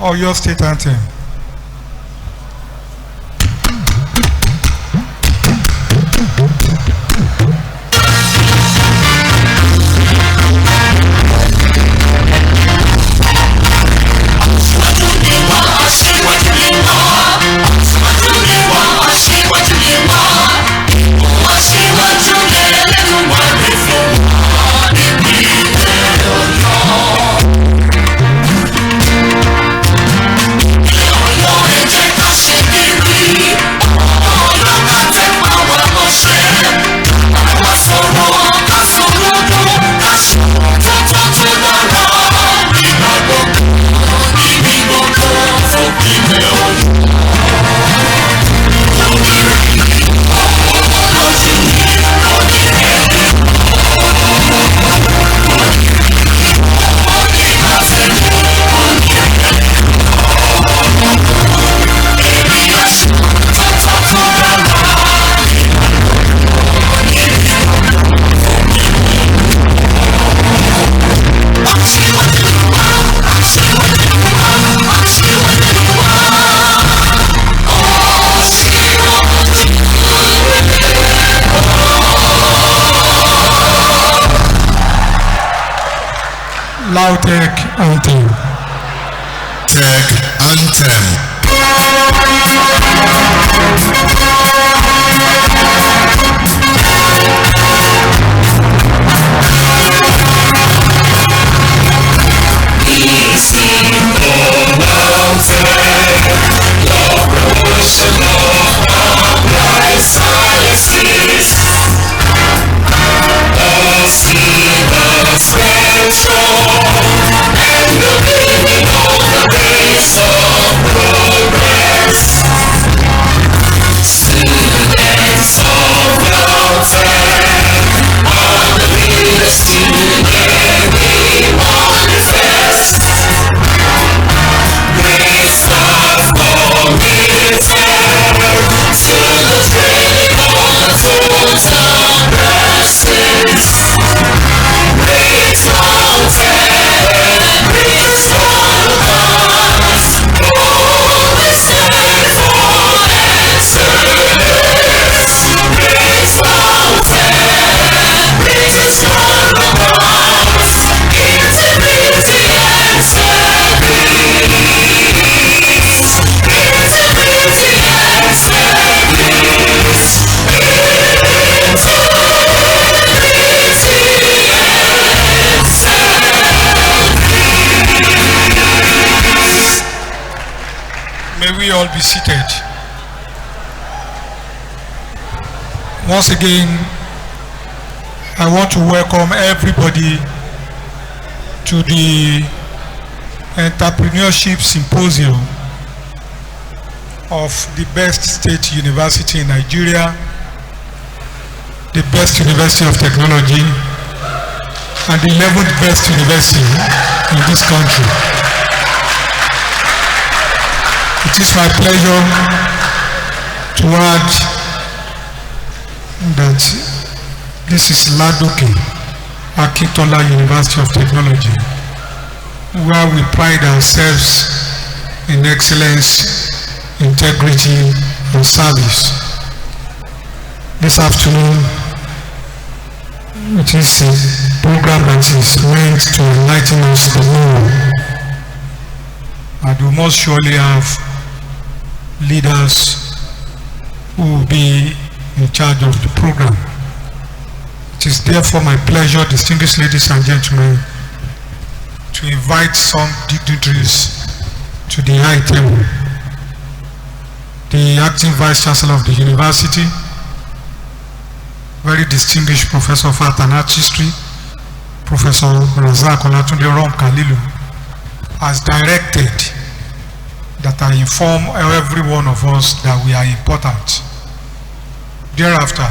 Oyo State Anthem. Lautech Anthem. Tech Anthem. May we all be seated. Once again, I want to welcome everybody to the Entrepreneurship Symposium of the best state university in Nigeria, the best university of technology, and the 11th best university in this country. It is my pleasure to add that this is Ladoke Akintola University of Technology, where we pride ourselves in excellence, integrity, and service. This afternoon, it is a program that is meant to enlighten us the more, and we must surely have leaders who will be in charge of the program. It is therefore my pleasure, distinguished ladies and gentlemen, to invite some dignitaries to the high table. The acting vice chancellor of the university, very distinguished professor of art and art history, Professor Razak Olatunde Rom Kalilu, has directed that I inform every one of us that we are important. Thereafter,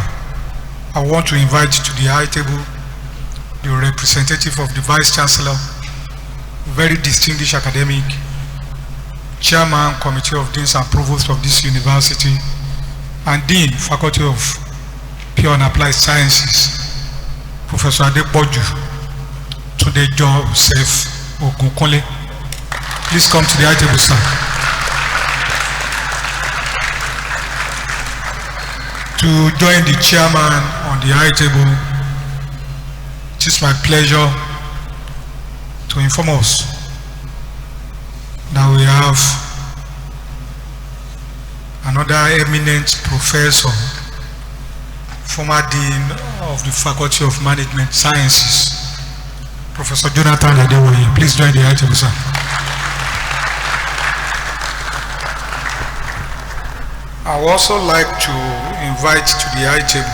I want to invite to the high table the representative of the Vice Chancellor, very distinguished academic, Chairman, Committee of Deans and Provost of this university, and Dean, Faculty of Pure and Applied Sciences, Professor Adepoju Tunde Joseph Ogunkunle. Please come to the high table, sir. To join the chairman on the high table, it is my pleasure to inform us that we have another eminent professor, former dean of the Faculty of Management Sciences, Professor Jonathan Adewoye. Please join the high table, sir. I would also like to invite to the high table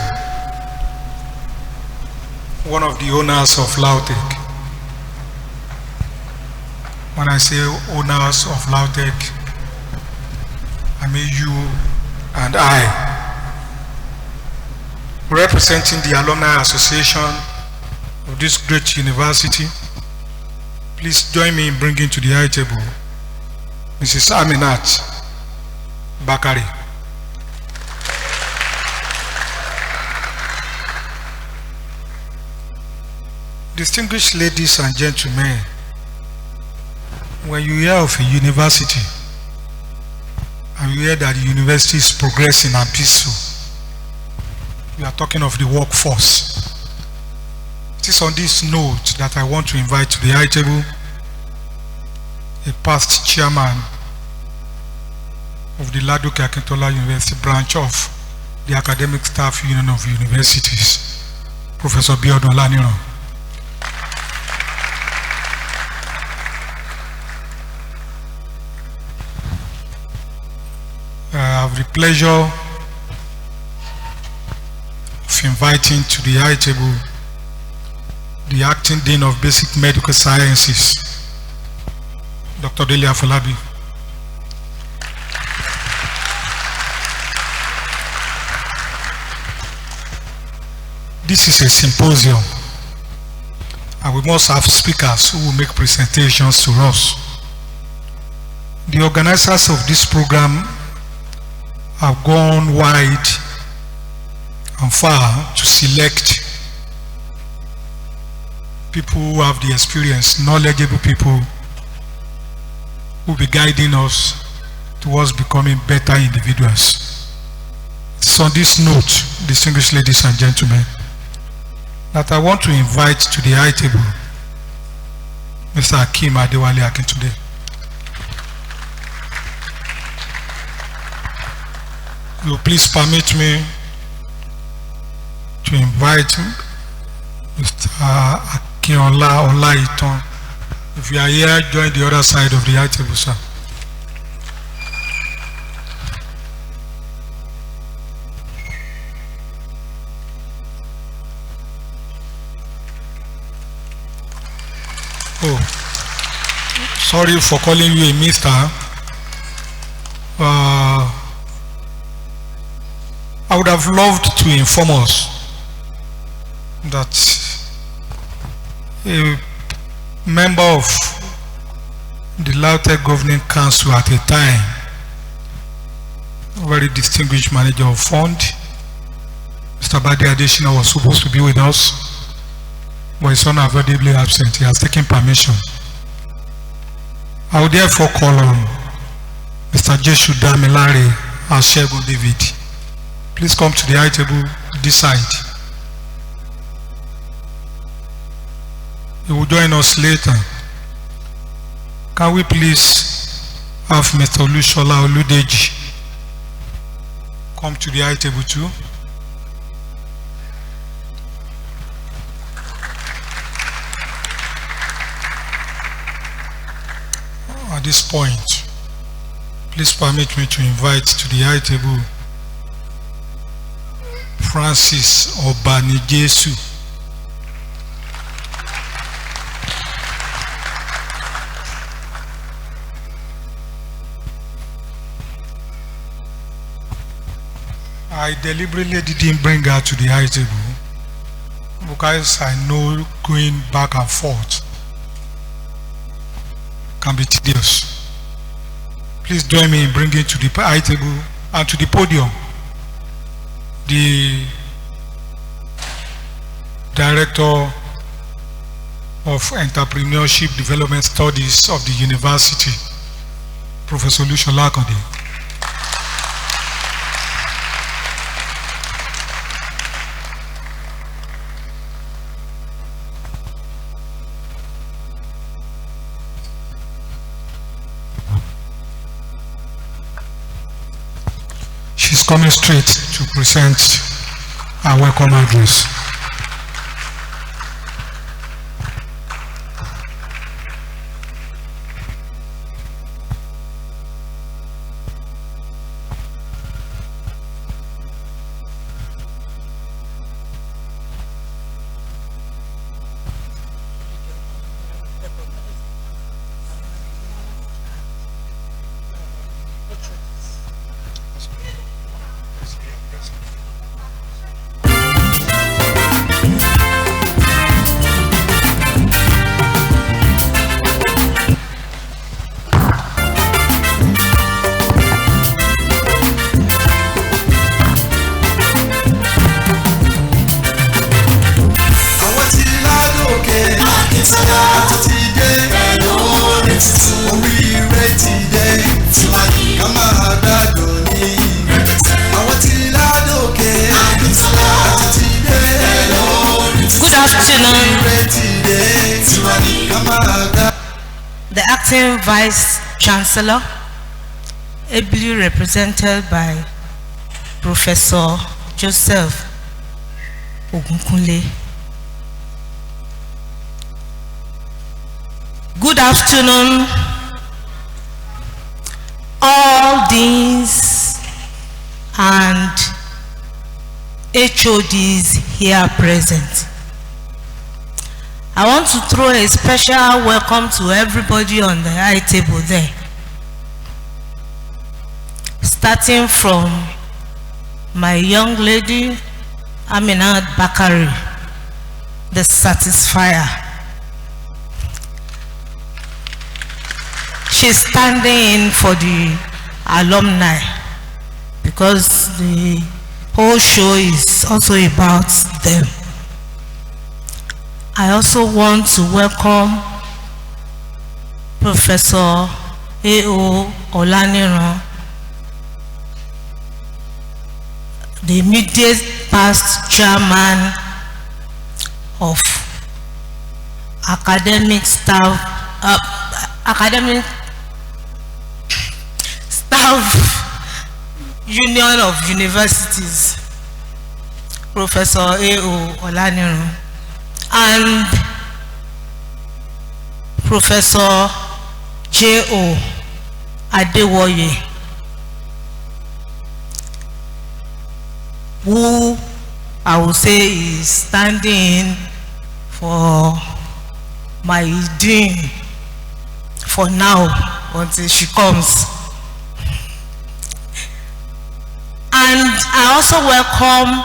one of the owners of lautech. When I say owners of lautech, I mean you and I, representing the Alumni Association of this great university. Please join me in bringing to the high table Mrs. Aminat Bakari. Distinguished ladies and gentlemen, when you hear of a university and you hear that the university is progressing and peaceful, you are talking of the workforce. It is on this note that I want to invite to the high table a past chairman of the Ladoke Akintola University branch of the Academic Staff Union of Universities, Professor Biodun Olaniran. I have the pleasure of inviting to the high table the Acting Dean of Basic Medical Sciences, Dr. Dele Afolabi. This is a symposium, and we must have speakers who will make presentations to us. The organizers of this program have gone wide and far to select people who have the experience, knowledgeable people who will be guiding us towards becoming better individuals. It's on this note, distinguished ladies and gentlemen, that I want to invite to the high table Mr. Akim Adewale Akintunde. Will you please permit me to invite Mr. Akinola Olaitan. If you are here, join the other side of the high table, sir. Oh, sorry for calling you a mister. I would have loved to inform us that a member of the lautech Governing Council at a time, a very distinguished manager of fund, Mr. Bade Adeshina, was supposed to be with us, but is unavoidably absent. He has taken permission. I would therefore call on Mr. Jeshu Damilare Ashegun David. Please come to the high table this side. He will join us later. Can we please have Mr. Olushola Oludeji come to the high table too? At this point, please permit me to invite to the high table Francis Obanijesu. I deliberately didn't bring her to the high table because I know going back and forth can be tedious. Please join me in bringing to the high table and to the podium the Director of Entrepreneurship Development Studies of the university, Professor Lushola Akande. She's coming straight to present our welcome address. The acting Vice Chancellor, ably represented by Professor Joseph Ogunkunle. Good afternoon, all deans and HODs here present. I want to throw a special welcome to everybody on the high table there. Starting from my young lady, Aminat Bakari, the satisfier. She's standing in for the alumni because the whole show is also about them. I also want to welcome Professor A.O. Olaniran, the immediate past chairman of academic staff Union of Universities, Professor A.O. Olaniran, and Professor J.O. Adewoye, who I will say is standing in for my dean for now until she comes. And I also welcome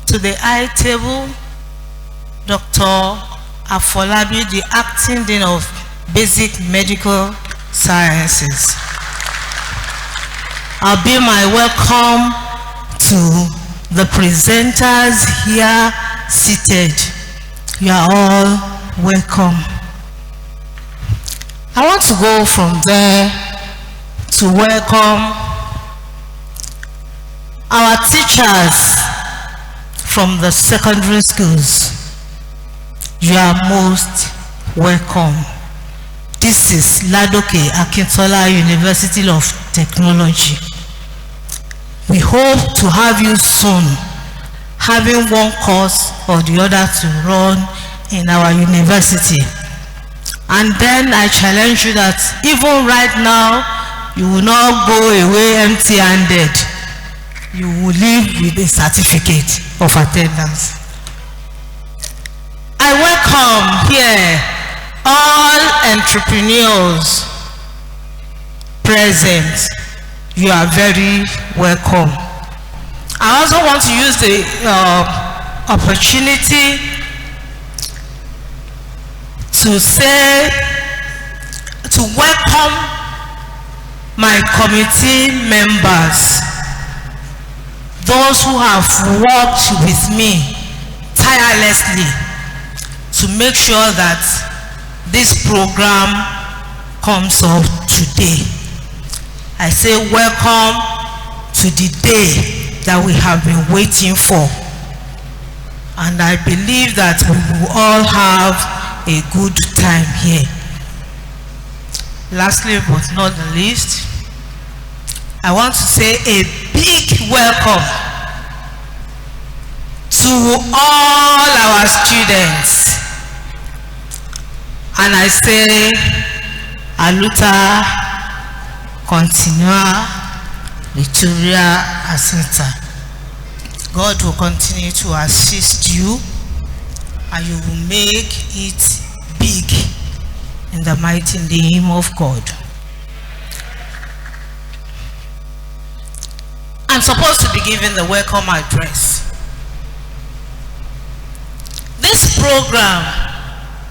to the high table Dr. Afolabi, the acting dean of Basic Medical Sciences. I'll be my welcome to the presenters here seated. You are all welcome. I want to go from there to welcome our teachers from the secondary schools. You are most welcome. This is Ladoke Akintola University of Technology. We hope to have you soon, having one course or the other to run in our university. And then I challenge you that even right now, you will not go away empty-handed. You will leave with a certificate of attendance. I welcome here all entrepreneurs present. You are very welcome. I also want to use the opportunity to welcome my committee members, those who have worked with me tirelessly to make sure that this program comes up today. I say welcome to the day that we have been waiting for. And I believe that we will all have a good time here. Lastly but not the least, I want to say a big welcome to all our students. And I say, Aluta Continua Victoria Asenta. God will continue to assist you, and you will make it big in the mighty name of God. I'm supposed to be giving the welcome address. This program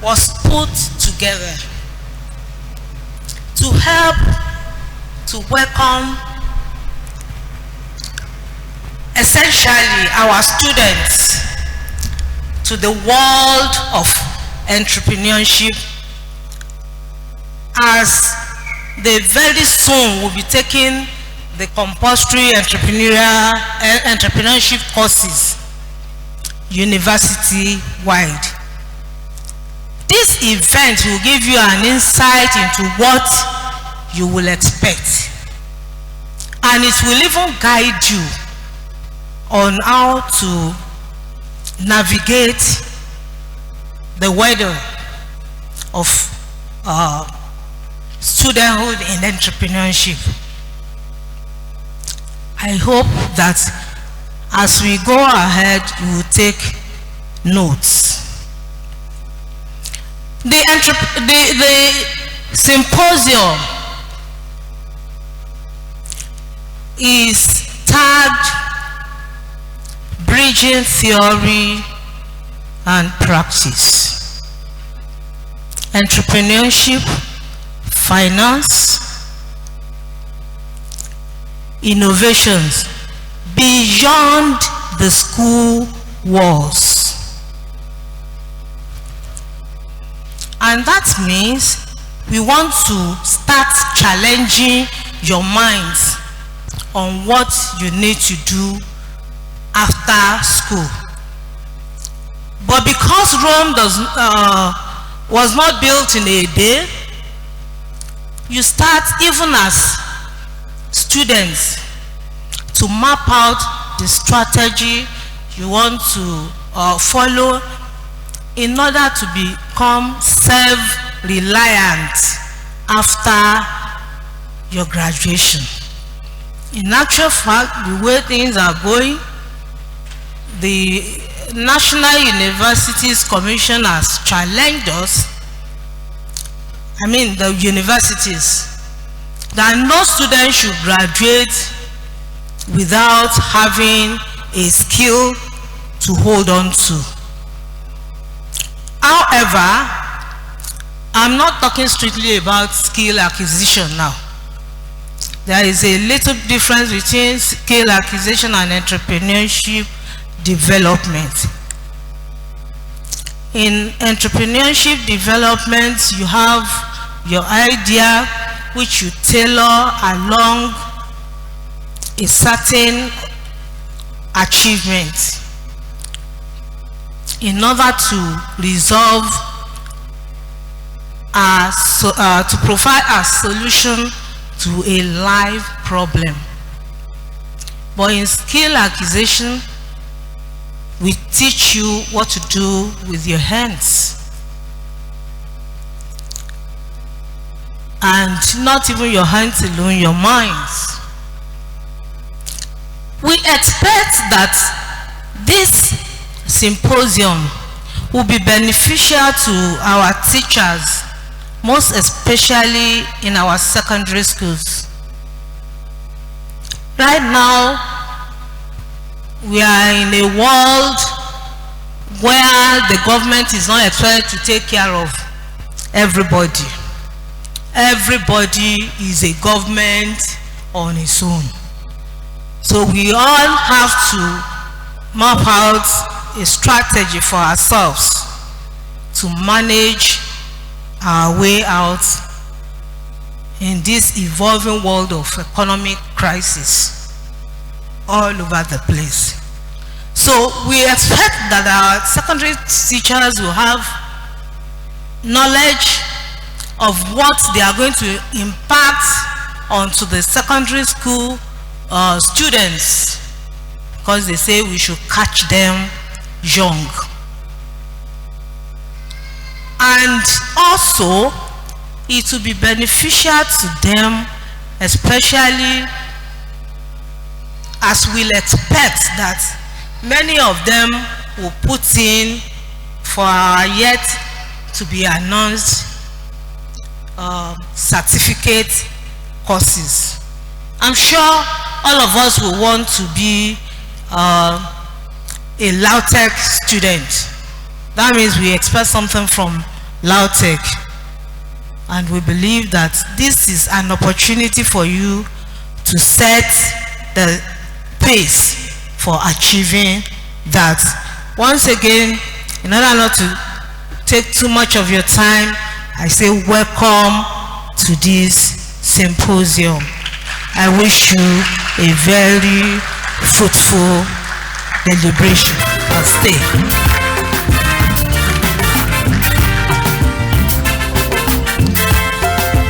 was put together to help to welcome essentially our students to the world of entrepreneurship, as they very soon will be taking the compulsory entrepreneurship courses university-wide. This event will give you an insight into what you will expect, and it will even guide you on how to navigate the weather of studenthood in entrepreneurship. I hope that as we go ahead, you will take notes. The symposium is tagged Bridging Theory and Practice, Entrepreneurship, Finance, Innovations Beyond the School Walls. And that means we want to start challenging your minds on what you need to do after school. But because Rome was not built in a day, you start even as students to map out the strategy you want to follow in order to become self-reliant after your graduation. In actual fact, the way things are going, the National Universities Commission has challenged us, the universities, that no student should graduate without having a skill to hold on to. However, I'm not talking strictly about skill acquisition now. There is a little difference between skill acquisition and entrepreneurship development. In entrepreneurship development, you have your idea which you tailor along a certain achievement in order to resolve to provide a solution to a live problem. But in skill acquisition, we teach you what to do with your hands. And not even your hands alone, your minds. We expect that this symposium will be beneficial to our teachers, most especially in our secondary schools. Right now, we are in a world where the government is not expected to take care of everybody. Everybody is a government on its own. So we all have to map out a strategy for ourselves to manage our way out in this evolving world of economic crisis all over the place. So we expect that our secondary teachers will have knowledge of what they are going to impact onto the secondary school students, because they say we should catch them young. And also, it will be beneficial to them, especially as we'll expect that many of them will put in for our yet to be announced certificate courses. I'm sure all of us will want to be a lautech student. That means we expect something from lautech, and we believe that this is an opportunity for you to set the pace for achieving that. Once again, in order not to take too much of your time, I say welcome to this symposium. I wish you a very fruitful deliberation and stay.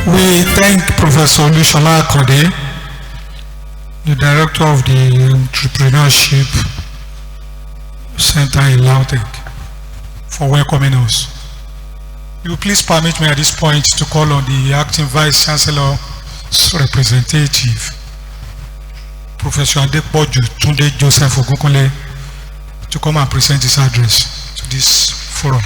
We thank Professor Olushola Akande, the Director of the Entrepreneurship Center in lautech, for welcoming us. You please permit me at this point to call on the Acting Vice Chancellor's representative, Professor Adepoju Tunde Joseph Ogunkunle, to come and present his address to this forum.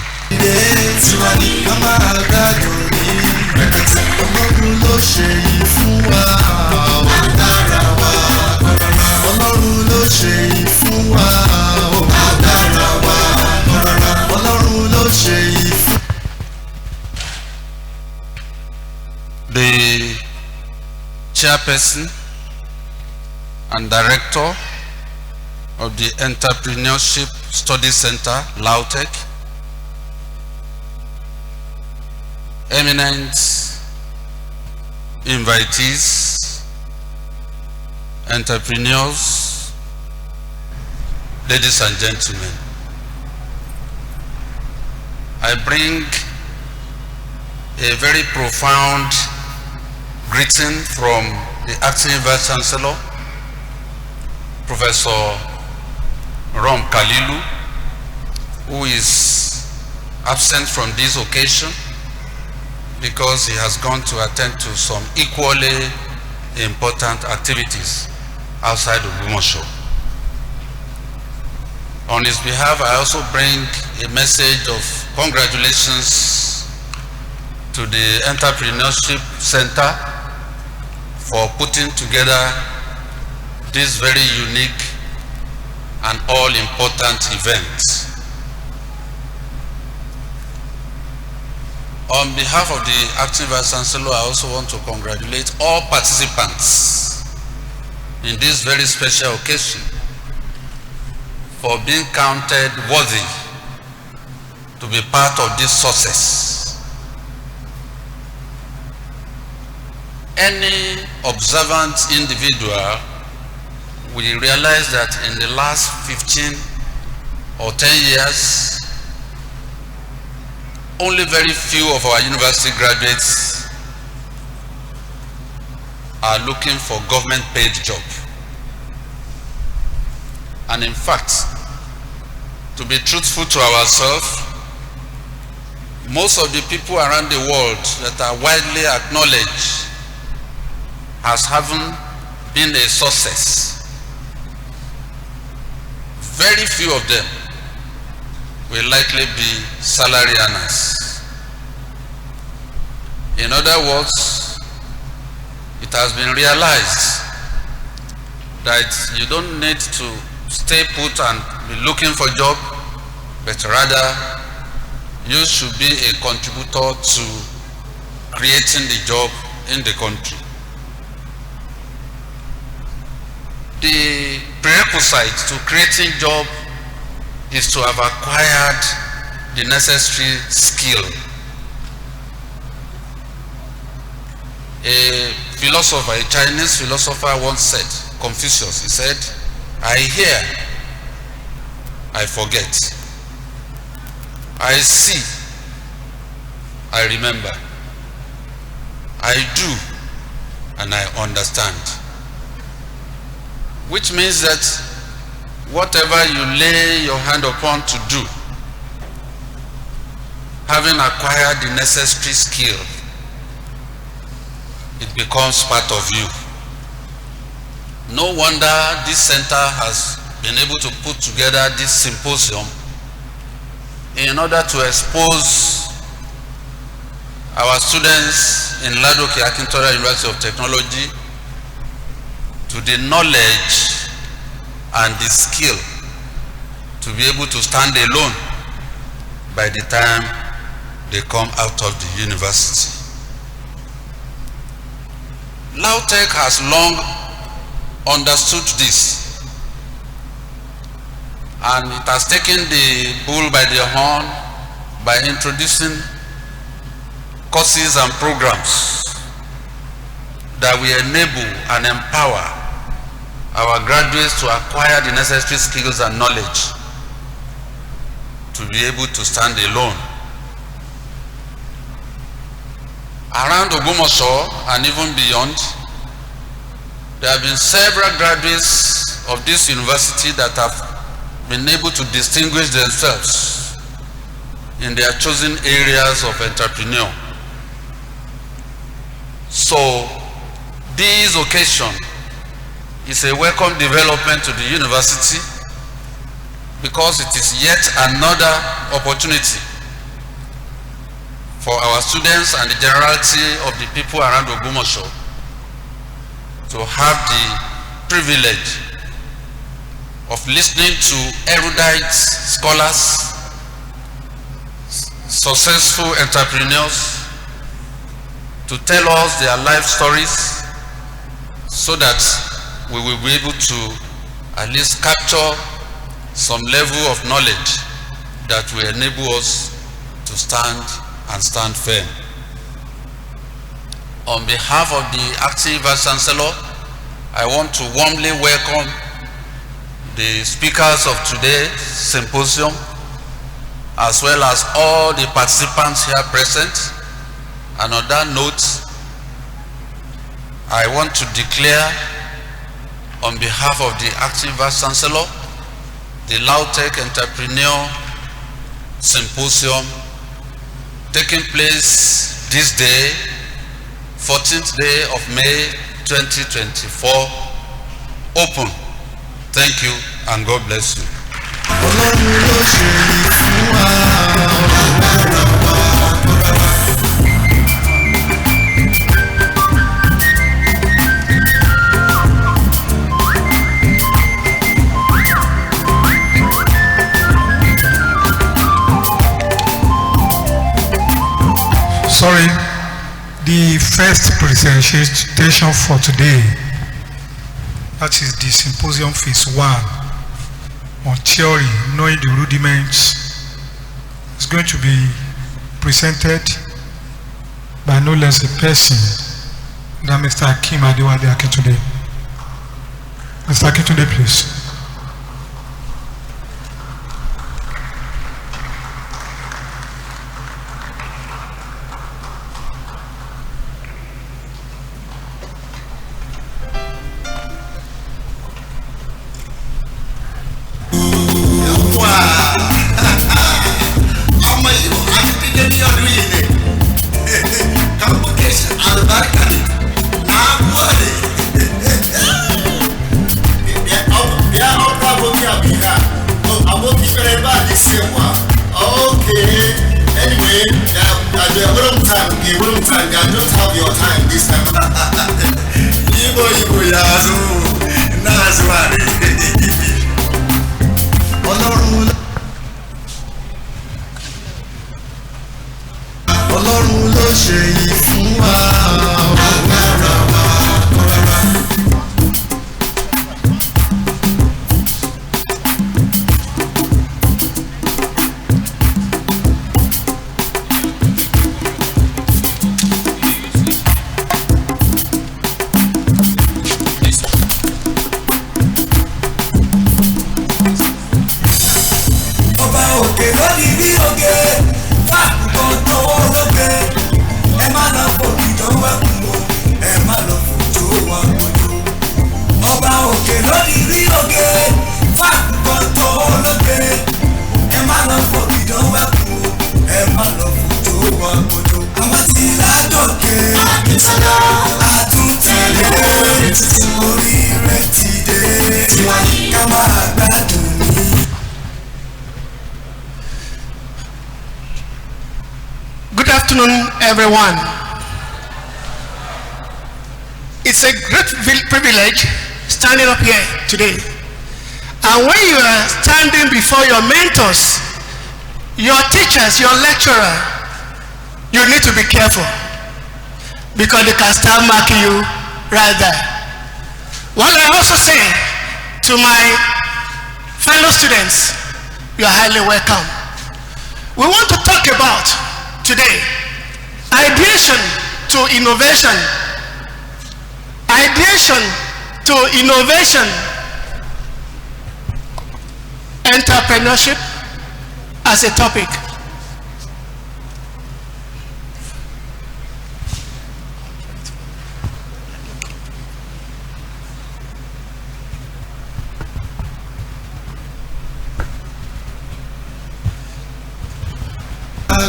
The chairperson and director of the Entrepreneurship Study Center, lautech, eminent invitees, entrepreneurs, ladies and gentlemen, I bring a very profound greeting from the Acting Vice Chancellor, Professor Rom Kalilu, who is absent from this occasion because he has gone to attend to some equally important activities outside of Lumosho. On his behalf, I also bring a message of congratulations to the Entrepreneurship Center for putting together this very unique and all-important event. On behalf of the Acting Vice Chancellor, I also want to congratulate all participants in this very special occasion for being counted worthy to be part of this success. Any observant individual will realize that in the last 15 or 10 years, only very few of our university graduates are looking for government paid job. And in fact, to be truthful to ourselves, most of the people around the world that are widely acknowledged as having been a success, very few of them will likely be salary earners. In other words, it has been realized that you don't need to stay put and be looking for a job, but rather you should be a contributor to creating the job in the country. The prerequisite to creating job is to have acquired the necessary skill. A philosopher, a Chinese philosopher once said, Confucius, he said, I hear, I forget. I see, I remember. I do, and I understand. Which means that whatever you lay your hand upon to do, having acquired the necessary skill, it becomes part of you. No wonder this center has been able to put together this symposium in order to expose our students in Ladoke Akintola University of Technology to the knowledge and the skill to be able to stand alone by the time they come out of the university. Lautech has long understood this, and it has taken the bull by the horn by introducing courses and programs that will enable and empower our graduates to acquire the necessary skills and knowledge to be able to stand alone. Around Ogbomoso and even beyond, there have been several graduates of this university that have been able to distinguish themselves in their chosen areas of entrepreneur. So this occasion is a welcome development to the university because it is yet another opportunity for our students and the generality of the people around Ogbomoso to have the privilege of listening to erudite scholars, successful entrepreneurs, to tell us their life stories so that we will be able to at least capture some level of knowledge that will enable us to stand and stand firm. On behalf of the acting Vice Chancellor, I want to warmly welcome the speakers of today's symposium, as well as all the participants here present. And on that note, I want to declare on behalf of the acting Vice Chancellor, the lautech Entrepreneur Symposium taking place this day, 14th day of May 2024, open. Thank you and God bless you. Sorry, the first presentation for today, that is the symposium phase 1 on theory, knowing the rudiments, is going to be presented by no less a person than Mr. Akim Adewale Akintunde. Mr. Akintunde, please. ládòkè Akíntọ́lá àtúntẹ̀lé oríire ti dé tiwa ní ká máa gbádùn ní. Good afternoon, everyone. It's a great privilege standing up here today. And when you are standing before your mentors, your teachers, your lecturer, you need to be careful because they can start marking you right there. What I also say to my fellow students, you are highly welcome. We want to talk about today ideation to innovation. Ideation to innovation. Entrepreneurship as a topic.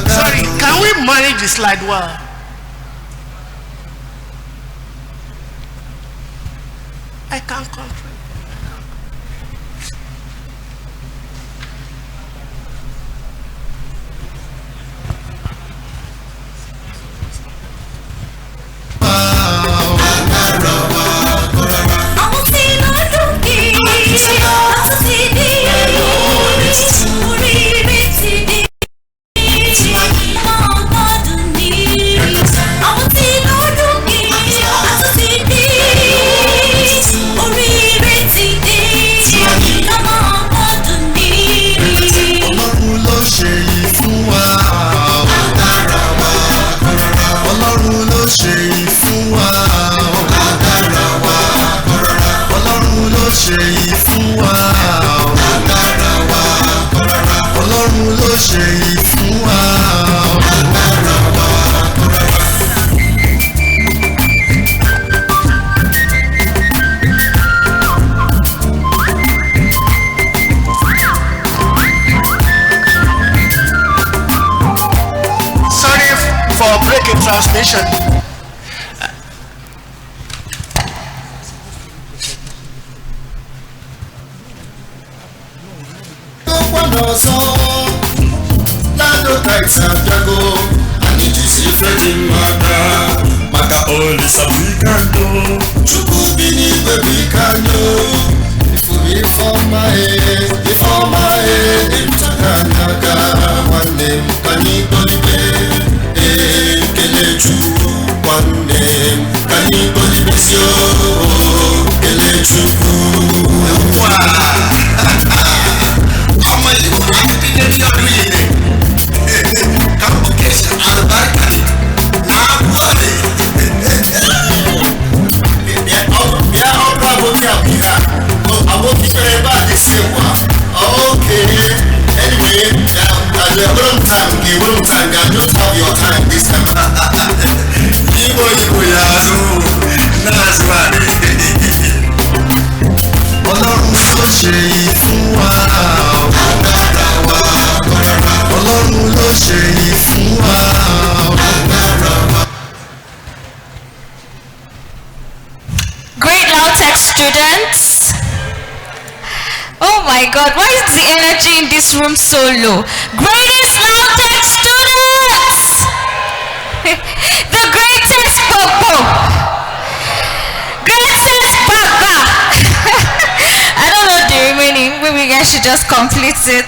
Sorry, can we manage the slide well? I can't control. Translation. Great lautech students. Oh my God, why is the energy in this room so low? Greatest lautech students! The greatest popo! Greatest baba! I don't know the remaining, maybe I should just complete it.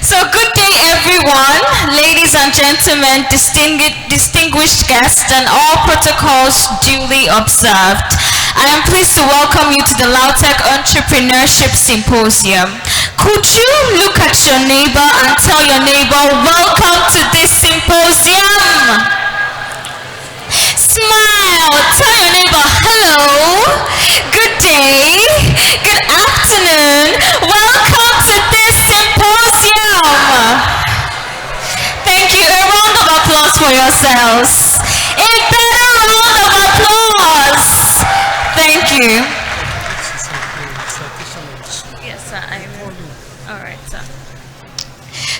So good day everyone, ladies and gentlemen, distinguished guests and all protocols duly observed. I am pleased to welcome you to the lautech Entrepreneurship Symposium. Could you look at your neighbor and tell your neighbor, welcome to this symposium? Smile, tell your neighbor, hello, good day, good afternoon, welcome to this symposium. Thank you, a round of applause for yourselves. A better round of applause. Thank you. Yes, sir, I will. All right, sir.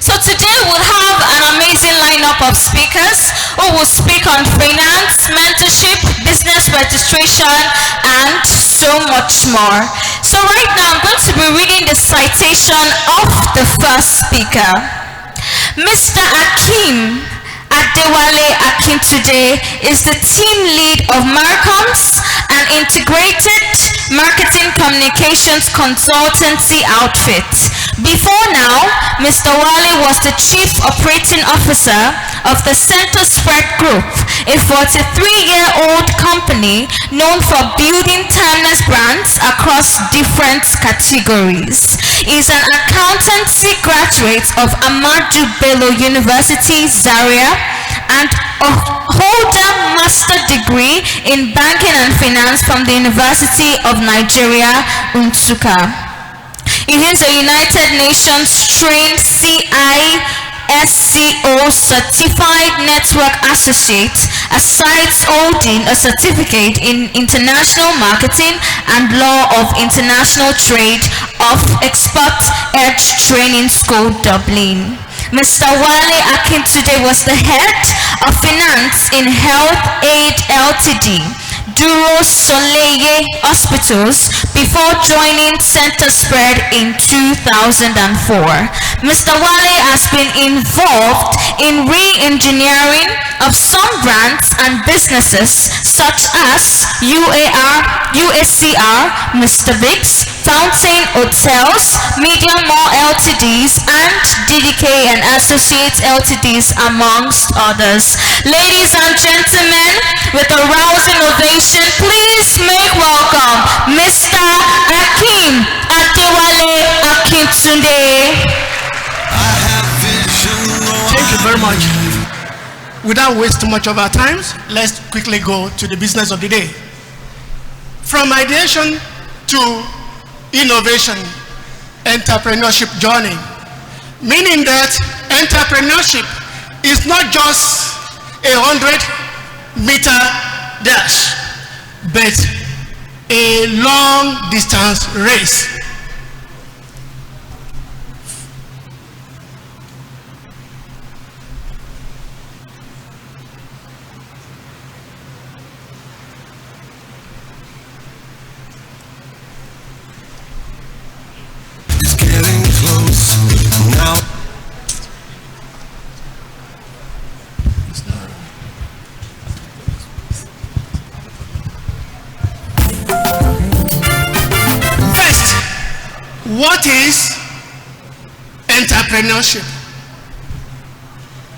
So today we'll have an amazing lineup lineup of speakers who will speak on finance, mentorship, business registration, and so much more. So right now I'm going to be reading the citation of the first speaker. Mr. Akim Adewale Akintude is the team lead of Marcoms, an integrated marketing communications consultancy outfit. Before now, Mr. Wale was the chief operating officer of the Center Spread Group, a 43-year-old company known for building timeless brands across different categories. He is an accountancy graduate of Ahmadu Bello University, Zaria, and a holder master degree in banking and finance from the University of Nigeria, Nsukka. He is a United Nations trained CISCO certified network associate, aside holding a certificate in international marketing and law of international trade of Expert Edge Training School, Dublin. Mr. Wale Akintude was the head of finance in Health Aid Ltd, Duro Soleil Hospitals, before joining Center Spread in 2004. Mr. Wale has been involved in re-engineering of some brands and businesses such as UACR, Mr. Biggs, Fountain Hotels, Media Mall Ltds, and DDK and Associates Ltds, amongst others. Ladies and gentlemen, with a rousing ovation, please make welcome Mr. Akim Adewale Akintunde. Thank you very much. Without wasting much of our time, let's quickly go to the business of the day. From ideation to innovation, entrepreneurship journey, meaning that entrepreneurship is not just a 100-meter dash, but a long distance race. It's getting close now. First, what is entrepreneurship?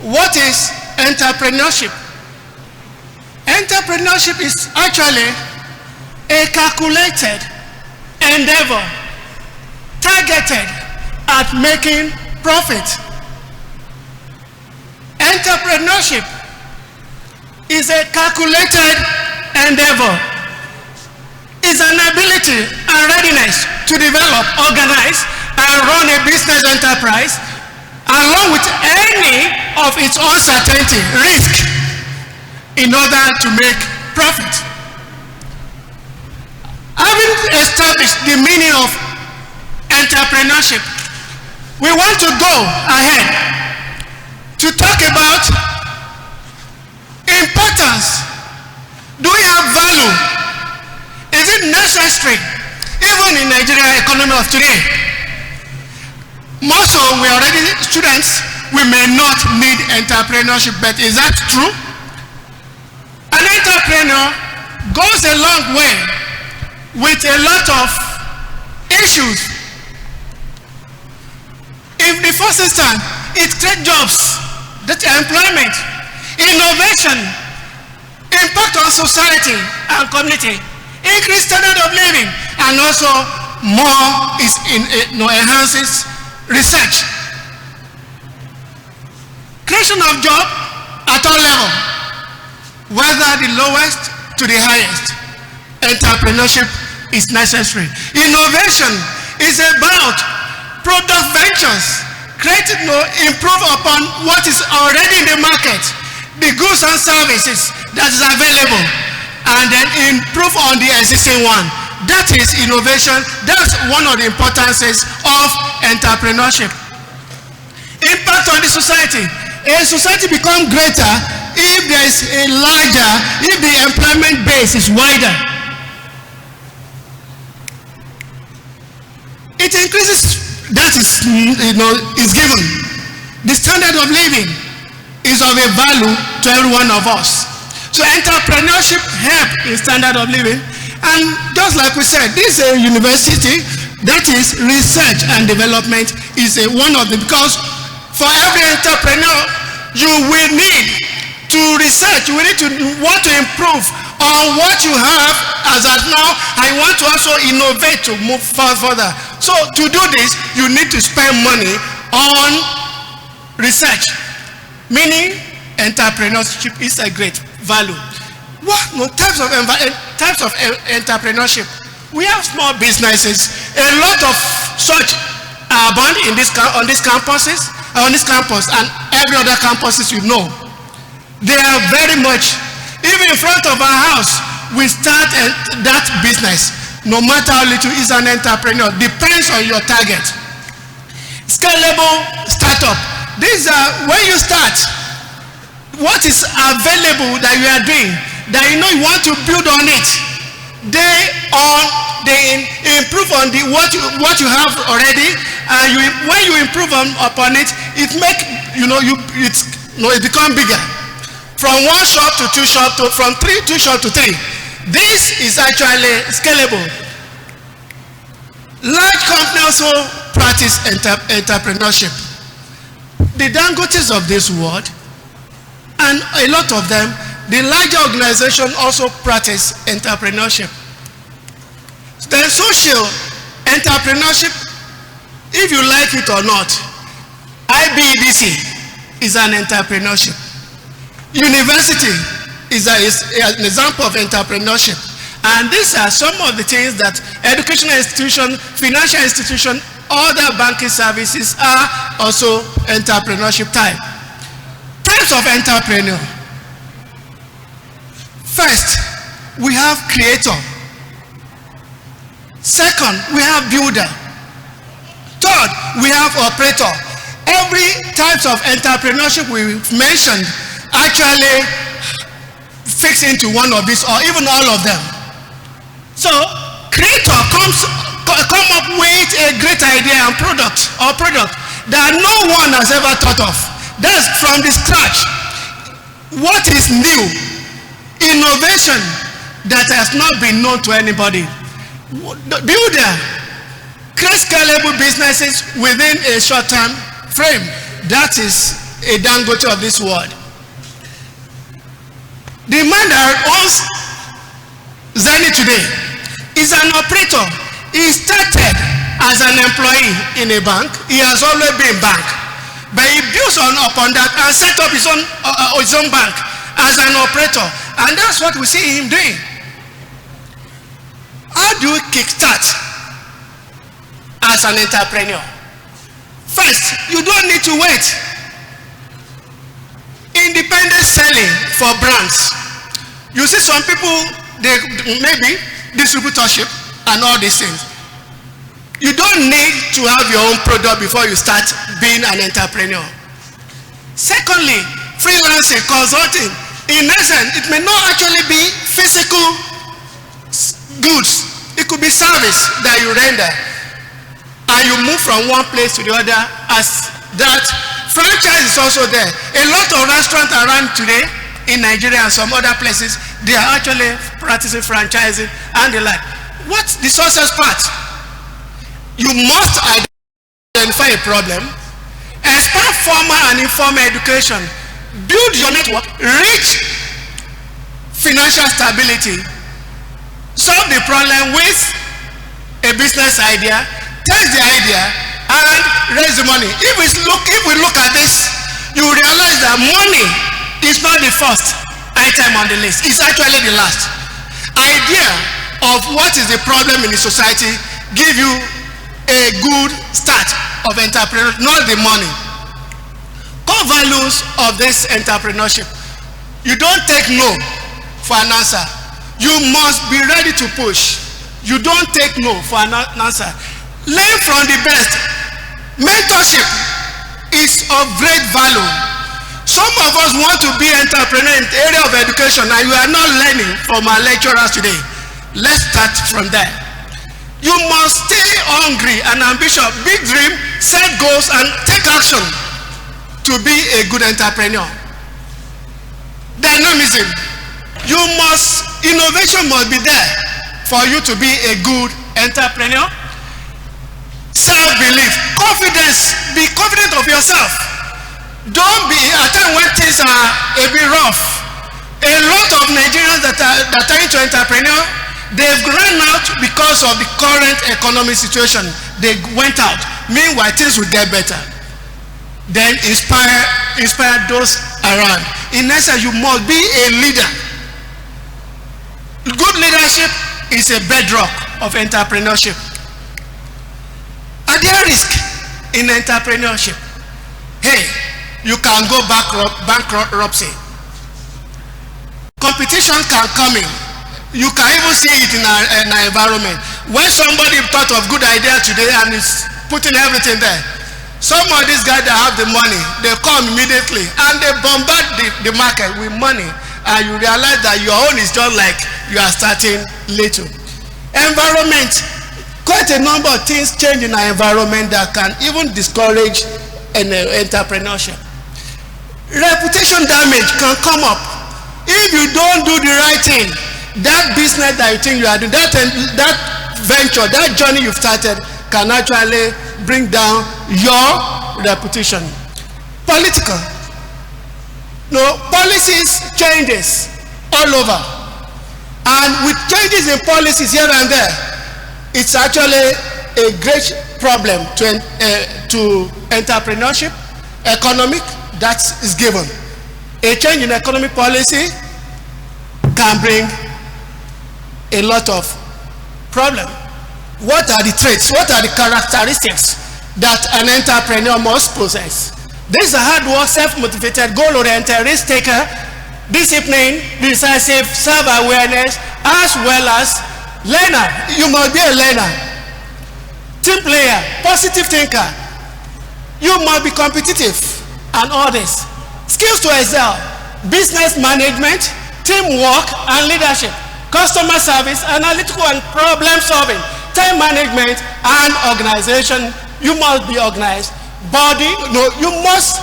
What is entrepreneurship? Entrepreneurship is actually a calculated endeavor targeted at making profit. Entrepreneurship is a calculated endeavor. It's an ability and readiness to develop, organize, and run a business enterprise along with any of its uncertainty, risk, in order to make profit. Having established the meaning of entrepreneurship, we want to go ahead to talk about importance. Do we have value? Is it necessary, even in Nigerian economy of today? More so, we are already students, we may not need entrepreneurship, but is that true? An entrepreneur goes a long way with a lot of issues. In the first instance, it creates jobs, that's employment, innovation, impact on society and community, increased standard of living, and also more is enhances research. Creation of job at all levels, whether the lowest to the highest. Entrepreneurship is necessary. Innovation is about product ventures, creating to improve upon what is already in the market, the goods and services that is available, and then improve on the existing one. That is innovation. That's one of the importances of entrepreneurship. Impact on the society. A society becomes greater if there is a larger, if the employment base is wider. It increases, that is, is given. The standard of living is of a value to every one of us. So entrepreneurship help in standard of living. And just like we said, this is a university, that is research and development is one of the, because for every entrepreneur, you will need to research, you will need to want to improve on what you have as at now, and you want to also innovate to move further. So to do this, you need to spend money on research, meaning entrepreneurship is a great value. What types of entrepreneurship? We have small businesses. A lot of such are born in on these campuses, on this campus and every other campuses you know. They are very much, even in front of our house, we start that business. No matter how little is an entrepreneur, depends on your target. Scalable startup. These are when you start, what is available that you are doing, that you know you want to build on it. They improve on what you have already, and when you improve upon it, it become bigger. From one shop to two shop to from two shop to three. This is actually scalable. Large companies also practice entrepreneurship. The Dangotes of this world, and a lot of them, the larger organization also practice entrepreneurship. The social entrepreneurship, if you like it or not, IBEDC is an entrepreneurship. University is an example of entrepreneurship. And these are some of the things that educational institution, financial institution, other banking services are also entrepreneurship type. Types of entrepreneur. First, we have creator. Second, we have builder. Third, we have operator. Every types of entrepreneurship we mentioned actually fits into one of these or even all of them. So creator come up with a great idea and product that no one has ever thought of. That's from the scratch. What is new? Innovation that has not been known to anybody. The builder creates scalable businesses within a short-term frame. That is a Dangote of this world. The man that owns Zenith today is an operator. He started as an employee in a bank. He has always been bank. But he built upon that and set up his own bank as an operator. And that's what we see him doing. How do you kickstart as an entrepreneur? First, you don't need to wait. Independent selling for brands. You see some people, they maybe distributorship and all these things. You don't need to have your own product before you start being an entrepreneur. Secondly, freelancing, consulting. In essence, it may not actually be physical goods. It could be service that you render. And you move from one place to the other as that. Franchise is also there. A lot of restaurants around today in Nigeria and some other places, they are actually practicing franchising and the like. What's the success part? You must identify a problem, expand formal and informal education, build your network, reach financial stability, solve the problem with a business idea, test the idea, and raise the money. If we look at this, you realize that money is not the first item on the list. It's actually the last. Idea of what is the problem in the society give you a good start of entrepreneurship, not the money. Core values of this entrepreneurship. You don't take no for an answer. You must be ready to push. You don't take no for an answer. Learn from the best. Mentorship is of great value. Some of us want to be entrepreneurs in the area of education and you are not learning from our lecturers today. Let's start from there. You must stay hungry and ambitious, big dream, set goals and take action to be a good entrepreneur. Dynamism. Innovation must be there for you to be a good entrepreneur. Self-belief, confidence, be confident of yourself. Don't be at times when things are a bit rough. A lot of Nigerians that are into entrepreneur, they've run out because of the current economic situation. They went out. Meanwhile, things will get better. Then inspire those around. In essence, you must be a leader. Good leadership is a bedrock of entrepreneurship. Are there risks in entrepreneurship? Hey, you can go bankruptcy. Competition can come in. You can even see it in our environment. When somebody thought of good idea today and is putting everything there, some of these guys that have the money, they come immediately and they bombard the market with money, and you realize that your own is just like you are starting little. Environment, quite a number of things change in our environment that can even discourage entrepreneurship. Reputation damage can come up if you don't do the right thing. That business that you think you are doing, that venture, that journey you've started can actually bring down your reputation. Political. No, policies changes all over, and with changes in policies here and there, it's actually a great problem to entrepreneurship. Economic, that is given. A change in economic policy can bring a lot of problem. What are the traits? What are the characteristics that an entrepreneur must possess? This is a hard work, self-motivated, goal-oriented, risk-taker, disciplined, decisive, self-awareness, as well as learner. You must be a learner. Team player, positive thinker. You must be competitive and all this. Skills to excel, business management, teamwork and leadership, customer service, analytical and problem solving, time management and organization. You must be organized. Body, you must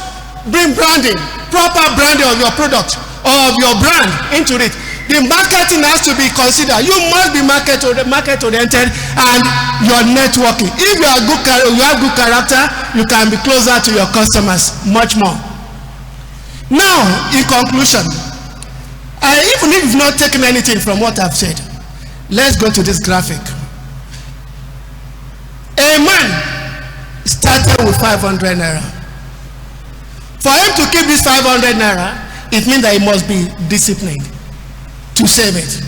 bring branding, proper branding of your product or of your brand into it. The marketing has to be considered. You must be market oriented and your networking. If you have good character, you can be closer to your customers much more. Now, in conclusion, even if you've not taken anything from what I've said, let's go to this graphic. A man started with 500 naira. For him to keep this 500 naira, it means that he must be disciplined to save it.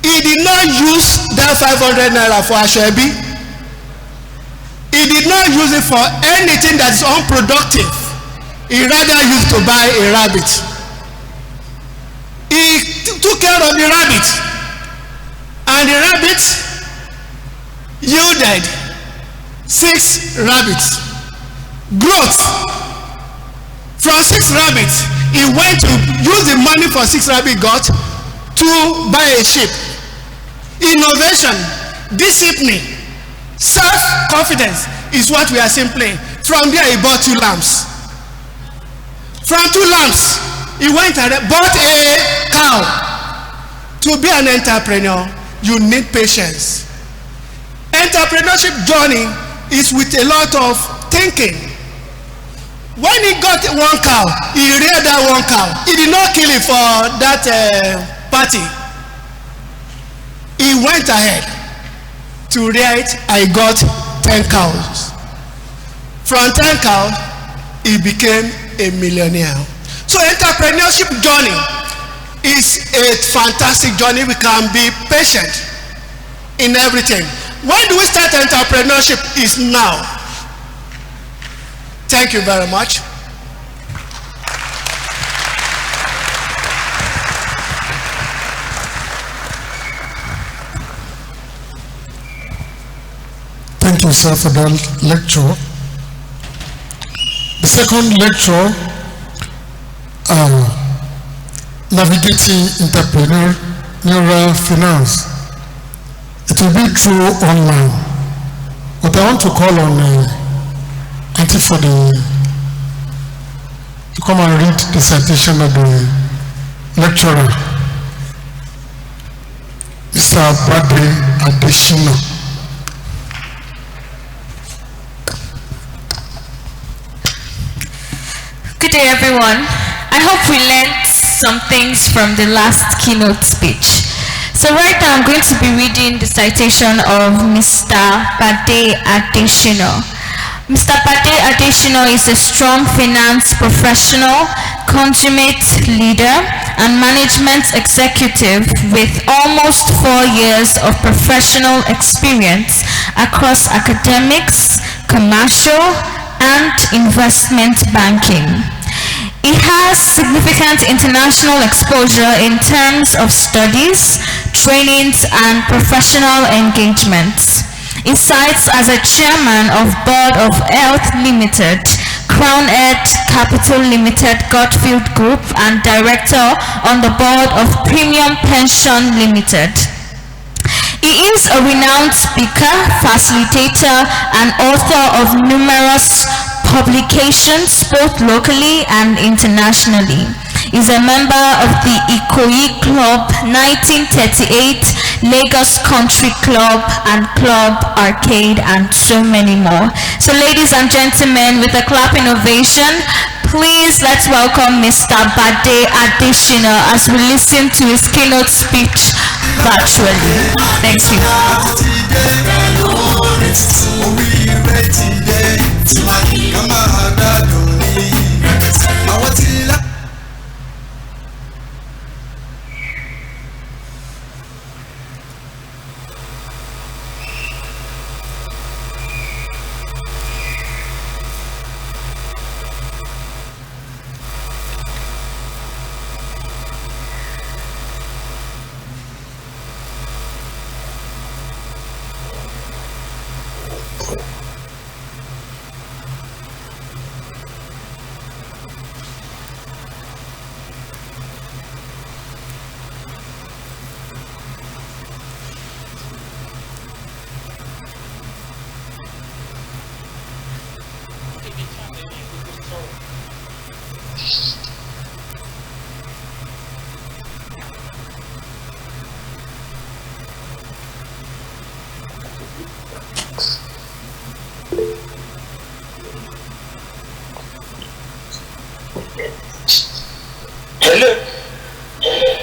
He did not use that 500 naira for Ashwebi. He did not use it for anything that is unproductive. He rather used to buy a rabbit. He took care of the rabbit, and the rabbit yielded 6 rabbits. Growth. From 6 rabbits, he went to use the money for 6 rabbits got to buy a sheep. Innovation, discipline, self-confidence is what we are simply. From there, he bought 2 lambs. From 2 lambs, he went and bought a cow. To be an entrepreneur, you need patience. Entrepreneurship journey is with a lot of thinking. When he got 1 cow, he reared that 1 cow. He did not kill it for that party. He went ahead to rear it. I got 10 cows. From 10 cows, he became a millionaire. So entrepreneurship journey is a fantastic journey. We can be patient in everything. When do we start entrepreneurship? Is now. Thank you very much. Thank you, sir, for that lecture. The second lecture navigating entrepreneurial finance. It will be through online, but I want to call on Auntie for to come and read the citation of the lecturer, Mr. Bade Adeshina. Good day, everyone. I hope we learned some things from the last keynote speech. So right now I'm going to be reading the citation of Mr. Bade Adeshina. Mr. Bade Adeshina is a strong finance professional, consummate leader, and management executive with almost 4 years of professional experience across academics, commercial, and investment banking. He has significant international exposure in terms of studies, trainings, and professional engagements. He serves as a chairman of Board of Health Limited, Crown Head Capital Limited, Godfield Group, and director on the board of Premium Pension Limited. He is a renowned speaker, facilitator, and author of numerous publications both locally and internationally. He is a member of the Ikoyi Club 1938, Lagos Country Club, and Club Arcade, and so many more. So ladies and gentlemen, with a clapping ovation, please let's welcome Mr. Bade Adeshina as we listen to his keynote speech virtually. Thank you.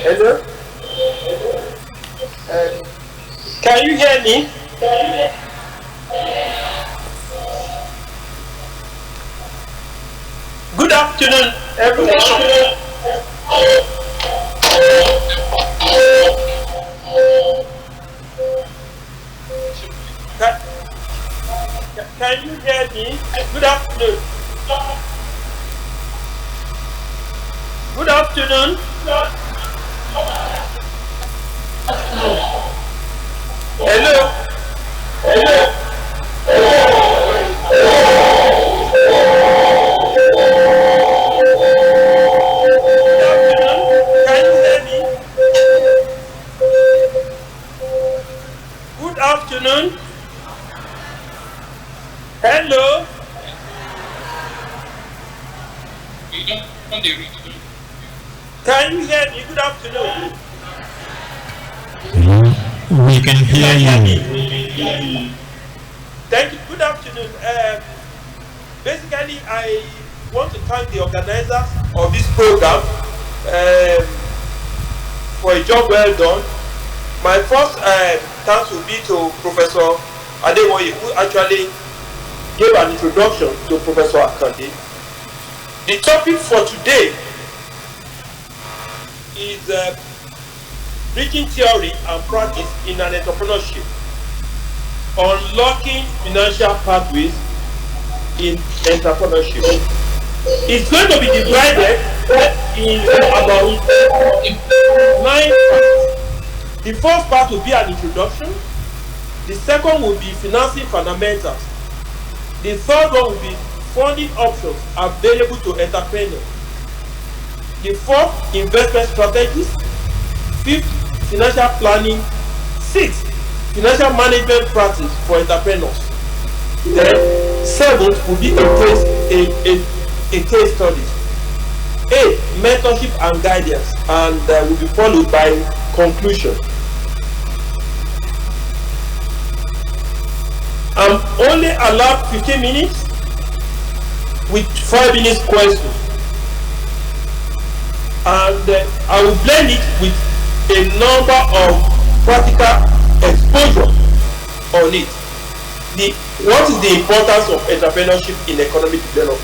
Hello? Can you hear me? Good afternoon, everyone. Can you hear me? Good afternoon. Good afternoon. Hello. Hello. Good afternoon. Hello. Can you hear me? Good afternoon. We can hear you. Thank you. Good afternoon. Basically, I want to thank the organizers of this program for a job well done. My first thanks will be to Professor Adewoye, who actually gave an introduction to Professor Akande. The topic for today is bridging theory and practice in an entrepreneurship, unlocking financial pathways in entrepreneurship. It's going to be divided in about 9 parts. The first part will be an introduction. The second will be financing fundamentals. The third one will be funding options available to entrepreneurs. The fourth, investment strategies. Fifth, financial planning. Sixth, financial management practice for entrepreneurs. Then seventh will be a case study. Eight, mentorship and guidance, and will be followed by conclusion. I'm only allowed 15 minutes with 5 minutes question, and I will blend it with a number of practical exposure on it. What is the importance of entrepreneurship in economic development,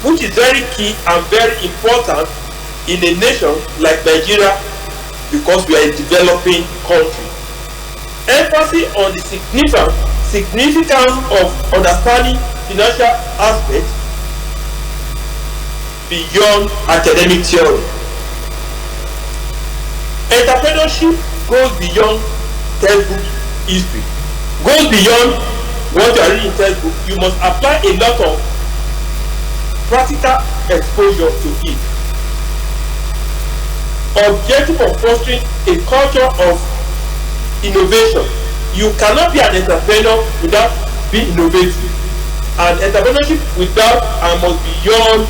which is very key and very important in a nation like Nigeria, because we are a developing country. Emphasis on the significance of understanding financial aspects beyond academic theory. Entrepreneurship goes beyond textbook history, goes beyond what you are reading in textbook. You must apply a lot of practical exposure to it. Objective of fostering a culture of innovation. You cannot be an entrepreneur without being innovative, and entrepreneurship without and must be beyond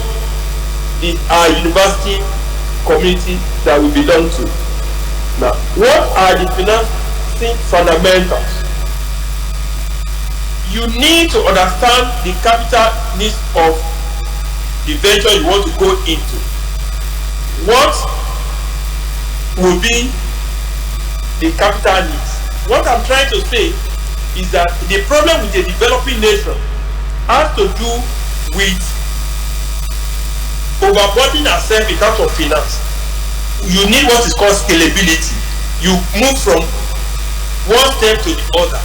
the university community that we belong to. Now, what are the financing fundamentals? You need to understand the capital needs of the venture you want to go into. What will be the capital needs? What I'm trying to say is that the problem with a developing nation has to do with overburdening ourselves in terms of finance. You need what is called scalability. You move from one step to the other.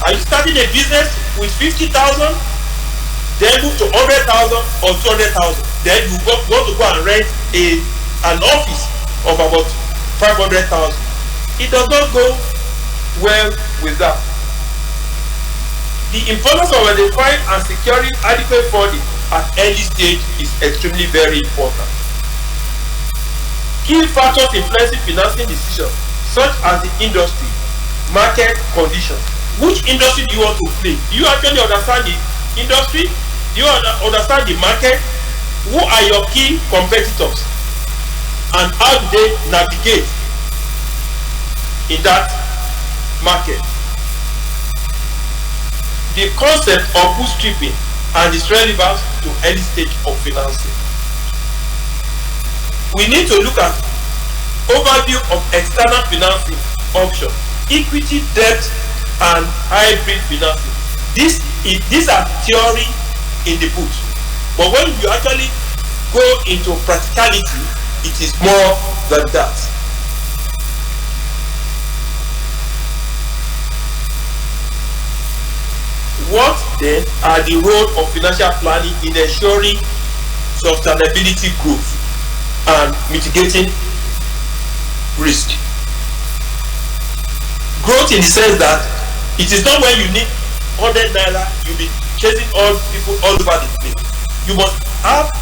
Are you starting a business with 50,000, then move to 100,000 or 200,000? Then you want to go and rent an office of about 500,000. It does not go well with that. The importance of identifying and securing adequate funding at early stage is extremely very important. Key factors influencing financing decisions, such as the industry, market conditions. Which industry do you want to play? Do you actually understand the industry? Do you understand the market? Who are your key competitors? And how do they navigate in that market? The concept of bootstrapping and its relevance to early stage of financing. We need to look at overview of external financing options, equity, debt, and hybrid financing. These are theory in the book, but when you actually go into practicality, it is more than that. What then are the role of financial planning in ensuring sustainability growth and mitigating risk? Growth in the sense that it is not when you need 100 naira, you'll be chasing all people all over the place. You must have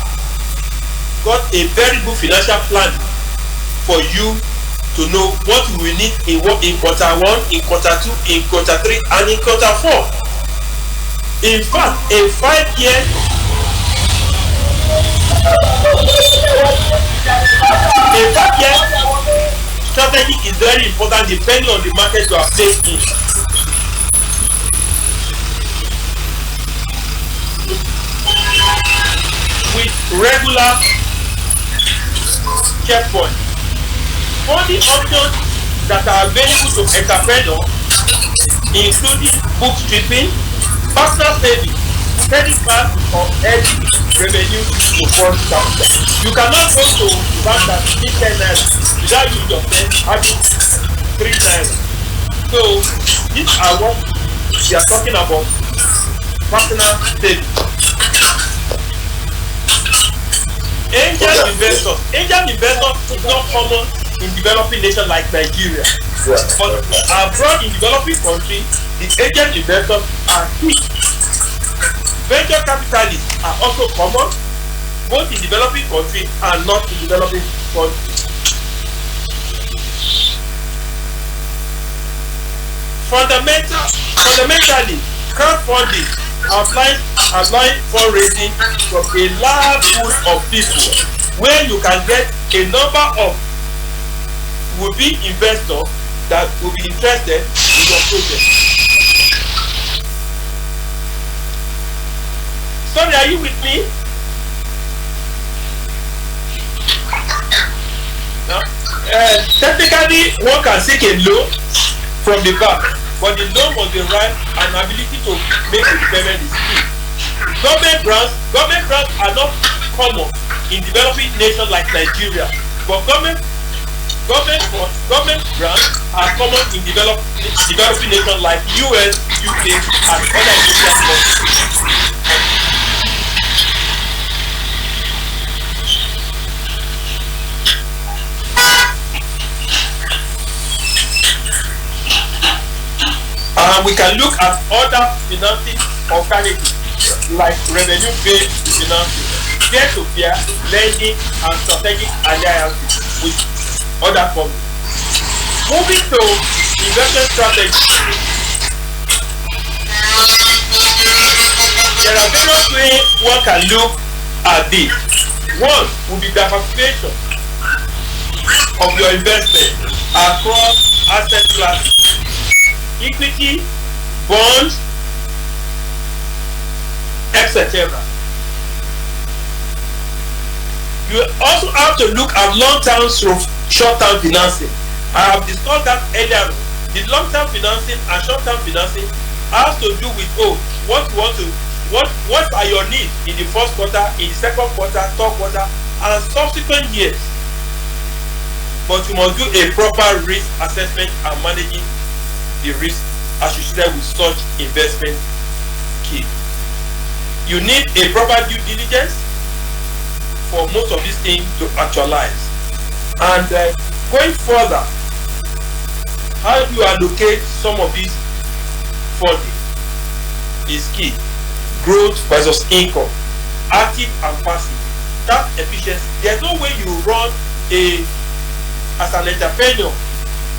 got a very good financial plan for you to know what you will need in quarter 1, in quarter 2, in quarter 3, and in quarter 4. In fact, a 5-year strategy is very important depending on the market you are placed in. With regular checkpoints, funding options that are available to entrepreneurs, including bootstrapping, personal savings, credit card, or any revenue to fund capital. You cannot go to the bank that is 10 naira without you yourself having 3 naira. So these are what we are talking about: personal savings. Angel investors is not common in developing nations like Nigeria. But abroad in developing countries, the angel investors are key. Venture capitalists are also common. both in developing countries and not in developing countries. Fundamentally, crowdfunding applies fundraising from a large pool of people where you can get a number of would-be investors that will be interested in your project. Sorry, are you with me? No? Technically, one can seek a loan from the bank, but the loan must be right and ability to make the payment is key. Government grants are not common in developing nations like Nigeria, but government grants are common in developing nations like US, UK, and other European countries. We can look at other financing alternatives like revenue-based financing, peer-to-peer lending, and strategic alliances with other companies. Moving to investment strategy, there are various ways one can look at this. One would be diversification of your investment across asset classes. Equity, bonds, etc. You also have to look at long-term through short-term financing. I have discussed that earlier. The long-term financing and short-term financing has to do with what are your needs in the first quarter, in the second quarter, third quarter, and subsequent years. But you must do a proper risk assessment and managing the risk associated with such investment key. You need a proper due diligence for most of these things to actualize. And going further, how do you allocate some of these funding is key. Growth versus income, active and passive, tax efficiency. There's no way you run as an entrepreneur.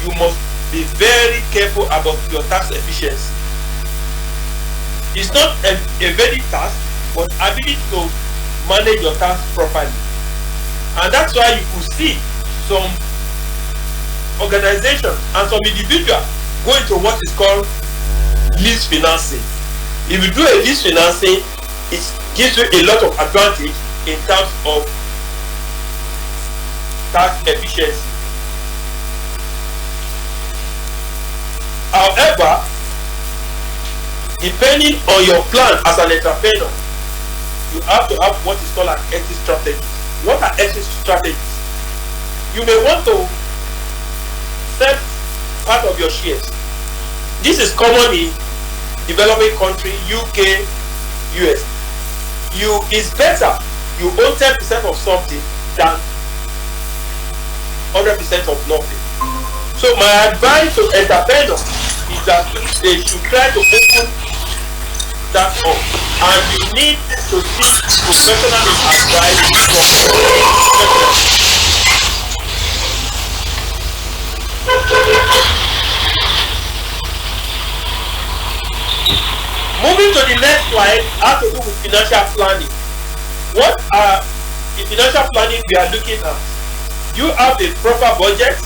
You must be very careful about your tax efficiency. It's not a very task, but ability to manage your tax properly. And that's why you could see some organizations and some individuals go into what is called lease financing. If you do a lease financing, it gives you a lot of advantage in terms of tax efficiency. However, depending on your plan as an entrepreneur, you have to have what is called an exit strategy. What are exit strategies? You may want to sell part of your shares. This is common in developing country, UK, US. It's better you own 10% of something than 100% of nothing. So my advice to entrepreneurs is that they should try to open that up, and you need to seek professional advice from professionals. Moving to the next slide has to do with financial planning. What are the financial planning we are looking at? You have a proper budget.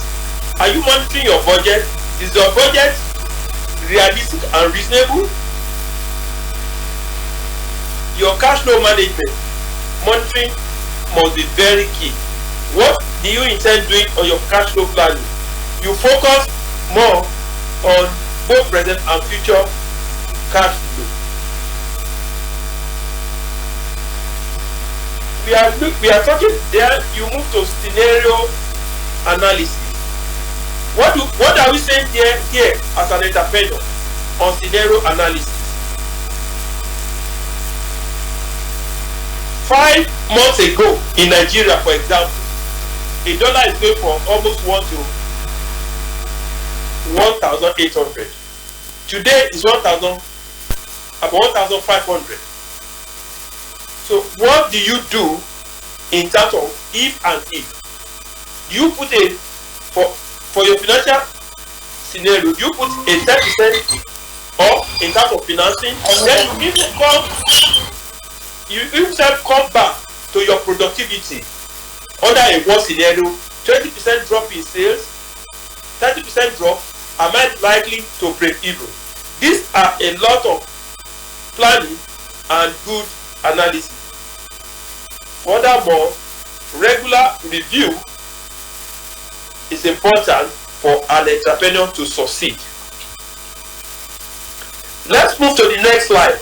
Are you monitoring your budget? Is your budget realistic and reasonable? Your cash flow management, monitoring must be very key. What do you intend doing on your cash flow planning? You focus more on both present and future cash flow. We are talking there. You move to scenario analysis. What are we saying here as an entrepreneur on scenario analysis? 5 months ago in Nigeria, for example, a dollar is going from almost 1 to 1,800. Today is about 1,500. So what do you do in terms of if and if. You put a for your financial scenario, you put a 10% or in terms of financing, then you even come back to your productivity under a worst scenario. 20% drop in sales, 30% drop, am I likely to break even? These are a lot of planning and good analysis. Furthermore, regular review is important for an entrepreneur to succeed. Let's move to the next slide.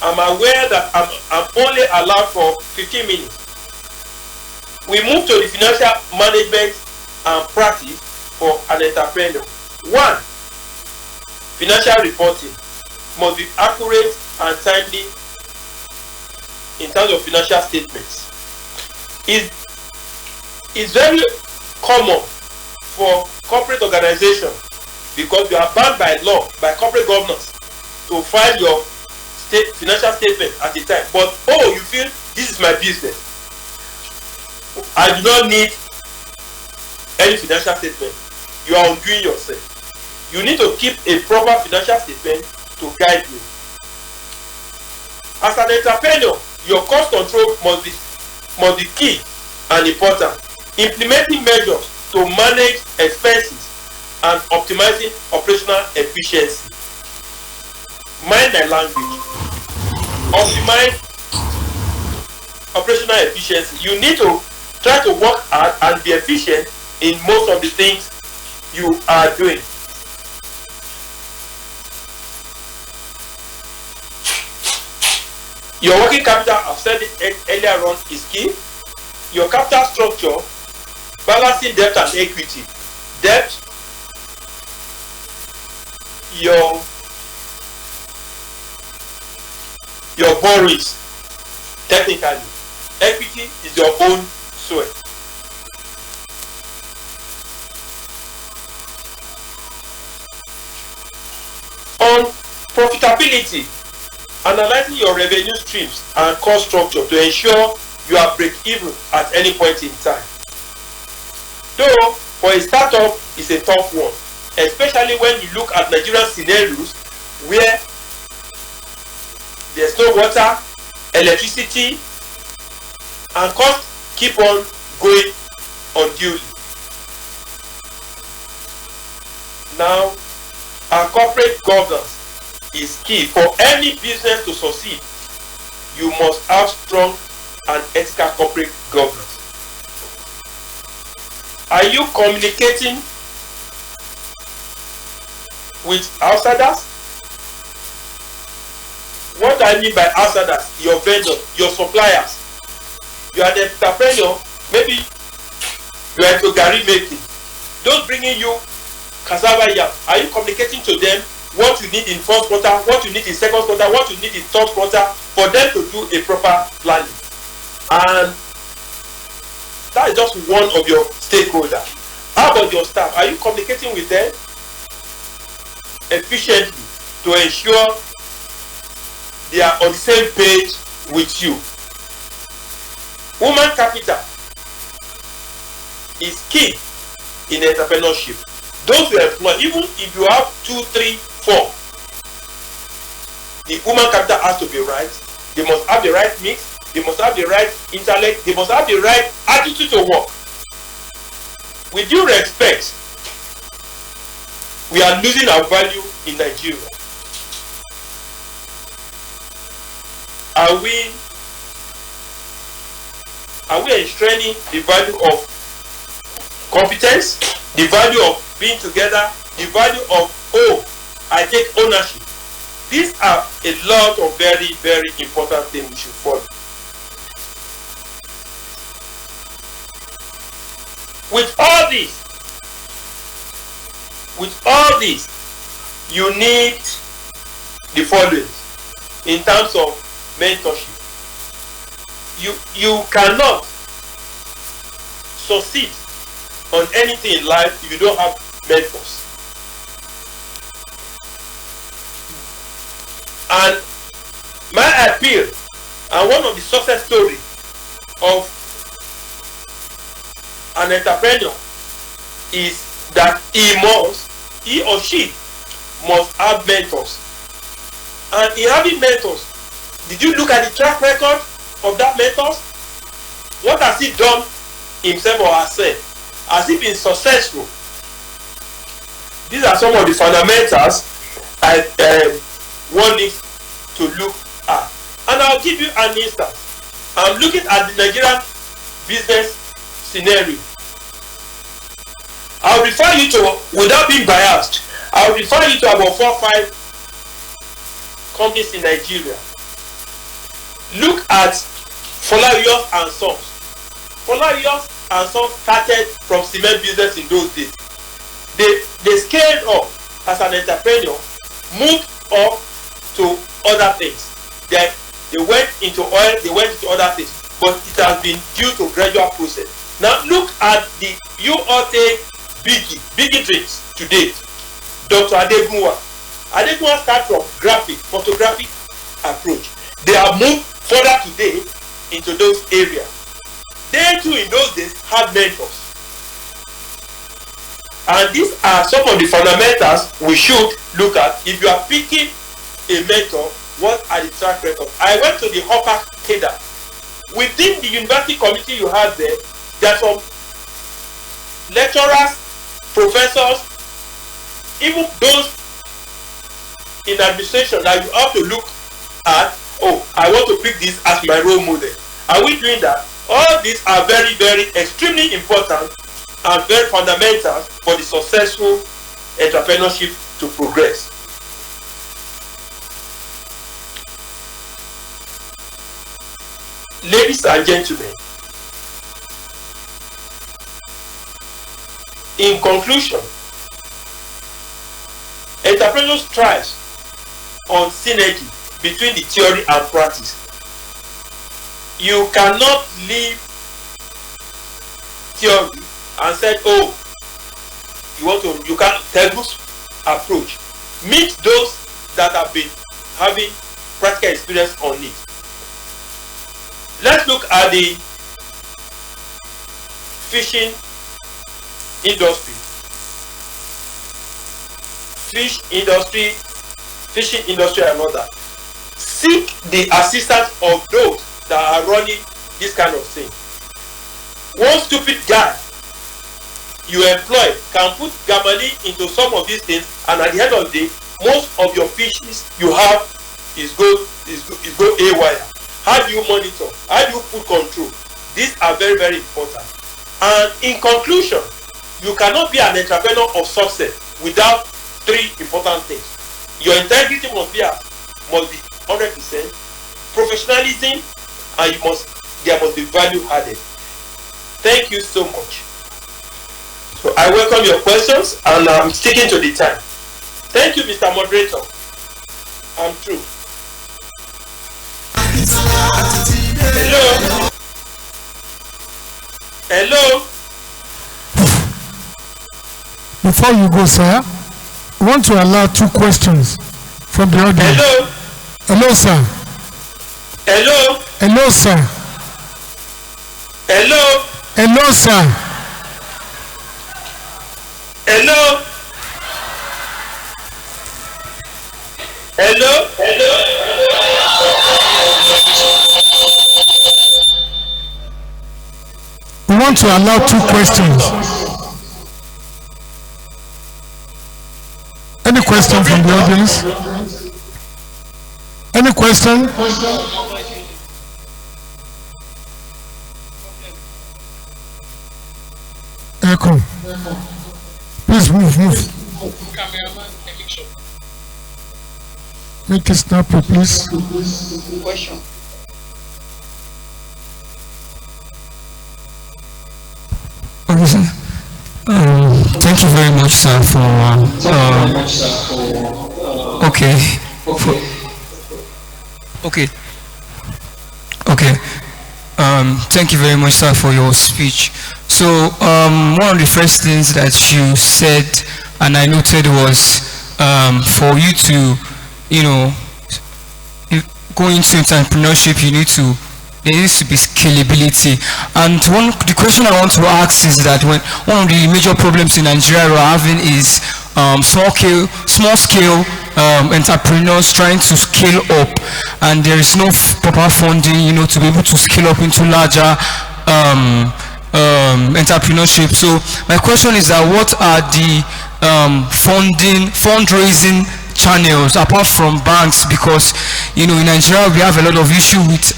I'm aware that I'm only allowed for 15 minutes. We move to the financial management and practice for an entrepreneur. 1. Financial reporting must be accurate and timely in terms of financial statements. It's very common for corporate organizations, because you are bound by law, by corporate governance, to file your financial statement at the time. But you feel this is my business, I do not need any financial statement. You are undoing yourself. You need to keep a proper financial statement to guide you. As an entrepreneur, your cost control must be key and important. Implementing measures to manage expenses and optimizing operational efficiency. Mind my language. Optimize operational efficiency. You need to try to work hard and be efficient in most of the things you are doing. Your working capital, I've said it earlier on, is key. Your capital structure, balancing debt and equity. Debt, your borrowings, technically. Equity is your own sweat. On profitability, analyzing your revenue streams and cost structure to ensure you are break-even at any point in time. Though, for a startup, it's a tough one, especially when you look at Nigerian scenarios where there's no water, electricity, and costs keep on going unduly. Now, our corporate governance is key. For any business to succeed, you must have strong and ethical corporate governance. Are you communicating with outsiders? What do I mean by outsiders? Your vendors, your suppliers. You are the entrepreneur, maybe you are into garri making. Those bringing you cassava yam, are you communicating to them what you need in first quarter, what you need in second quarter, what you need in third quarter, for them to do a proper planning? And that is just one of your stakeholders. How about your staff? Are you communicating with them efficiently to ensure they are on the same page with you? Human capital is key in entrepreneurship. Those you employ, even if you have 2, 3, 4, the human capital has to be right. They must have the right mix. They must have the right intellect. They must have the right attitude to work. With due respect, we are losing our value in Nigeria. Are we enstraining the value of competence, the value of being together, the value of, I take ownership? These are a lot of very, very important things we should follow. With all this, you need the following in terms of mentorship. You cannot succeed on anything in life if you don't have mentors. And my appeal And one of the success stories of an entrepreneur is that he or she must have mentors. And in having mentors, did you look at the track record of that mentors? What has he done himself or herself? Has he been successful? These are some of the fundamentals I one needs to look at. And I'll give you an instance. I'm looking at the Nigerian business scenario. I'll refer you to, without being biased, I'll refer you to about 4 or 5 companies in Nigeria. Look at Folawiyo and Sons. Folawiyo and Sons started from cement business in those days. They scaled up as an entrepreneur, moved up to other things. They went into oil, they went into other things, but it has been due to gradual process. Now look at the you all take Biggie Drinks today. Dr. Adegunwa started from photographic approach. They have moved further today into those areas. They too in those days had mentors. And these are some of the fundamentals we should look at. If you are picking a mentor, what are the track record? I went to the Hopper Keda. Within the university committee you have there are some lecturers, professors, even those in administration that you have to look at. Oh, I want to pick this as my role model. Are we doing that? All these are very, very extremely important and very fundamental for the successful entrepreneurship to progress. Ladies and gentlemen, in conclusion, entrepreneurs thrive on synergy between the theory and practice. You cannot leave theory and say, oh, you can't tell this approach. Meet those that have been having practical experience on it. Let's look at the fishing industry. Fishing industry and all that. Seek the assistance of those that are running this kind of thing. One stupid guy you employ can put gamali into some of these things, and at the end of the day, most of your fishes you have is go haywire. How do you monitor? How do you put control? These are very, very important. And in conclusion, you cannot be an entrepreneur of success without 3 important things. Your integrity must be 100%, professionalism, and there must be value added. Thank you so much. So I welcome your questions, and I'm sticking to the time. Thank you, Mr. Moderator. I'm through. Hello. Hello. Before you go, sir, I want to allow 2 questions from the audience. Hello. Hello, sir. Hello. Hello, sir. Hello. Hello, sir. Hello. Hello. We want to allow 2 questions. Any question from the audience? Any question? Echo. Please move. Make it snappy, please. Question. Okay, sir. Thank you very much, sir, for thank you very much, sir, for your speech. So one of the first things that you said, and I noted, was for you to, go into entrepreneurship, there needs to be scalability. And the question I want to ask is that one of the major problems in Nigeria we're having is small scale entrepreneurs trying to scale up, and there is no proper funding, to be able to scale up into larger entrepreneurship. So my question is that what are the fundraising channels apart from banks? Because in Nigeria we have a lot of issue with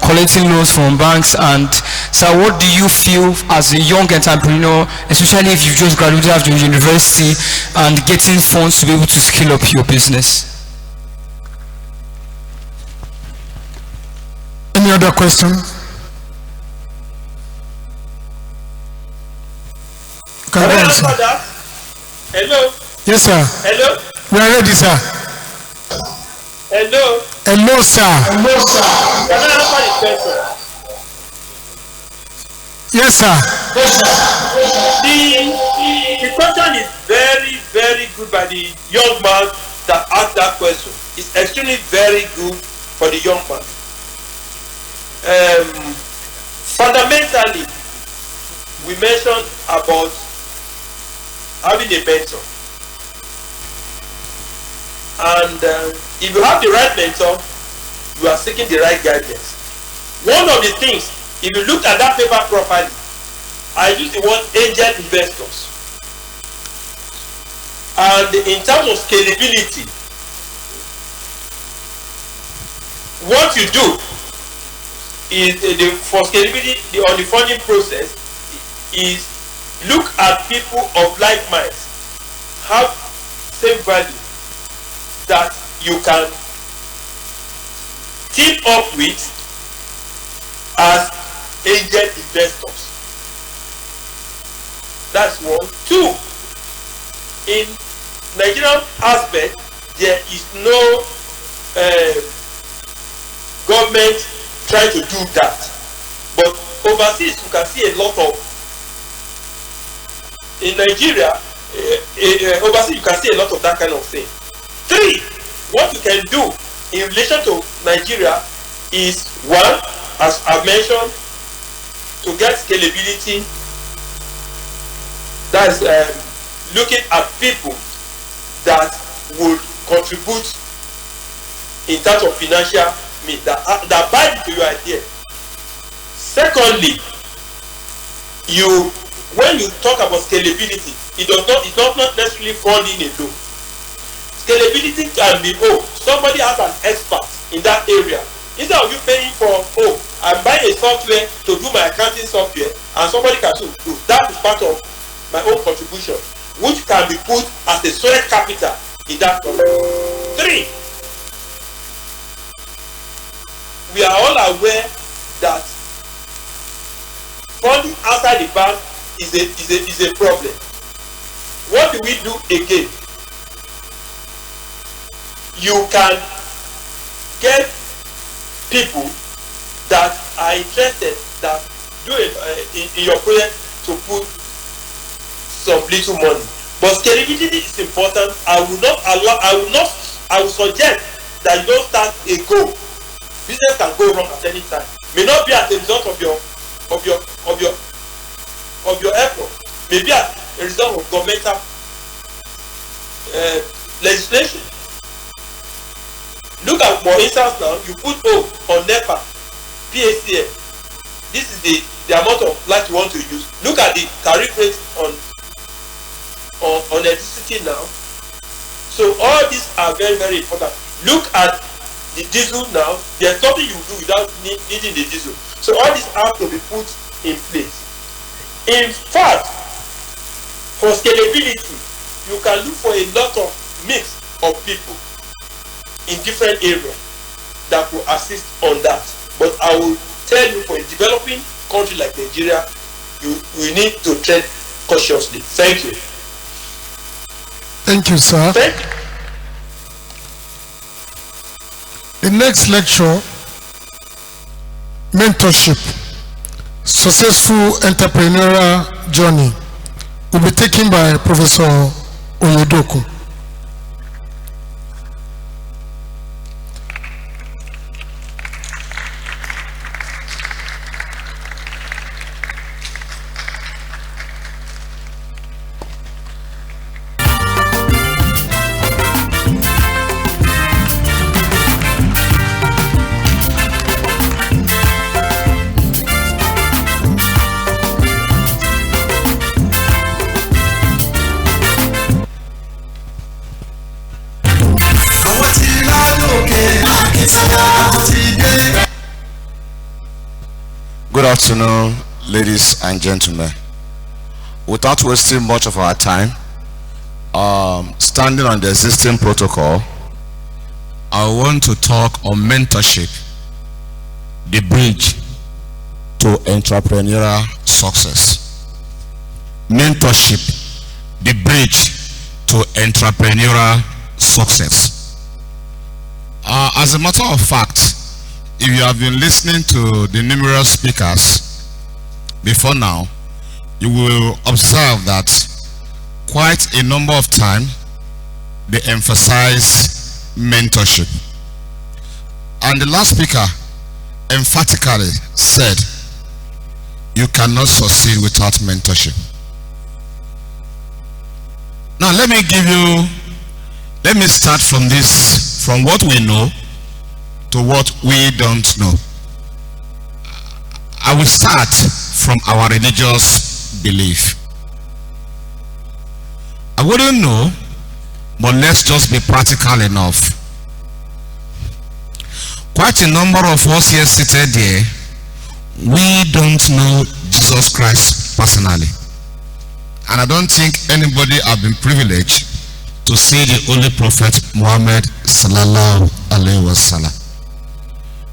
collecting loans from banks. And so what do you feel as a young entrepreneur, especially if you just graduated out of university, and getting funds to be able to scale up your business? Any other question? Can I answer? Hello. Yes, sir. Hello. We are ready, sir. Hello. Hello, sir. Hello, sir. Can I answer the question? Yes, sir. Yes, sir. The question is very, very good by the young man that asked that question. It's extremely very good for the young man. Fundamentally, we mentioned about having a mentor. And if you have the right mentor, you are seeking the right guidance. One of the things, if you look at that paper properly, I use the word angel investors. And in terms of scalability, what you do is for scalability on the funding process is look at people of like minds, have same value, that you can team up with as angel investors. That's one. Two, in Nigerian aspect, there is no government trying to do that. But overseas, you can see a lot of, in Nigeria, overseas you can see a lot of that kind of thing. Three, what you can do in relation to Nigeria is, one, as I mentioned, to get scalability, that's looking at people that would contribute in terms of financial means, that buy into your idea. Secondly, when you talk about scalability, it's not necessarily funding alone. Scalability can be, somebody has an expert in that area. Instead of you paying for, I'm buying a software to do my accounting software, and somebody can do that is part of my own contribution, which can be put as a solid capital in that company. Three, we are all aware that funding outside the bank is a problem. What do we do again? You can get people that are interested, that do it in your project, to put some little money. But scalability is important. I will suggest that you don't start a goal. Business can go wrong at any time. May not be as a result of your effort. Maybe as a result of governmental legislation. Look at, for instance, now you put on NEPA, PACL. This is the amount of light you want to use. Look at the tariff rate on electricity now. So all these are very, very important. Look at the diesel now. There's nothing you do without needing the diesel. So all these have to be put in place. In fact, for scalability, you can look for a lot of mix of people in different areas that will assist on that. But I will tell you, for a developing country like Nigeria, we need to tread cautiously. Thank you. Thank you, sir. The next lecture, mentorship, successful entrepreneurial journey, will be taken by Professor Oyedoku. afternoon, ladies and gentlemen. Without wasting much of our time, standing on the existing protocol, I want to talk on mentorship, the bridge to entrepreneurial success. Mentorship, the bridge to entrepreneurial success. As a matter of fact, if you have been listening to the numerous speakers before now, you will observe that quite a number of times they emphasize mentorship. And the last speaker emphatically said, you cannot succeed without mentorship. Now let me start from this, from what we know to what we don't know. I will start from our religious belief. I wouldn't know, but let's just be practical enough. Quite a number of us here seated here, we don't know Jesus Christ personally. And I don't think anybody have been privileged to see the Holy Prophet Muhammad sallallahu alaihi wasallam.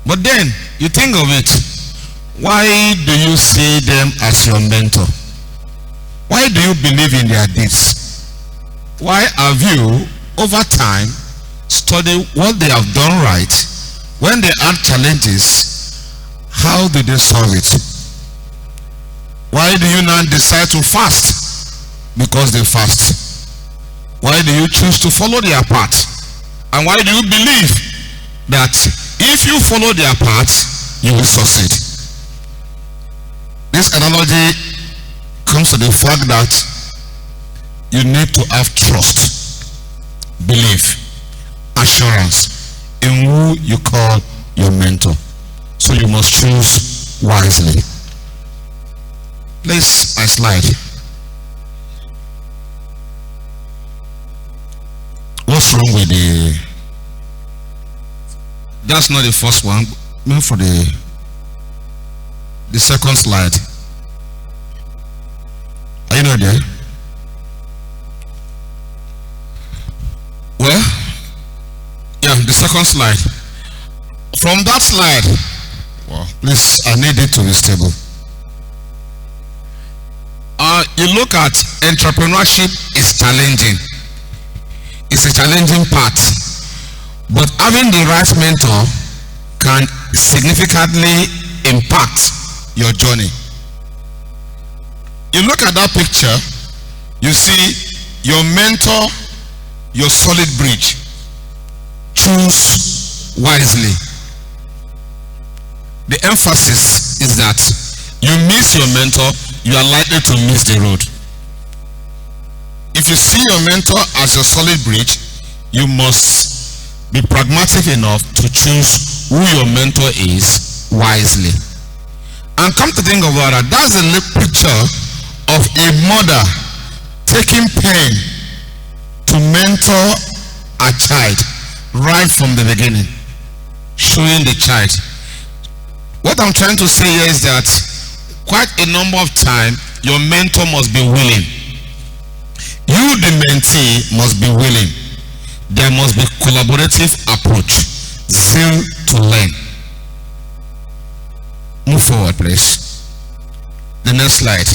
But then, you think of it, why do you see them as your mentor? Why do you believe in their deeds? Why have you, over time, studied what they have done right? When they had challenges, how did they solve it? Why do you now decide to fast? Because they fast. Why do you choose to follow their path? And why do you believe that if you follow their path, you will succeed? This analogy comes to the fact that you need to have trust, belief, assurance in who you call your mentor. So you must choose wisely. Please, my slide. What's wrong with that's not the first one. Maybe for the second slide. Are you not there? Well, yeah, the second slide. From that slide, well, please, I need it to be stable. You look at entrepreneurship is challenging. It's a challenging part. But having the right mentor can significantly impact your journey. You look at that picture, you see your mentor, your solid bridge. Choose wisely. The emphasis is that you miss your mentor, you are likely to miss the road. If you see your mentor as your solid bridge, you must be pragmatic enough to choose who your mentor is wisely. And come to think about it, that's a picture of a mother taking pain to mentor a child right from the beginning, showing the child. What I'm trying to say here is that quite a number of times your mentor must be willing. You, the mentee, must be willing. There must be collaborative approach, zeal to learn. Move forward, please. The next slide.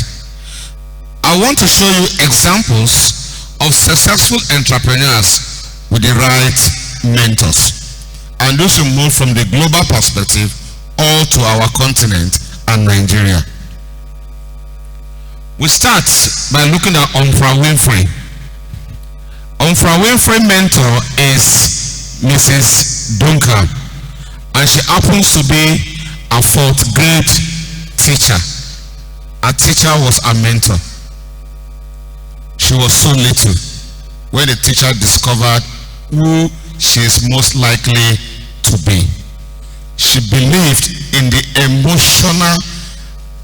I want to show you examples of successful entrepreneurs with the right mentors. And this will move from the global perspective all to our continent and Nigeria. We start by looking at Oprah Winfrey. Oprah Winfrey's mentor is Mrs. Duncan, and she happens to be a fourth grade teacher. Her teacher was a mentor. She was so little when the teacher discovered who she is most likely to be. She believed in the emotional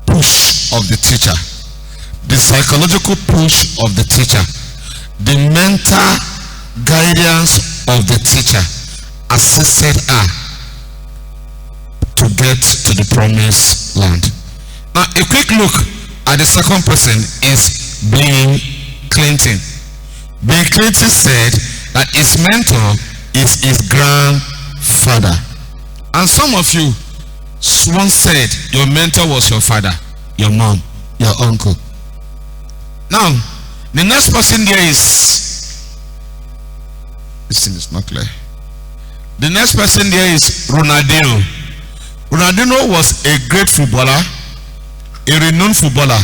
push of the teacher, the psychological push of the teacher, the mental guidance of the teacher assisted her to get to the promised land. Now, a quick look at the second person is Bill Clinton. Bill Clinton said that his mentor is his grandfather. And some of you once said your mentor was your father, your mom, your uncle. Now, the next person there is, this thing is not clear. The next person there is Ronaldinho. Ronaldinho was a great footballer, a renowned footballer,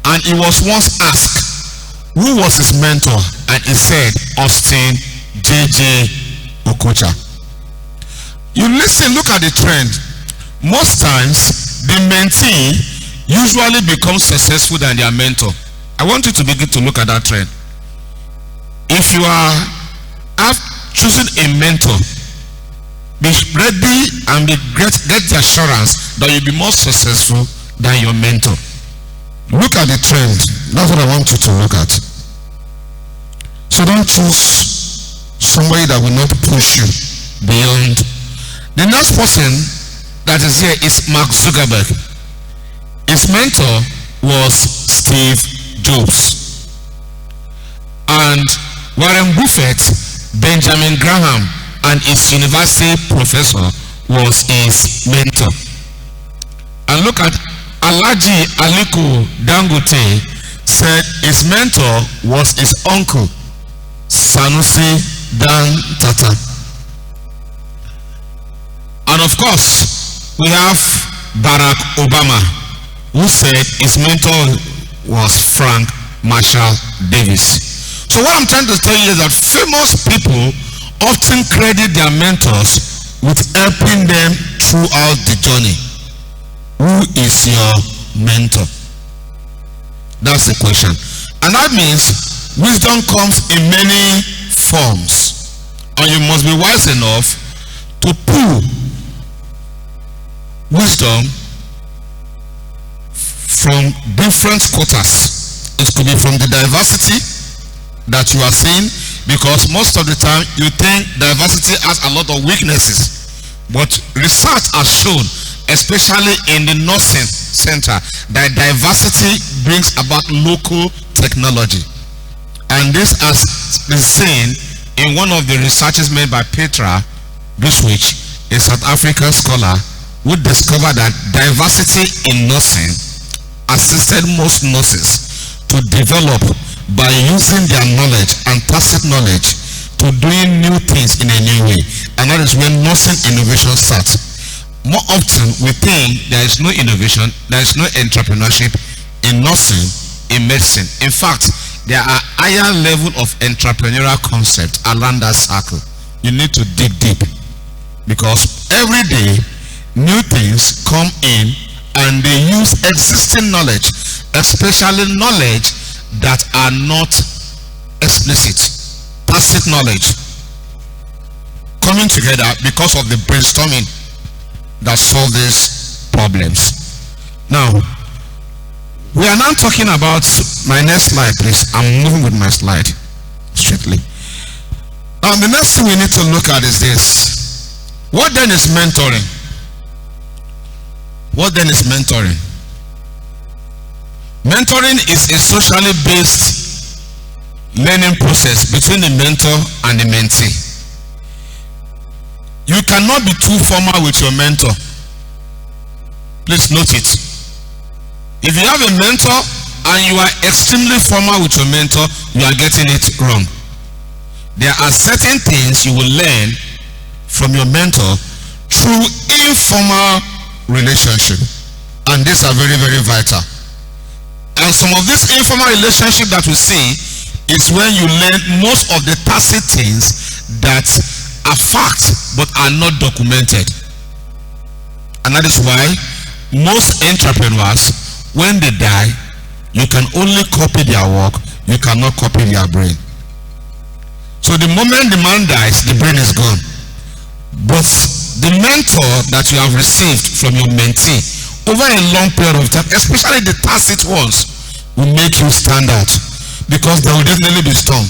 and he was once asked who was his mentor, and he said Austin J.J. Okocha. You listen, look at the trend. Most times, the mentee usually becomes successful than their mentor. I want you to begin to look at that trend. If you are choosing a mentor, be ready and get the assurance that you'll be more successful than your mentor. Look at the trend. That's what I want you to look at. So don't choose somebody that will not push you beyond. The next person that is here is Mark Zuckerberg. His mentor was Steve Jobs. And Warren Buffett, Benjamin Graham, and his university professor was his mentor. And look at Alhaji Aliko Dangote said his mentor was his uncle, Sanusi Dan Tata. And of course, we have Barack Obama, who said his mentor was Frank Marshall Davis. So what I'm trying to tell you is that famous people often credit their mentors with helping them throughout the journey. Who is your mentor? That's the question. And that means wisdom comes in many forms. And you must be wise enough to pull wisdom from different quarters. It could be from the diversity that you are seeing, because most of the time you think diversity has a lot of weaknesses. But research has shown, especially in the nursing center, that diversity brings about local technology. And this has been seen in one of the researches made by Petra Biswich, a South African scholar, who discovered that diversity in nursing assisted most nurses to develop by using their knowledge and tacit knowledge to doing new things in a new way. And that is when nursing innovation starts. More often we think there is no innovation, there is no entrepreneurship in nursing, in medicine. In fact, there are higher level of entrepreneurial concepts around that circle. You need to dig deep, because every day new things come in and they use existing knowledge, especially knowledge that are not explicit, tacit knowledge, coming together because of the brainstorming that solve these problems. Now, we are now talking about my next slide, please. I'm moving with my slide strictly. Now, the next thing we need to look at is this. What then is mentoring? What then is mentoring? Mentoring is a socially based learning process between the mentor and the mentee. You cannot be too formal with your mentor. Please note it. If you have a mentor and you are extremely formal with your mentor, you are getting it wrong. There are certain things you will learn from your mentor through informal relationship, and these are very, very vital. And some of this informal relationship that we see is when you learn most of the tacit things that are facts but are not documented. And that is why most entrepreneurs, when they die, you can only copy their work, you cannot copy their brain. So the moment the man dies, the brain is gone. But the mentor that you have received from your mentee over a long period of time, especially the tacit ones, will make you stand out, because there will definitely be storm.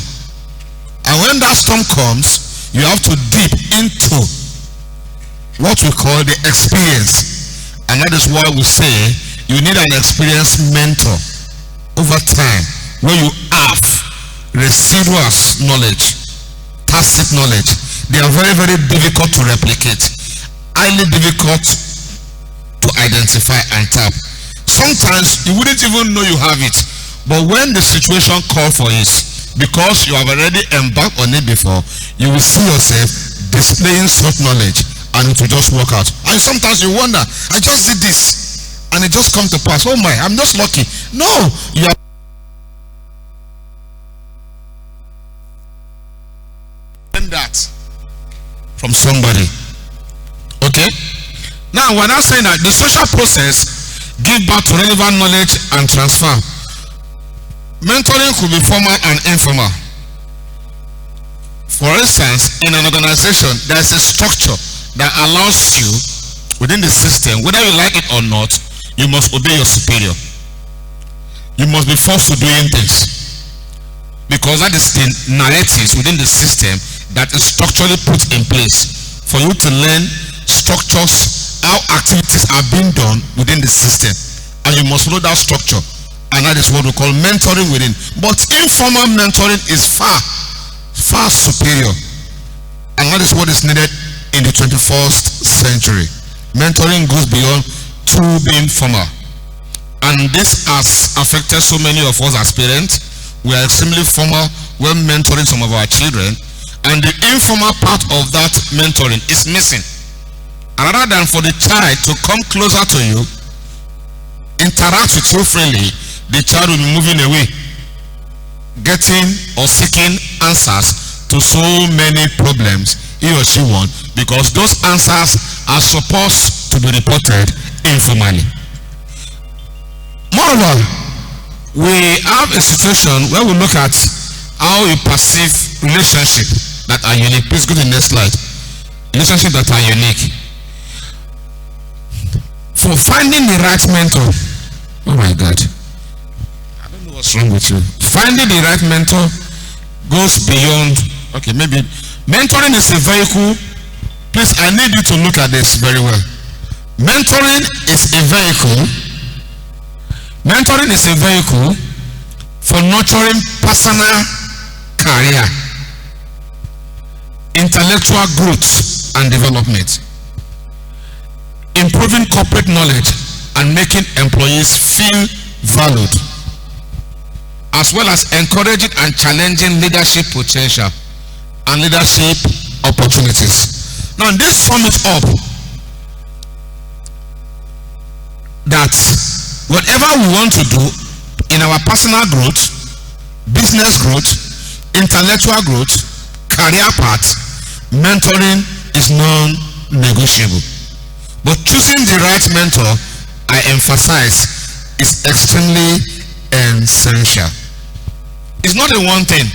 And when that storm comes, you have to dip into what we call the experience. And that is why we say you need an experienced mentor over time where you have residual knowledge, tacit knowledge. They are very, very difficult to replicate, highly difficult to identify and tap. Sometimes you wouldn't even know you have it, but when the situation calls for it, because you have already embarked on it before, you will see yourself displaying such knowledge and it will just work out. And sometimes you wonder, I just did this and it just comes to pass. Oh my, I'm just lucky. No, you are that from somebody. Okay? Now we're not saying that the social process give back to relevant knowledge and transfer. Mentoring could be formal and informal. For instance, in an organization, there's a structure that allows you within the system, whether you like it or not, you must obey your superior. You must be forced to doing things, because that is the narratives within the system that is structurally put in place for you to learn structures, how activities are being done within the system, and you must follow that structure. And that is what we call mentoring within. But informal mentoring is far superior, and that is what is needed in the 21st century. Mentoring goes beyond to being formal, and this has affected so many of us as parents. We are extremely formal when mentoring some of our children, and the informal part of that mentoring is missing. And rather than for the child to come closer to you, interact with you freely, the child will be moving away, getting or seeking answers to so many problems he or she wants, because those answers are supposed to be reported informally. Moreover, we have a situation where we look at how you perceive relationships that are unique. Please go to the next slide. Relationships that are unique. For finding the right mentor, oh my God, I don't know what's wrong with you. Finding the right mentor goes beyond, okay, maybe mentoring is a vehicle. Please, I need you to look at this very well. Mentoring is a vehicle. Mentoring is a vehicle for nurturing personal career, intellectual growth and development, improving corporate knowledge and making employees feel valued, as well as encouraging and challenging leadership potential and leadership opportunities. Now this sums it up that whatever we want to do in our personal growth, business growth, intellectual growth, career path, mentoring is non-negotiable. But choosing the right mentor, I emphasize, is extremely essential. It's not a one thing.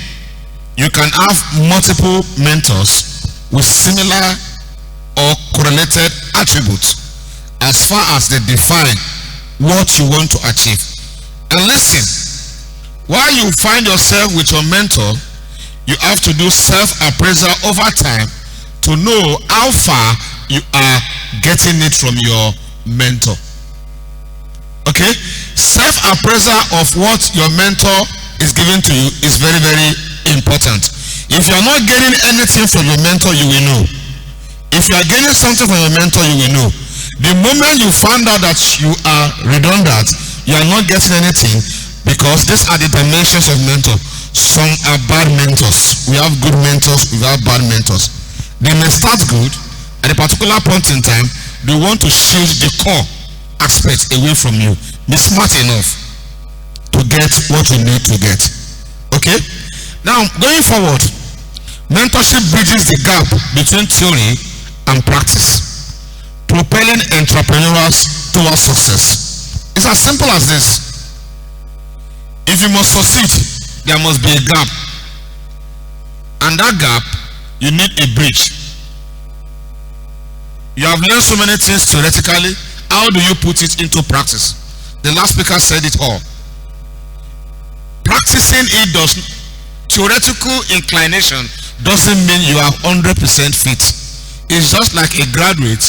You can have multiple mentors with similar or correlated attributes as far as they define what you want to achieve. And listen, while you find yourself with your mentor, you have to do self-appraisal over time to know how far you are getting it from your mentor. Okay? Self-appraisal of what your mentor is giving to you is very, very important. If you are not getting anything from your mentor, you will know. If you are getting something from your mentor, you will know. The moment you find out that you are redundant, you are not getting anything, because these are the dimensions of mentor. Some are bad mentors. We have good mentors, we have bad mentors. They may start good, at a particular point in time, they want to shield the core aspects away from you. Be smart enough to get what you need to get. Okay? Now, going forward, mentorship bridges the gap between theory and practice, propelling entrepreneurs towards success. It's as simple as this. If you must succeed, there must be a gap. And that gap, you need a bridge. You have learned so many things theoretically. How do you put it into practice? The last speaker said it all. Practicing it does, theoretical inclination doesn't mean you are 100% fit. It's just like a graduate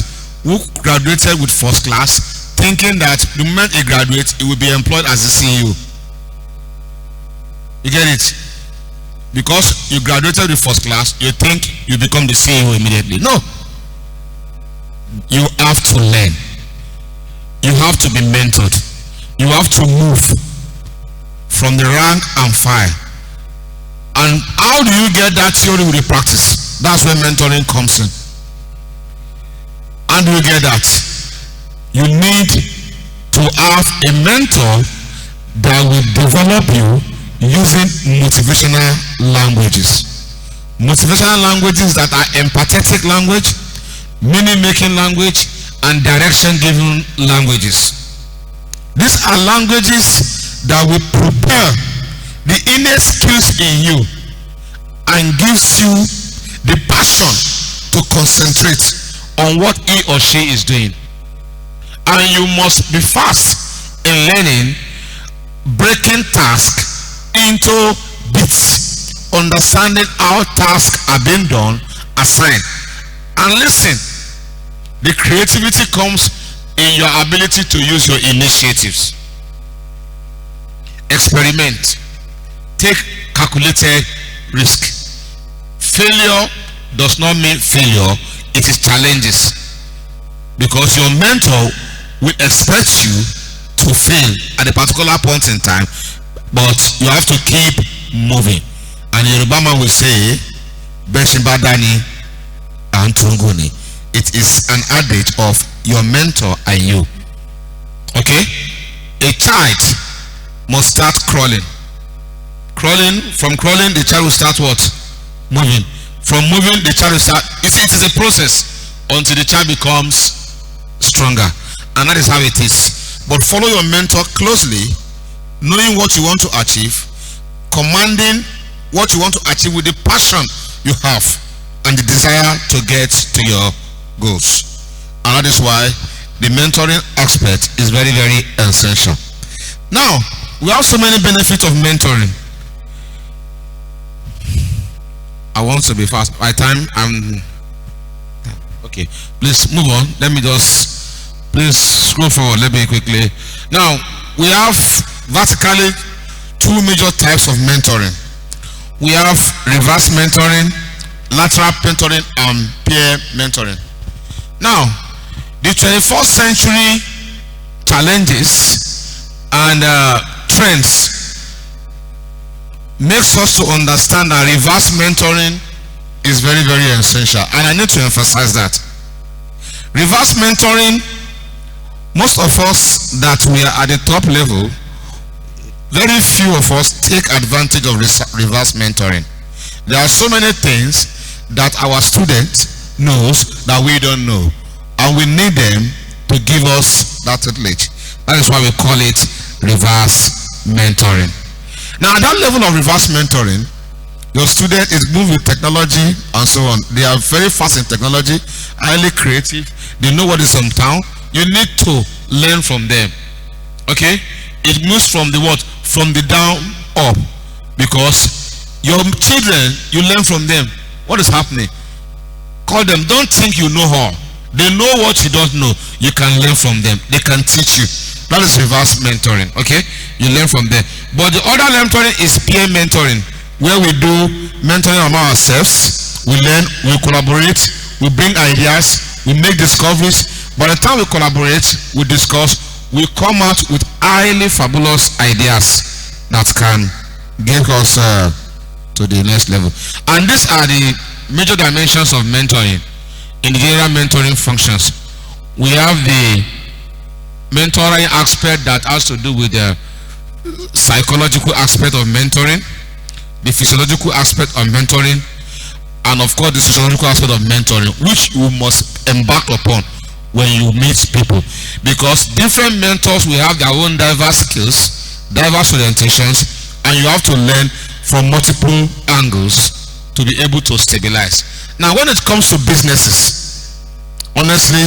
who graduated with first class thinking that the moment he graduates, he will be employed as a CEO. You get it? Because you graduated with first class, you think you become the CEO immediately. No. You have to learn. You have to be mentored. You have to move from the rank and file. And how do you get that theory with the practice? That's where mentoring comes in. How do you get that? You need to have a mentor that will develop you using motivational languages. Motivational languages that are empathetic language, meaning making language, and direction giving languages. These are languages that will prepare the innate skills in you and gives you the passion to concentrate on what he or she is doing. And you must be fast in learning, breaking tasks into bits, understanding how tasks are being done, assigned. And listen, the creativity comes in your ability to use your initiatives. Experiment. Take calculated risk. Failure does not mean failure, it is challenges. Because your mentor will expect you to fail at a particular point in time, but you have to keep moving. And Yoruba man will say, Beshimbadani and Tunguni. It is an adage of your mentor and you. Okay? A child must start crawling. From crawling, the child will start what? Moving. From moving, the child will start. You see, it is a process until the child becomes stronger. And that is how it is. But follow your mentor closely, knowing what you want to achieve, commanding what you want to achieve with the passion you have and the desire to get to your goals. And that is why the mentoring aspect is very, very essential. Now, we have so many benefits of mentoring. I want to be fast. By time I'm okay. Please move on. Let me just please scroll forward. Let me quickly. Now we have vertically two major types of mentoring. We have reverse mentoring, lateral mentoring, and peer mentoring. Now, the 21st century challenges and trends makes us to understand that reverse mentoring is very, very essential, and I need to emphasize that. Reverse mentoring, most of us that we are at the top level, very few of us take advantage of reverse mentoring. There are so many things that our student knows that we don't know, and we need them to give us that knowledge. That is why we call it reverse mentoring. Now, at that level of reverse mentoring, your student is moved with technology and so on. They are very fast in technology, highly creative. They know what is on town. You need to learn from them. Okay? It moves from the what? From the down up. Because your children, you learn from them. What is happening? Call them. Don't think you know all. They know what you don't know. You can learn from them. They can teach you. That is reverse mentoring. Okay? You learn from them. But the other mentoring is peer mentoring, where we do mentoring of ourselves. We learn, we collaborate, we bring ideas, we make discoveries. By the time we collaborate, we discuss, we come out with highly fabulous ideas that can get us to the next level. And these are the major dimensions of mentoring in the general mentoring functions. We have the mentoring aspect that has to do with the psychological aspect of mentoring, the physiological aspect of mentoring, and of course the sociological aspect of mentoring, which you must embark upon when you meet people, because different mentors will have their own diverse skills, diverse orientations, and you have to learn from multiple angles to be able to stabilize. Now, when it comes to businesses, honestly,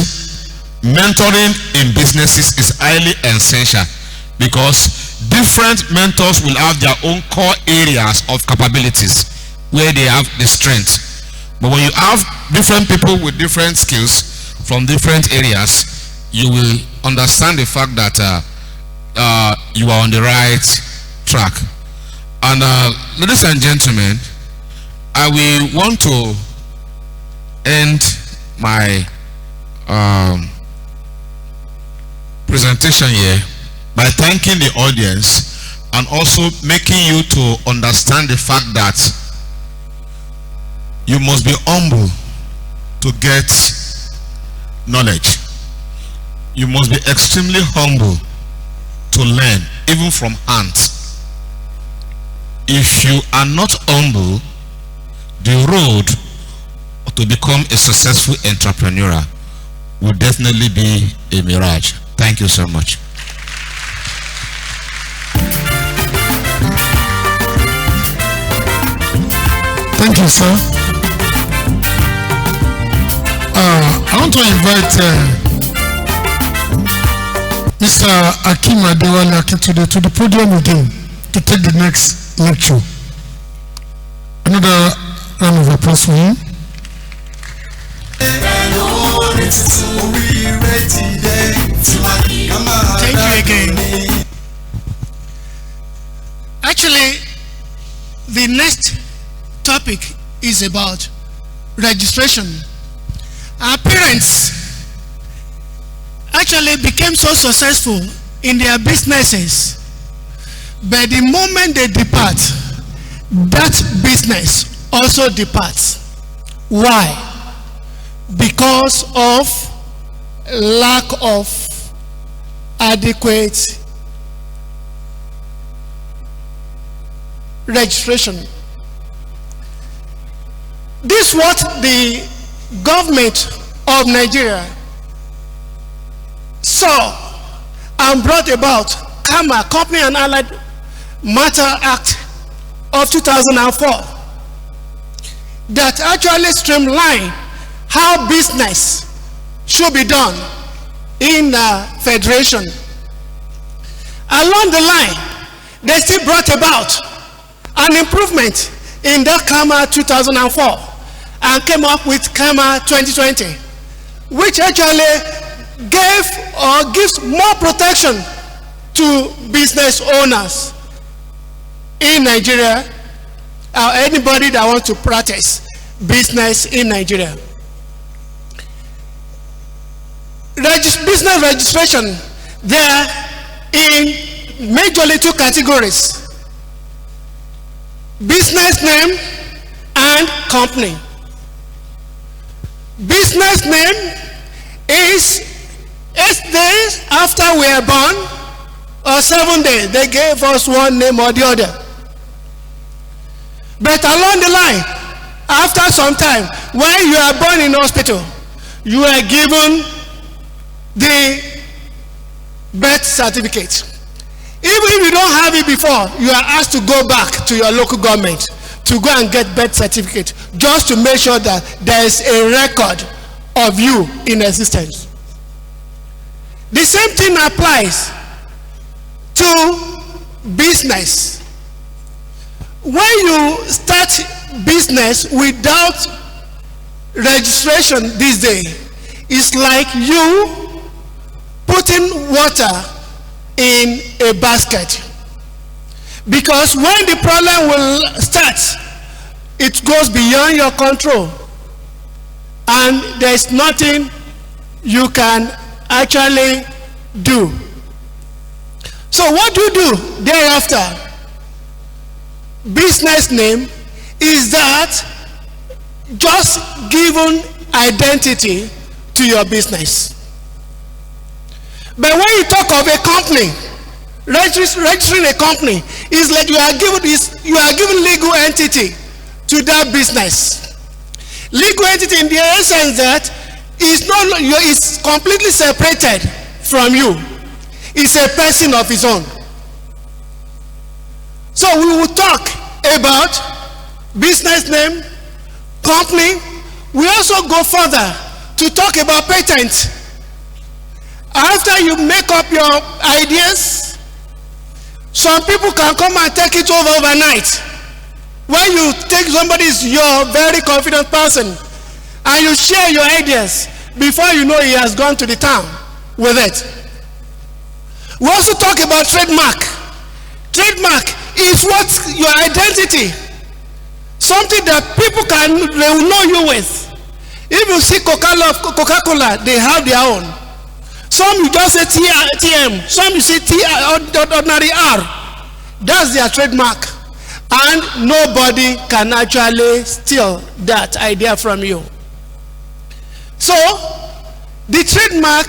mentoring in businesses is highly essential, because different mentors will have their own core areas of capabilities where they have the strength. But when you have different people with different skills from different areas, you will understand the fact that you are on the right track. And ladies and gentlemen, I will want to end my presentation here by thanking the audience and also making you to understand the fact that you must be humble to get knowledge. You must be extremely humble to learn, even from ants. If you are not humble, the road to become a successful entrepreneur will definitely be a mirage. Thank you so much. Thank you, sir. I want to invite Mr. Akim Adewale Akintude to the podium again to take the next lecture. Another round of applause for him. Thank you again. Actually, the next topic is about registration. Our parents actually became so successful in their businesses, but the moment they depart, that business also departs. Why? Because of lack of adequate registration. This is what the government of Nigeria saw and brought about CAMA, Company and Allied Matter Act of 2004, that actually streamlined how business should be done in federation. Along the line, they still brought about an improvement in that CAMA 2004 and came up with CAMA 2020, which actually gave or gives more protection to business owners in Nigeria, or anybody that wants to practice business in Nigeria. Business registration, there are in majorly two categories: business name and company. Business name is 8 days after we are born, or 7 days. They gave us one name or the other. But along the line, after some time, when you are born in hospital, you are given the birth certificate. Even if you don't have it before, you are asked to go back to your local government to go and get birth certificate, just to make sure that there is a record of you in existence. The same thing applies to business. When you start business without registration these days, it's like you putting water in a basket. Because when the problem will start, it goes beyond your control, and there's nothing you can actually do. So what do you do thereafter? Business name is that just given identity to your business. But when you talk of a company, registering a company is like you are given legal entity to that business. Legal entity in the essence that is completely separated from you. It's a person of its own. So we will talk about business name, company. We also go further to talk about patent. After you make up your ideas, some people can come and take it over overnight. When you take somebody's your very confident person and you share your ideas, before you know he has gone to the town with it. We also talk about trademark. Trademark is what your identity, something that people they will know you with. If you see Coca-Cola, they have their own. Some you just say TM, some you say ordinary R. That's their trademark. And nobody can actually steal that idea from you. So, the trademark,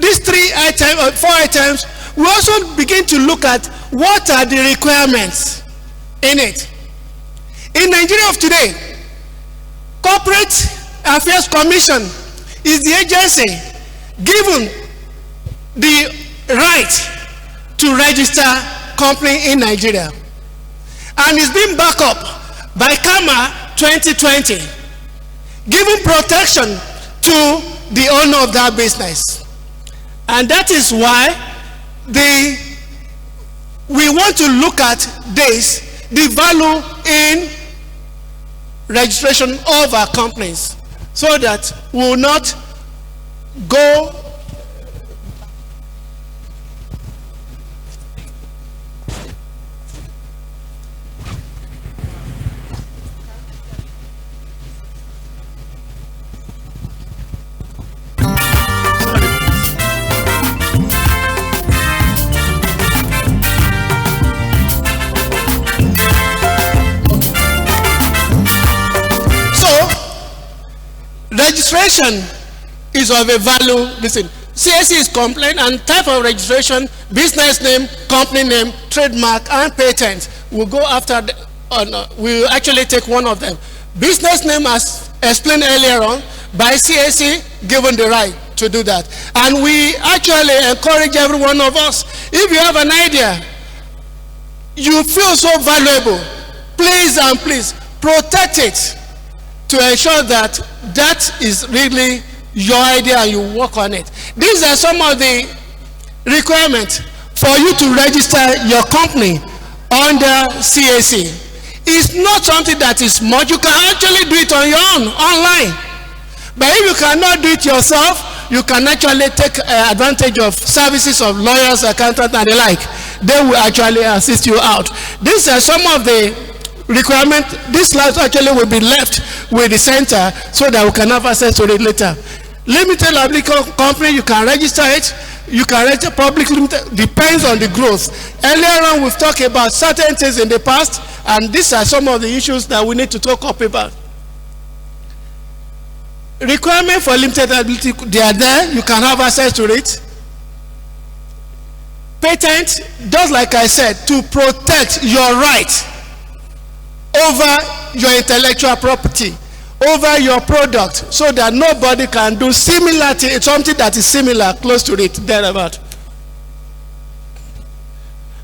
these 4 items, we also begin to look at what are the requirements in it. In Nigeria of today, Corporate Affairs Commission is the agency given the right to register company in Nigeria. And it's been backed up by CAMA 2020, giving protection to the owner of that business. And that is why we want to look at this, the value in registration of our companies, so that we will not go registration is of a value. Listen, CAC is complaint and type of registration, business name, company name, trademark, and patent. We'll go after, we'll actually take one of them. Business name, as explained earlier on, by CAC, given the right to do that. And we actually encourage every one of us, if you have an idea, you feel so valuable, please and please protect it, to ensure that that is really your idea and you work on it. These are some of the requirements for you to register your company under CAC. It's not something that is much. You can actually do it on your own, online. But if you cannot do it yourself, you can actually take advantage of services of lawyers, accountants, and the like. They will actually assist you out. These are some of the requirement. This slide actually will be left with the center so that we can have access to it later. Limited liability company, you can register it. You can register public limited, depends on the growth. Earlier on, we've talked about certain things in the past, and these are some of the issues that we need to talk up about. Requirement for limited liability, they are there. You can have access to it. Patent, just like I said, to protect your right over your intellectual property, over your product, so that nobody can do similar to something that is similar, close to it, thereabout.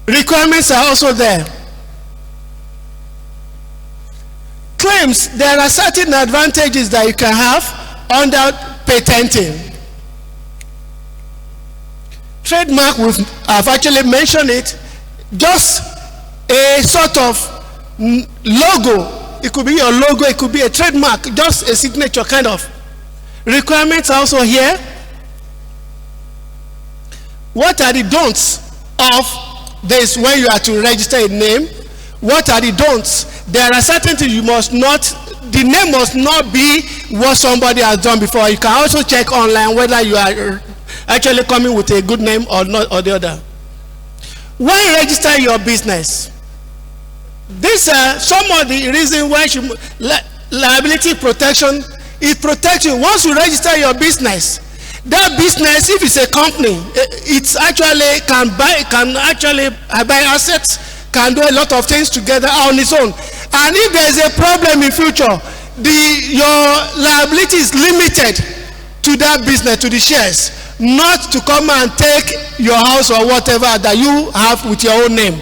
Requirements are also there. Claims, there are certain advantages that you can have under patenting. Trademark, I've actually mentioned it, just a sort of logo. It could be your logo, it could be a trademark, just a signature kind of. Requirements are also here. What are the don'ts of this when you are to register a name? What are the don'ts? There are certain things you must not, the name must not be what somebody has done before. You can also check online whether you are actually coming with a good name or not, or the other. When you register your business, these are some of the reasons why liability protection, it protects you. Once you register your business, that business, if it's a company, it's actually can actually buy assets, can do a lot of things together on its own. And if there is a problem in future, your liability is limited to that business, to the shares, not to come and take your house or whatever that you have with your own name.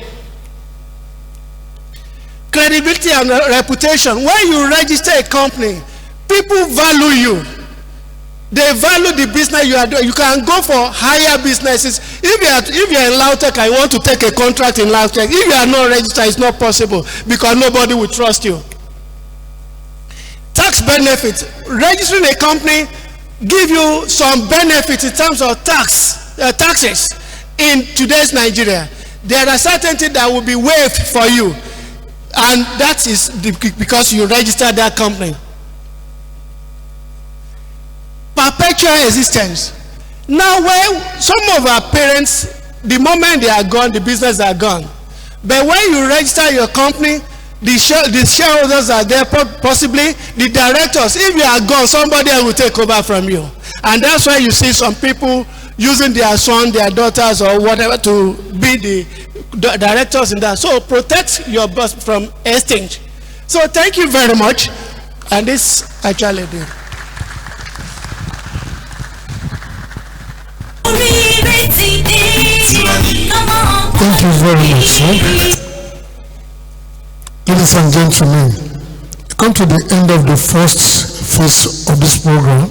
Credibility and reputation. When you register a company, people value you. They value the business you are doing. You can go for higher businesses. If you're in lautech and you want to take a contract in lautech, if you are not registered, it's not possible because nobody will trust you. Tax benefits. Registering a company give you some benefits in terms of taxes in today's Nigeria. There are certain things that will be waived for you, and that is because you registered that company. Perpetual existence. Now, when some of our parents, the moment they are gone, the business are gone. But when you register your company, the shareholders are there, possibly the directors. If you are gone, somebody else will take over from you. And that's why you see some people using their son, their daughters, or whatever to be the directors in that. So protect your boss from exchange. So thank you very much. And this actually did. Thank you very much, sir. Ladies and gentlemen, we come to the end of the first phase of this program.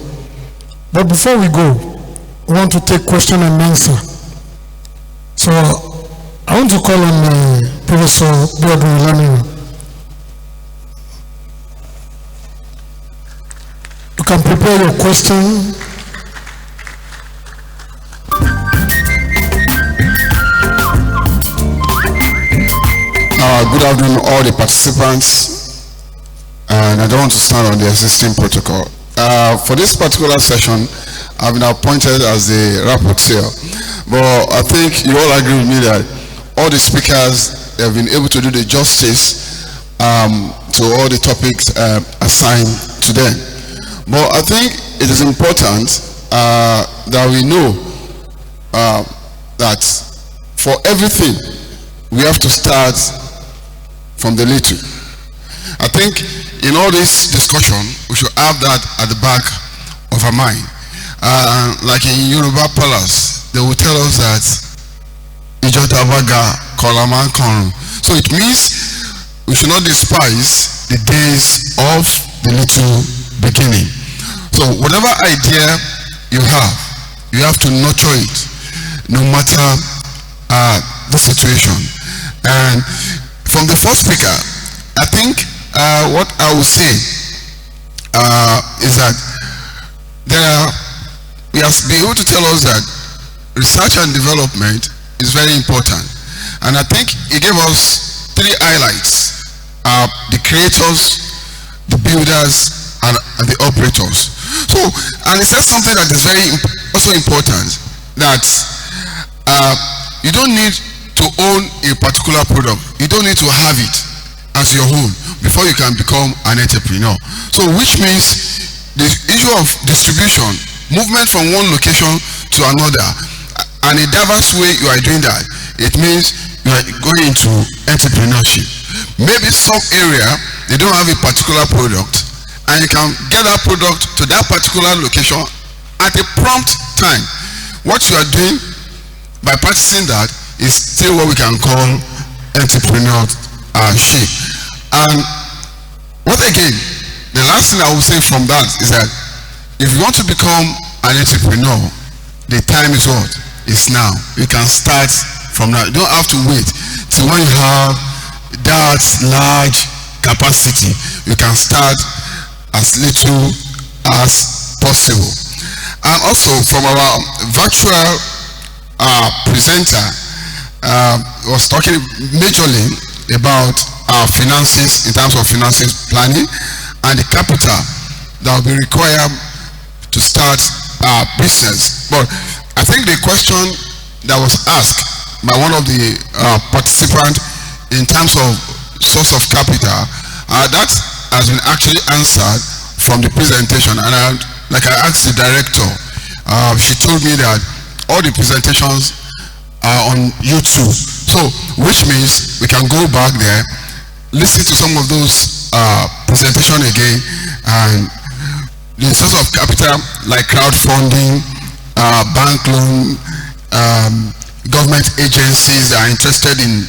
But before we go, we want to take question and answer. So I want to call on Professor Biodun. You can prepare your question. Good afternoon, all the participants, and I don't want to stand on the existing protocol. For this particular session, I've been appointed as the rapporteur, but I think you all agree with me that all the speakers have been able to do the justice to all the topics assigned to them. But I think it is important that we know that for everything, we have to start from the little. I think in all this discussion, we should have that at the back of our mind. Like in Yoruba Palace, they will tell us that Ijotabaga Kolaman Konru. So it means we should not despise the days of the little beginning. So whatever idea you have to nurture it, no matter the situation. And from the first speaker, I think what I will say is that he has been able to tell us that research and development is very important. And I think he gave us 3 highlights: the creators, the builders, and the operators. So, and he said something that is very also important, that you don't need to own a particular product. You don't need to have it as your own before you can become an entrepreneur. So which means the issue of distribution, movement from one location to another, and a diverse way you are doing that, it means you are going into entrepreneurship. Maybe some area they don't have a particular product, and you can get that product to that particular location at a prompt time. What you are doing by practicing that is still what we can call entrepreneurship. And what again, the last thing I will say from that is that if you want to become an entrepreneur, the time is what? It's now. You can start from now. You don't have to wait till when you have that large capacity. You can start as little as possible. And also from our virtual presenter, was talking majorly about our finances in terms of finances planning and the capital that will be required to start our business. But I think the question that was asked by one of the participants in terms of source of capital, that has been actually answered from the presentation. And like I asked the director, she told me that all the presentations are on YouTube. So, which means we can go back there, listen to some of those presentation again, and the source of capital like crowdfunding, bank loan, government agencies that are interested in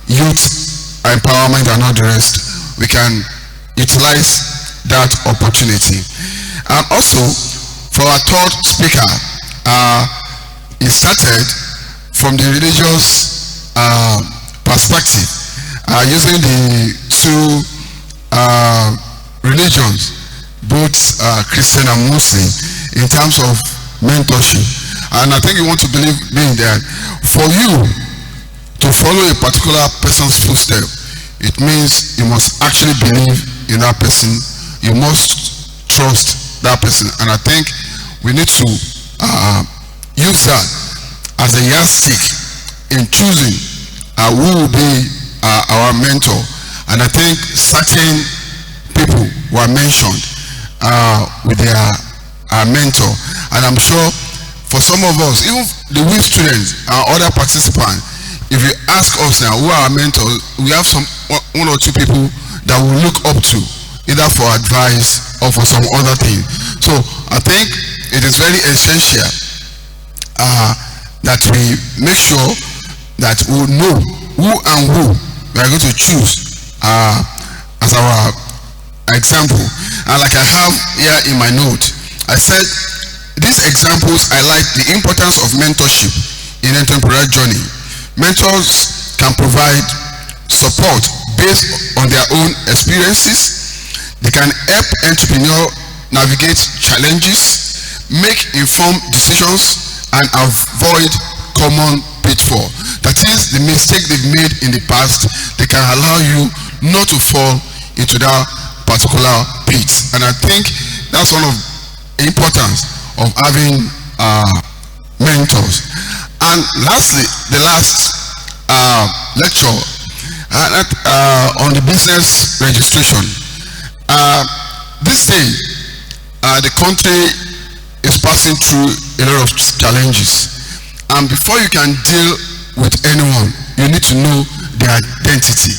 youth empowerment and all the rest, we can utilize that opportunity. And also, for our third speaker, he started from the religious perspective, using the 2 religions, both Christian and Muslim, in terms of mentorship. And I think you want to believe me that for you to follow a particular person's footstep, it means you must actually believe in that person. You must trust that person. And I think we need to use that as a yardstick in choosing who will be our mentor. And I think certain people were mentioned with their mentor. And I'm sure for some of us, even the WIF students and other participants, if you ask us now who are our mentors, we have one or two people that we look up to, either for advice or for some other thing. So I think it is very essential that we make sure that we know who and who we are going to choose as our example. And like I have here in my note, I said these examples highlight the importance of mentorship in entrepreneurial journey. Mentors can provide support based on their own experiences. They can help entrepreneurs navigate challenges, make informed decisions, and avoid common pitfalls. That is, the mistake they've made in the past, they can allow you not to fall into that particular pit. And I think that's one of the importance of having mentors. And lastly, the last lecture on the business registration. This day, the country is passing through a lot of challenges. And before you can deal with anyone, you need to know their identity.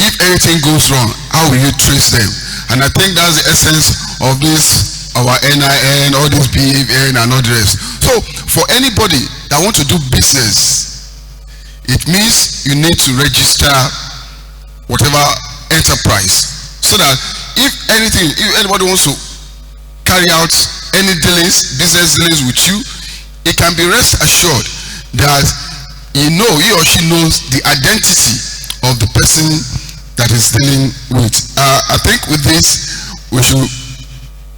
If anything goes wrong, how will you trace them? And I think that's the essence of this, our NIN, all this BAN and all the rest. So for anybody that wants to do business, it means you need to register whatever enterprise, so that if anybody wants to carry out any dealings, business dealings with you, it can be rest assured that he or she knows the identity of the person that is dealing with. I think with this,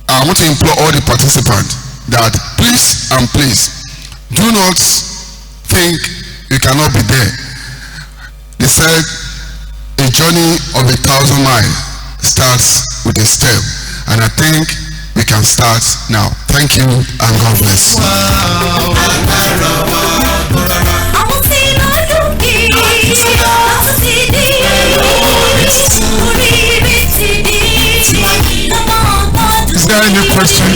I want to implore all the participants that please do not think you cannot be there. They said a journey of 1,000 miles starts with a step, and I think we can start now. Thank you and God bless. Is there any question?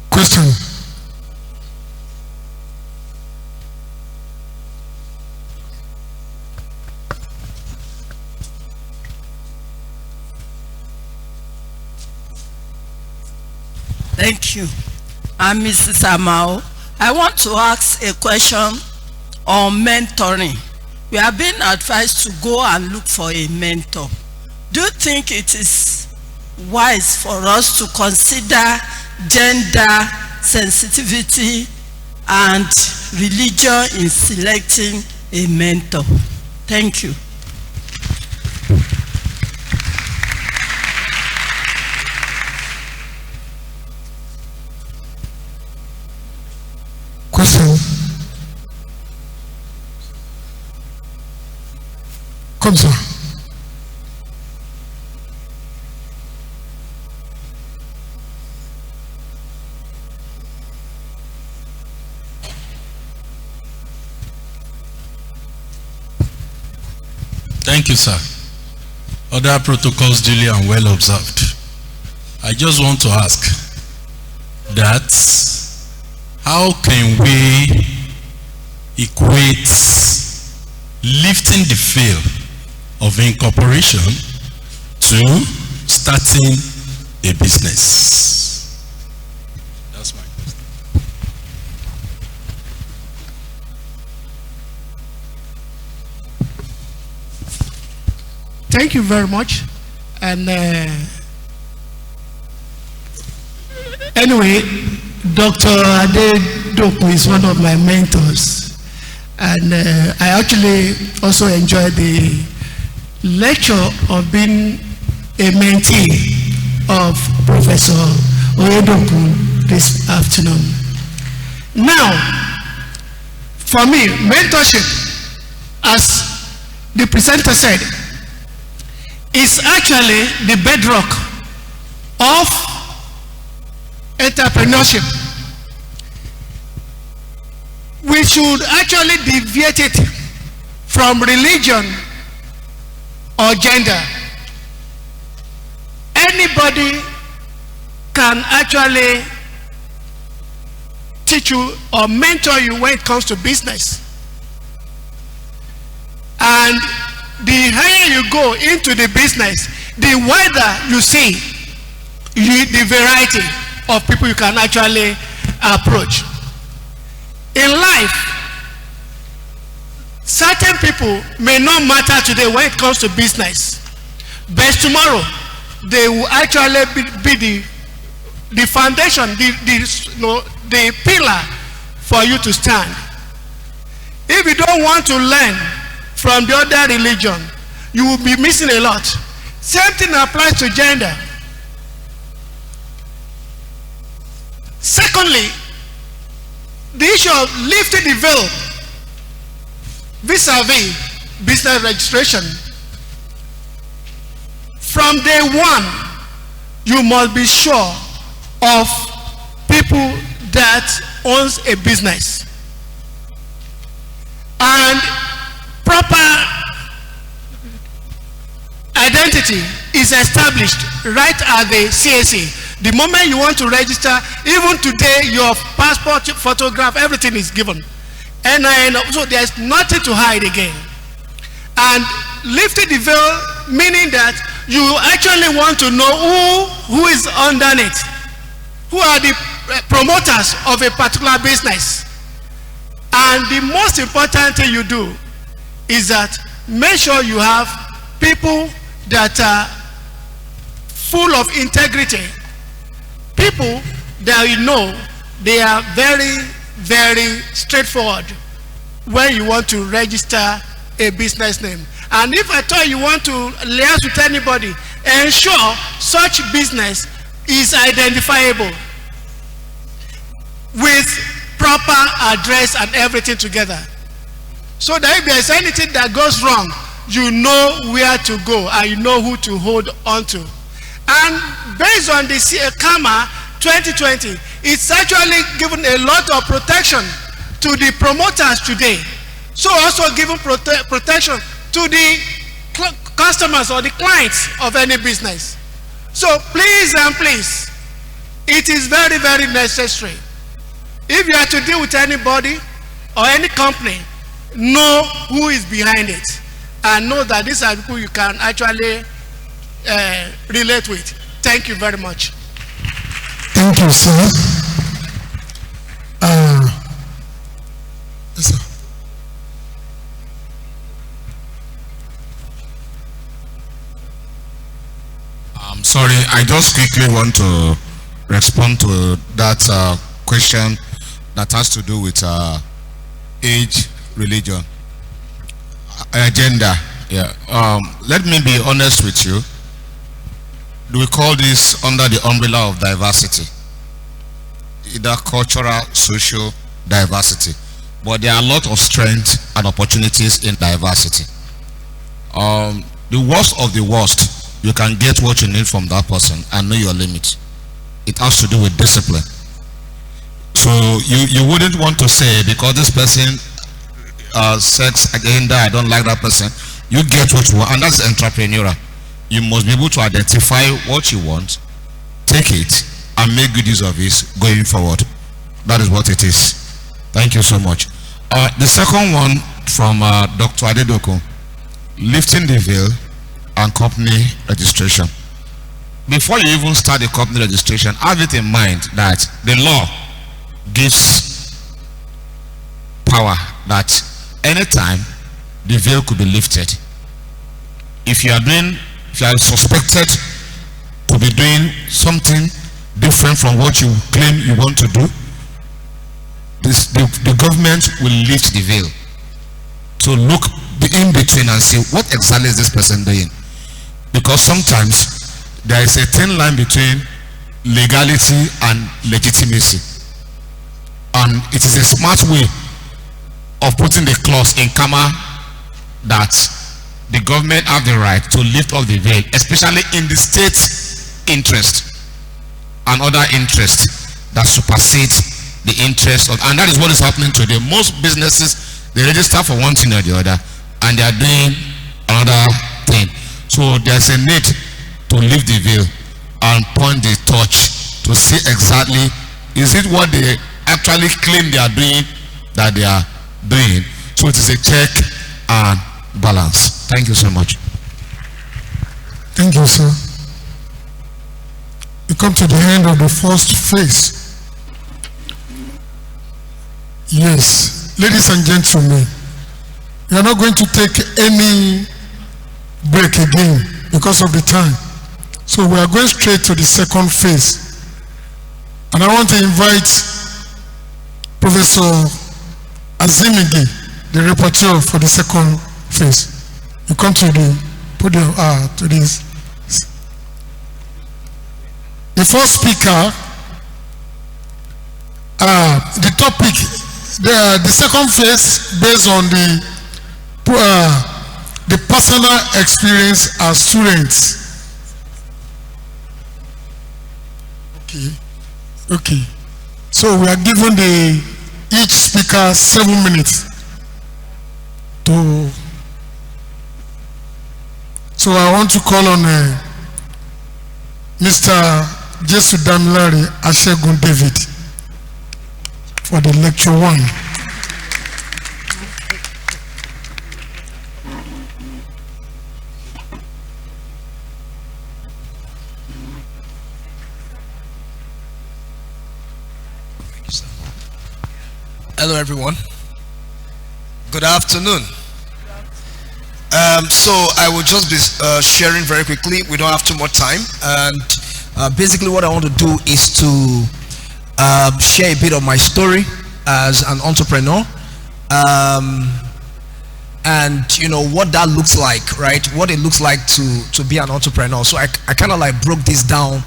Question. Thank you. I'm Mrs. Amao. I want to ask a question on mentoring. We have been advised to go and look for a mentor. Do you think it is wise for us to consider gender sensitivity and religion in selecting a mentor? Thank you. Question. Comme ça. Thank you, sir. Other protocols duly and well observed. I just want to ask that how can we equate lifting the veil of incorporation to starting a business? That's my question. Thank you very much. And anyway, Dr. Adedoku is one of my mentors. And I actually also enjoy the lecture of being a mentee of Professor Oyedokun this afternoon. Now, for me, mentorship, as the presenter said, is actually the bedrock of entrepreneurship. We should actually deviate it from religion or gender. Anybody can actually teach you or mentor you when it comes to business. And the higher you go into the business, the wider you see the variety of people you can actually approach. In life, certain people may not matter today when it comes to business, but tomorrow they will actually be the foundation, the pillar for you to stand. If you don't want to learn from the other religion, you will be missing a lot. Same thing applies to gender. Secondly, the issue of lifting the veil vis-a-vis business registration. From day one, you must be sure of people that owns a business. And proper identity is established right at the CAC. The moment you want to register, even today, your passport, photograph, everything is given. And so there's nothing to hide again. And lifting the veil, meaning that you actually want to know who is underneath, who are the promoters of a particular business. And the most important thing you do is that make sure you have people that are full of integrity, people that you know they are very, very straightforward when you want to register a business name. And if at all you want to liaise with anybody, ensure such business is identifiable with proper address and everything together, so that if there's anything that goes wrong, you know where to go and you know who to hold on to. And based on the CAMA 2020, it's actually given a lot of protection to the promoters today. So also giving protection to the customers or the clients of any business. So please and please, it is very, very necessary. If you are to deal with anybody or any company, know who is behind it and know that these are people you can actually relate with. Thank you very much. Thank you, sir. Yes, sir. I'm sorry, I just quickly want to respond to that question that has to do with age, religion, gender. Yeah. Let me be honest with you. We call this under the umbrella of diversity, either cultural, social diversity. But there are a lot of strengths and opportunities in diversity. The worst of the worst, you can get what you need from that person and know your limit. It has to do with discipline. So you wouldn't want to say, because this person sex agenda, I don't like that person. You get what you want, and that's entrepreneurial. You must be able to identify what you want, take it, and make good use of it going forward. That is what it is. Thank you so much. The second one from Dr. Adedoko, lifting the veil and company registration. Before you even start the company registration, have it in mind that the law gives power that anytime the veil could be lifted. If you are suspected to be doing something different from what you claim you want to do, the government will lift the veil to look in between and see what exactly is this person doing. Because sometimes there is a thin line between legality and legitimacy. And it is a smart way of putting the clause in comma that the government have the right to lift up the veil, especially in the state interest and other interests that supersede the interest of, and that is what is happening today. Most businesses, they register for one thing or the other, and they are doing another thing. So there's a need to lift the veil and point the torch to see exactly, is it what they actually claim they are doing that they are doing. So it is a check and balance. Thank you so much. Thank you, sir. We come to the end of the first phase. Yes, ladies and gentlemen, we are not going to take any break again because of the time. So we are going straight to the second phase. And I want to invite Professor Azimigi, the rapporteur for the second phase. You come to the podium, to this. The first speaker, the topic, the second phase based on the personal experience as students. Okay. So we are given each speaker 7 minutes to. So I want to call on Mr. Jesu Damilari Ashegun David for the lecture 1. Hello everyone. Good afternoon. So I will just be sharing very quickly. We don't have too much time, and basically what I want to do is to share a bit of my story as an entrepreneur, and you know what that looks like, right? What it looks like to be an entrepreneur. So I kind of like broke this down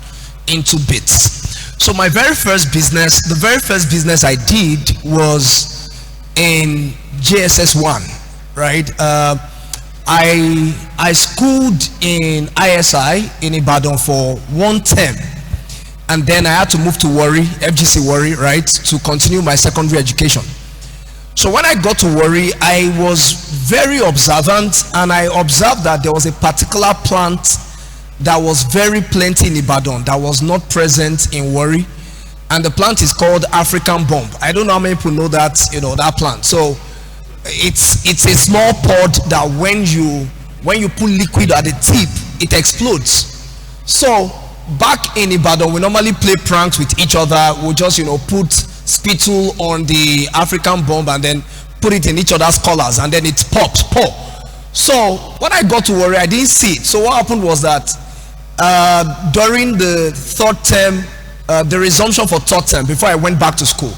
into bits. So my very first business, the very first business I did was in JSS 1, right? I schooled in ISI in Ibadan for 1 term, and then I had to move to Warri, FGC Warri, right, to continue my secondary education. So when I got to Warri, I was very observant, and I observed that there was a particular plant that was very plenty in Ibadan that was not present in Warri, and the plant is called African Bomb. I don't know how many people know that, you know, that plant. So it's a small pod that when you put liquid at the tip, it explodes. So back in Ibadan, we normally play pranks with each other. We'll just, you know, put spittle on the African Bomb and then put it in each other's collars, and then it pops. So when I got to Warri, I didn't see it. So what happened was that during the third term, the resumption for third term, before I went back to school,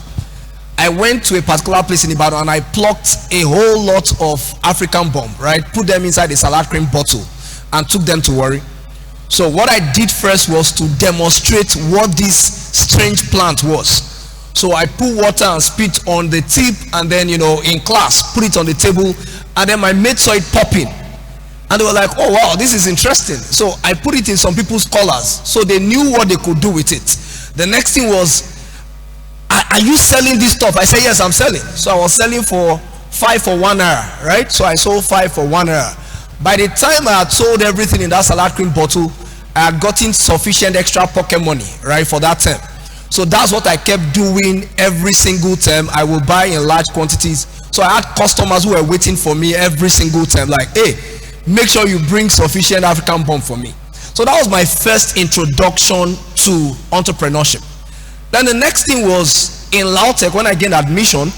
I went to a particular place in Ibadan and I plucked a whole lot of African Bomb, right? Put them inside a salad cream bottle and took them to Warri. So what I did first was to demonstrate what this strange plant was. So I put water and spit on the tip, and then, you know, in class, put it on the table, and then my mates saw it popping. And they were like, oh wow, this is interesting. So I put it in some people's collars, so they knew what they could do with it. The next thing was, are you selling this stuff? I said, yes, I'm selling. So I was selling for 5 for 1 naira, right? So I sold 5 for 1 naira. By the time I had sold everything in that salad cream bottle, I had gotten sufficient extra pocket money, right, for that term. So that's what I kept doing every single term. I would buy in large quantities. So I had customers who were waiting for me every single term, like, hey, make sure you bring sufficient African Bomb for me. So that was my first introduction to entrepreneurship. Then the next thing was in lautech. When I gained admission,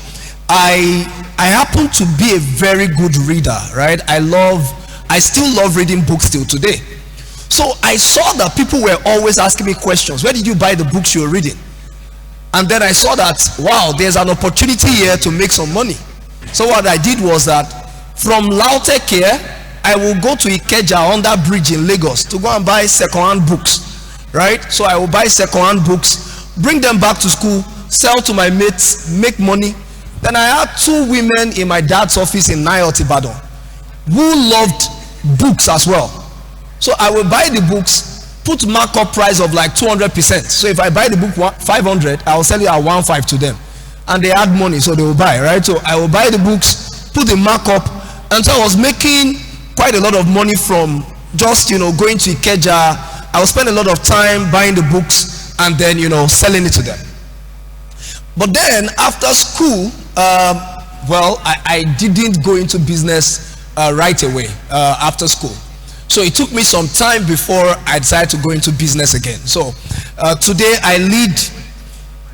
I happened to be a very good reader, right? I still love reading books till today. So I saw that people were always asking me questions. Where did you buy the books you were reading? And then I saw that, wow, there's an opportunity here to make some money. So what I did was that from lautech here, I will go to Ikeja under bridge in Lagos to go and buy second-hand books, right? So I will buy second-hand books, bring them back to school, sell to my mates, make money. Then I had 2 women in my dad's office in Nayot, Ibadan, who loved books as well. So I will buy the books, put markup price of like 200%. So if I buy the book 500, I will sell it at 1.5 to them, and they had money, so they will buy, right? So I will buy the books, put the markup, and so I was making quite a lot of money from just, you know, going to Ikeja. I will spend a lot of time buying the books and then, you know, selling it to them. But then after school, well, I didn't go into business right away after school. So it took me some time before I decided to go into business again. So today I lead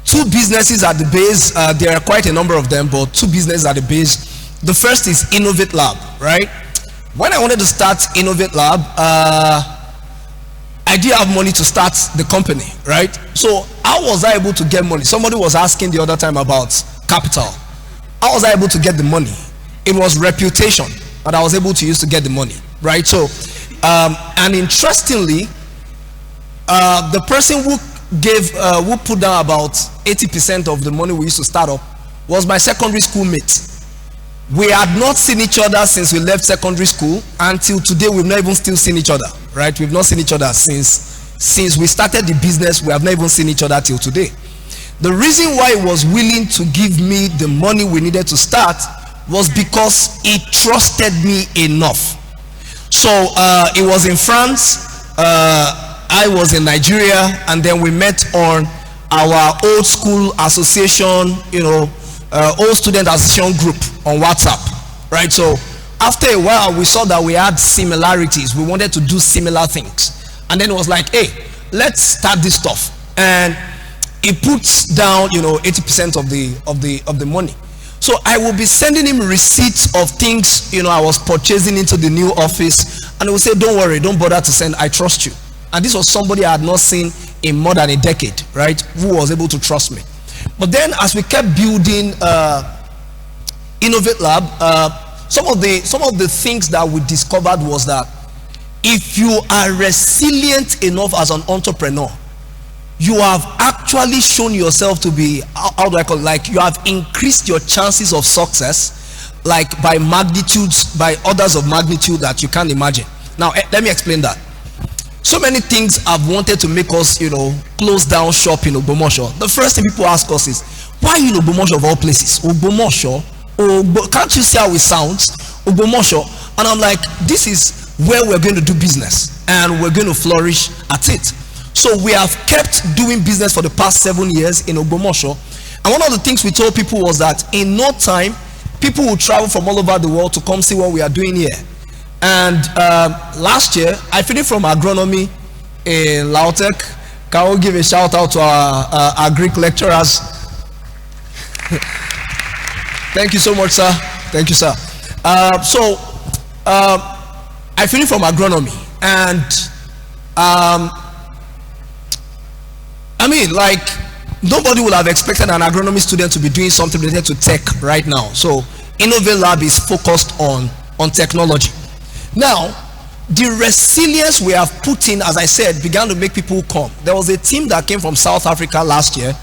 2 businesses at the base. There are quite a number of them, but 2 businesses at the base. The first is Innovate Lab, right? When I wanted to start Innovate Lab, I didn't have money to start the company, right? So how was I able to get money? Somebody was asking the other time about capital. How was I able to get the money? It was reputation that I was able to use to get the money, right? So, and interestingly, the person who put down about 80% of the money we used to start up was my secondary school mate. We had not seen each other since we left secondary school until today. We've not even still seen each other, right? We've not seen each other since we started the business. We have not even seen each other till today. The reason why he was willing to give me the money we needed to start was because he trusted me enough. So it was in France, I was in Nigeria, and then we met on our old school association, you know, old student association group on WhatsApp, right? So after a while, we saw that we had similarities. We wanted to do similar things, and then it was like, hey, let's start this stuff. And he puts down, you know, 80% of the money. So I will be sending him receipts of things, you know, I was purchasing into the new office, and he will say, don't worry, don't bother to send, I trust you. And this was somebody I had not seen in more than a decade, right, who was able to trust me. But then as we kept building Innovate Lab, some of the things that we discovered was that if you are resilient enough as an entrepreneur, you have actually shown yourself to be, how do I call it, like you have increased your chances of success, like by magnitudes, by orders of magnitude that you can't imagine. Now let me explain that. So many things have wanted to make us, you know, close down shop in Ogbomosho. The first thing people ask us is, why in Ogbomosho of all places? Ogbomosho? Can't you see how it sounds? Ogbomosho. And I'm like, this is where we're going to do business, and we're going to flourish at it. So we have kept doing business for the past 7 years in Ogbomosho. And one of the things we told people was that in no time, people will travel from all over the world to come see what we are doing here. And last year, I finished from agronomy in lautech. Can we give a shout out to our Greek lecturers? Thank you so much, sir. Thank you, sir. I finished from agronomy, and I mean, like, nobody would have expected an agronomy student to be doing something related to tech right now. So Innovate Lab is focused on technology. Now, the resilience we have put in, as I said, began to make people come. There was a team that came from South Africa last year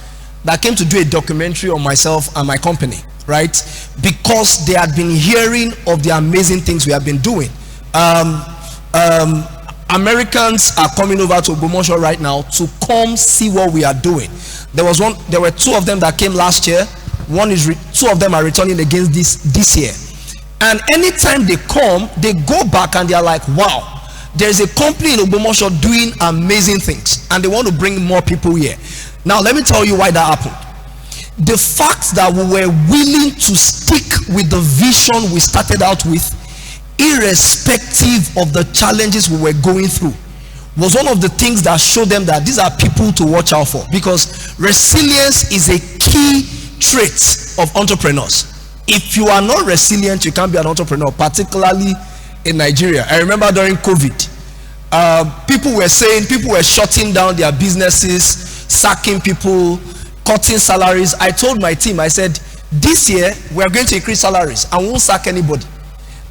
that came to do a documentary on myself and my company, right? Because they had been hearing of the amazing things we have been doing. Americans are coming over to Ogbomosho right now to come see what we are doing. There were 2 of them that came last year. 2 of them are returning again this year. And anytime they come, they go back and they are like, wow, there's a company in Ogbomosho doing amazing things, and they want to bring more people here. Now let me tell you why that happened. The fact that we were willing to stick with the vision we started out with, irrespective of the challenges we were going through, was one of the things that showed them that these are people to watch out for, because resilience is a key trait of entrepreneurs. If you are not resilient, you can't be an entrepreneur, particularly in Nigeria. I remember during COVID, people were shutting down their businesses, sacking people, cutting salaries. I told my team, I said, this year we are going to increase salaries and won't sack anybody.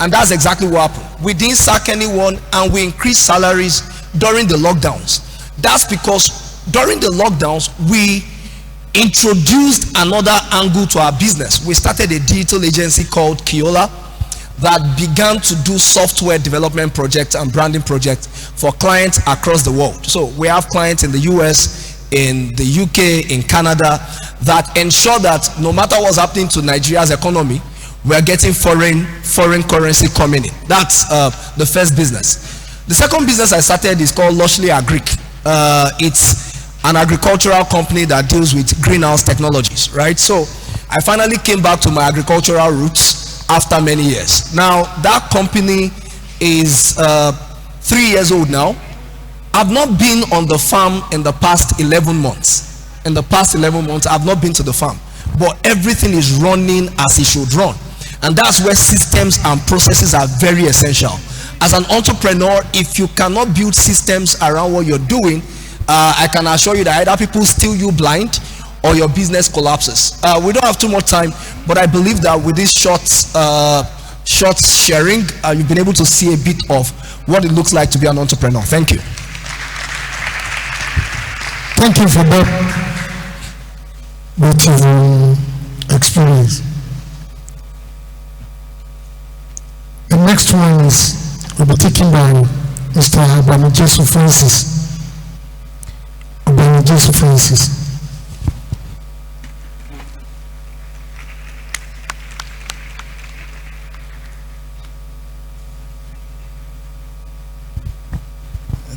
And that's exactly what happened. We didn't sack anyone, and we increased salaries during the lockdowns. That's because during the lockdowns, we introduced another angle to our business. We started a digital agency called Kiola that began to do software development projects and branding projects for clients across the world. So we have clients in the US, in the UK, in Canada, that ensure that no matter what's happening to Nigeria's economy, we are getting foreign currency coming in. That's the first business. The second business I started is called Lushly Agric. It's an agricultural company that deals with greenhouse technologies, right? So I finally came back to my agricultural roots after many years. Now that company is 3 years old now. I've not been on the farm in the past 11 months. In the past 11 months, I've not been to the farm, but everything is running as it should run. And that's where systems and processes are very essential. As an entrepreneur, if you cannot build systems around what you're doing, I can assure you that either people steal you blind or your business collapses. We don't have too much time, but I believe that with this short sharing, you've been able to see a bit of what it looks like to be an entrepreneur. Thank you. Thank you for that beautiful experience. The next one will be taken by Mr. Abamijesu Francis. Abamijesu Francis.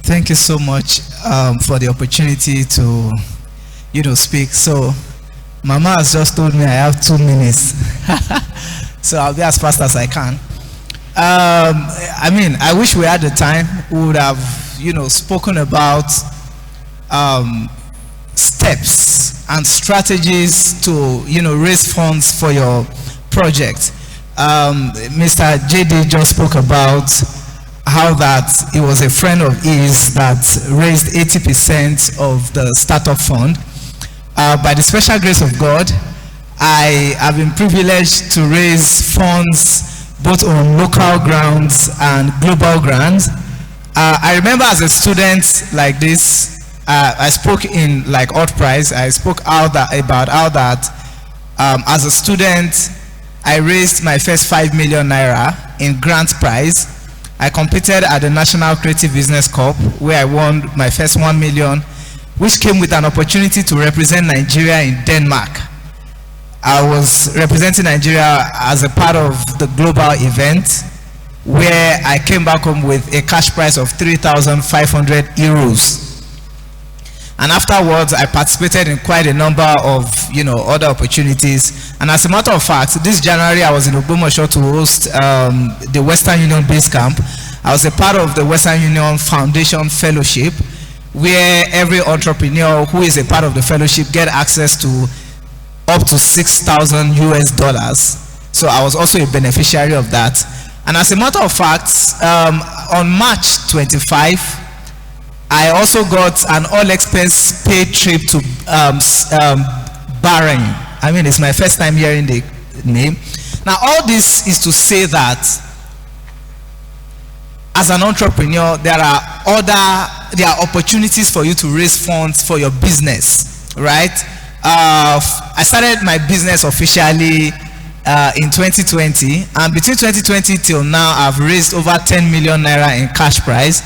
Thank you so much for the opportunity to, speak. So, Mama has just told me I have 2 minutes, so I'll be as fast as I can. I wish we had the time. We would have, spoken about steps and strategies to, raise funds for your project. Mr. JD just spoke about how that it was a friend of his that raised 80% of the startup fund. By the special grace of God, I have been privileged to raise funds both on local grounds and global grounds. I remember as a student like this, I spoke in like Hot Prize. I spoke about how that as a student, I raised my first 5 million naira in grant prize. I competed at the National Creative Business Cup where I won my first 1 million, which came with an opportunity to represent Nigeria in Denmark. I was representing Nigeria as a part of the global event where I came back home with a cash prize of 3,500 euros. And afterwards, I participated in quite a number of, other opportunities. And as a matter of fact, this January, I was in Ogbomoso to host the Western Union Base Camp. I was a part of the Western Union Foundation Fellowship, where every entrepreneur who is a part of the fellowship get access to up to $6,000 US. So I was also a beneficiary of that. And as a matter of fact, on March 25, I also got an all-expense paid trip to Bahrain. It's my first time hearing the name. Now, all this is to say that as an entrepreneur, there are opportunities for you to raise funds for your business, right? I started my business officially in 2020, and between 2020 till now, I've raised over 10 million naira in cash prize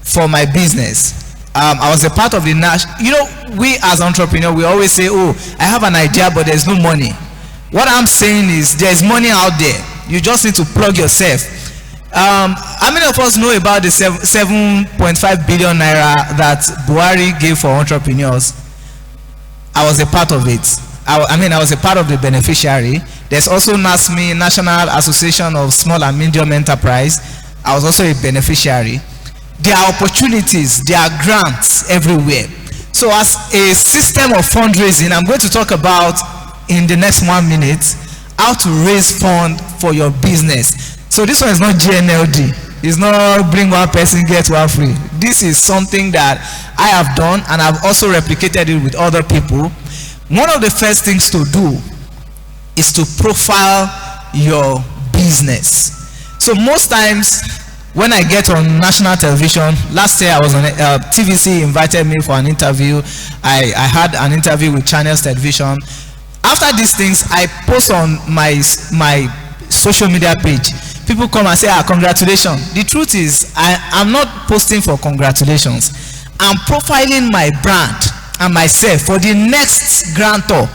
for my business. I was a part of the we as entrepreneurs, we always say, oh, I have an idea, but there's no money. What I'm saying is there's money out there. You just need to plug yourself. How many of us know about the 7.5 billion naira that Buhari gave for entrepreneurs? I was a part of it. I was a part of the beneficiary. There's also NASME, National Association of Small and Medium Enterprise. I was also a beneficiary. There are opportunities, there are grants everywhere. So as a system of fundraising, I'm going to talk about in the next 1 minute how to raise fund for your business. So this one is not GNLD. It's not bring one person, get one free. This is something that I have done, and I've also replicated it with other people. One of the first things to do is to profile your business. So most times when I get on national television, last year I was on TVC invited me for an interview. I had an interview with Channels Television. After these things, I post on my social media page. People come and say, congratulations. The truth is, I'm not posting for congratulations. I'm profiling my brand and myself for the next grantor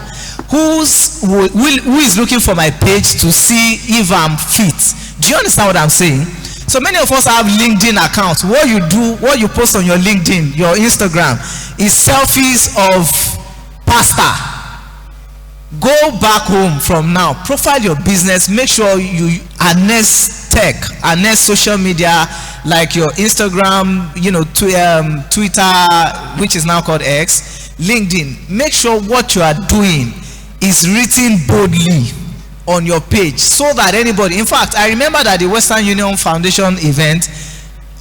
who is looking for my page to see if I'm fit. Do you understand what I'm saying? So many of us have LinkedIn accounts. What you do, what you post on your LinkedIn, your Instagram, is selfies of pastor. Go back home from now, profile your business, make sure you harness tech, harness social media like your Instagram, Twitter, which is now called X, LinkedIn. Make sure what you are doing is written boldly on your page so that anybody, in fact, I remember that the Western Union Foundation event,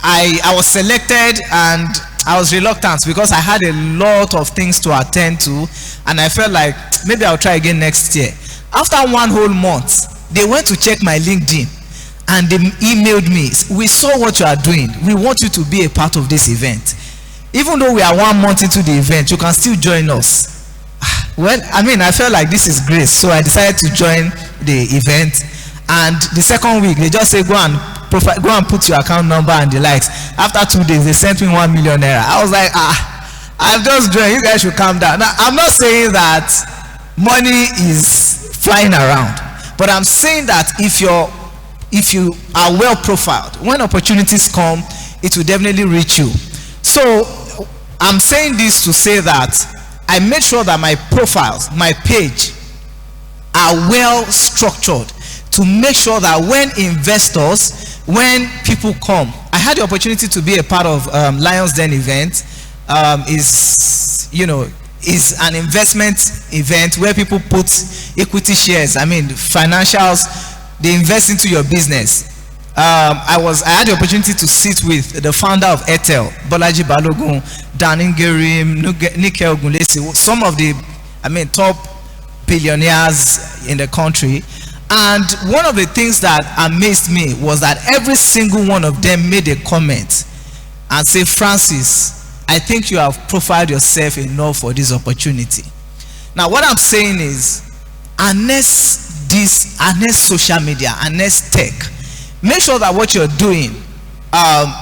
I was selected and I was reluctant because I had a lot of things to attend to, and I felt like maybe I'll try again next year. After 1 whole month, they went to check my LinkedIn and they emailed me. We saw what you are doing. We want you to be a part of this event. Even though we are 1 month into the event, you can still join us. Well, I felt like this is grace, so I decided to join the event. And the second week, they just say, go and put your account number and the likes. After 2 days, they sent me 1 million naira. I was like, I've just joined. You guys should calm down. Now, I'm not saying that money is flying around, but I'm saying that if you are well profiled, when opportunities come, it will definitely reach you. So I'm saying this to say that I made sure that my profiles, my page, are well structured to make sure that when investors, when people come, I had the opportunity to be a part of Lions Den event. Is an investment event where people put equity shares. Financials, they invest into your business. I had the opportunity to sit with the founder of Airtel, Bolaji Balogun, Dan Ingerim, Nike Ogunlesi, some of the top billionaires in the country. And one of the things that amazed me was that every single one of them made a comment and say, Francis, I think you have profiled yourself enough for this opportunity. Now what I'm saying is, harness social media, harness tech. Make sure that what you're doing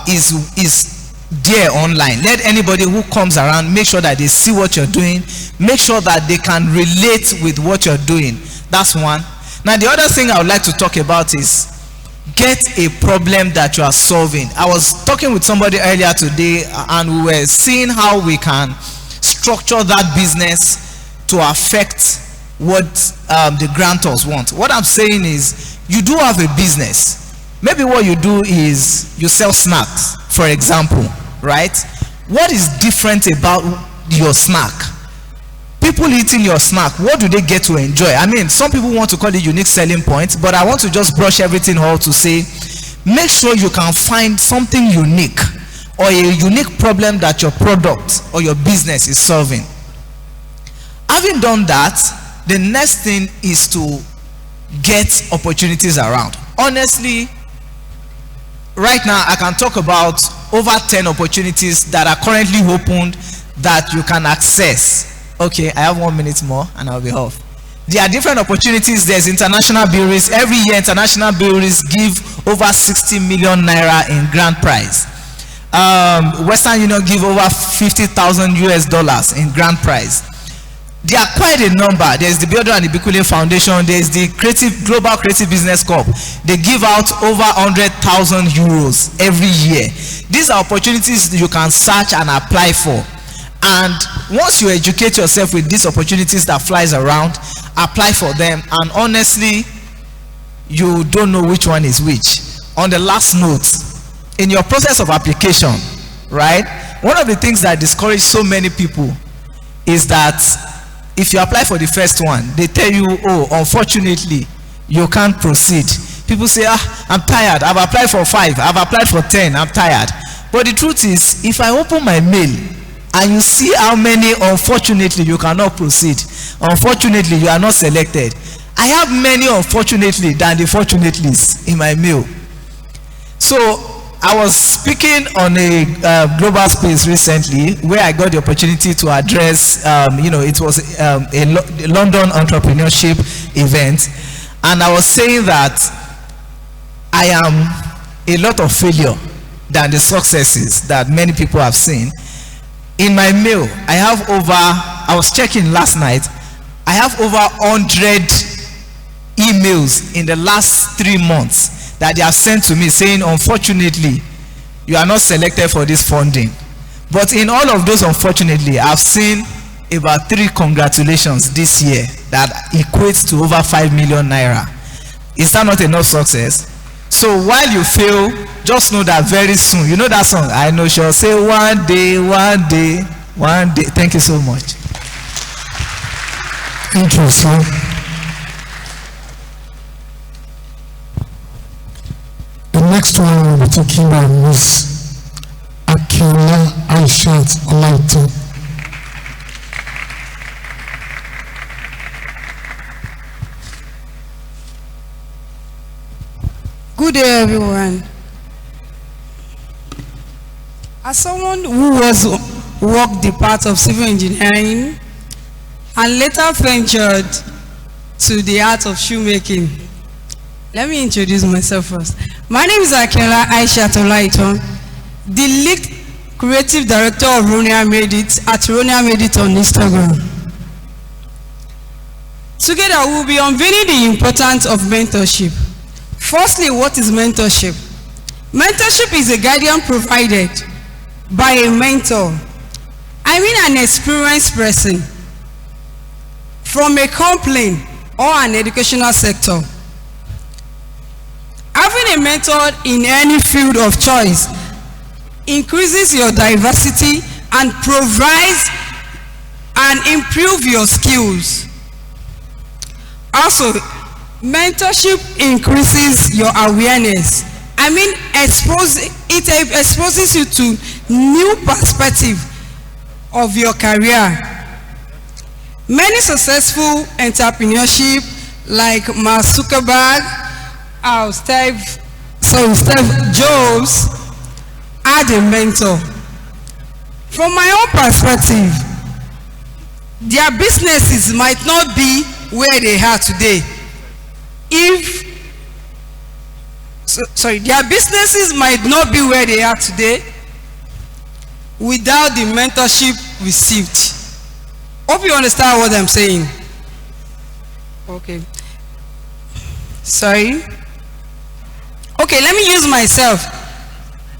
is there online. Let anybody who comes around make sure that they see what you're doing. Make sure that they can relate with what you're doing. That's one. Now the other thing I would like to talk about is get a problem that you are solving. I was talking with somebody earlier today and we were seeing how we can structure that business to affect what the grantors want. What I'm saying is, you do have a business. Maybe what you do is you sell snacks, for example, right? What is different about your snack? People eating your snack, what do they get to enjoy? Some people want to call it unique selling point, but I want to just brush everything out to say, make sure you can find something unique or a unique problem that your product or your business is solving. Having done that, the next thing is to get opportunities around. Honestly, right now I can talk about over 10 opportunities that are currently opened that you can access. Okay, I have 1 minute more and I'll be off. There are different opportunities. There's international breweries. Every year international breweries give over 60 million naira in grand prize. Western Union give over $50,000 in grand prize. There are quite a number. There's the Biodo and the Bikule Foundation. There's the Global Creative Business Corp. They give out over 100,000 euros every year. These are opportunities you can search and apply for. And once you educate yourself with these opportunities that flies around, apply for them, and honestly, you don't know which one is which. On the last note, in your process of application, right, one of the things that discourage so many people is that if you apply for the first one, they tell you, oh, unfortunately, you can't proceed. People say, I'm tired, I've applied for 5, I've applied for 10, I'm tired. But the truth is, if I open my mail and you see how many unfortunately you cannot proceed, unfortunately you are not selected, I have many unfortunately than the fortunatelys in my mail. So I was speaking on a global space recently where I got the opportunity to address, it was a London entrepreneurship event, and I was saying that I am a lot of failure than the successes that many people have seen. In my mail, I was checking last night, I have over 100 emails in the last 3 months that they have sent to me saying, unfortunately, you are not selected for this funding. But in all of those, unfortunately, I've seen about 3 congratulations this year that equates to over 5 million naira. Is that not enough success? So while you fail, just know that very soon, you know that song, I know she'll say one day, one day, one day. Thank you so much. Interesting. The next one will be taken by Ms. Akila Aishat Olaito. Good day, everyone. As someone who walked the path of civil engineering and later ventured to the art of shoemaking, let me introduce myself first. My name is Akela Aisha Tolaito, the lead creative director of Ronia Made It at Ronia Made It on Instagram. Together, we will be unveiling the importance of mentorship. Firstly, what is mentorship? Mentorship is a guidance provided by a mentor. I mean an experienced person from a company or an educational sector. Having a mentor in any field of choice increases your diversity and provides and improves your skills. Also, mentorship increases your awareness. I mean, it exposes you to new perspective of your career. Many successful entrepreneurship like Mark Zuckerberg, Steve Jobs had a mentor. From my own perspective, their businesses might not be where they are today. Their businesses might not be where they are today without the mentorship received. Hope you understand what I'm saying. Okay. Sorry. Okay, let me use myself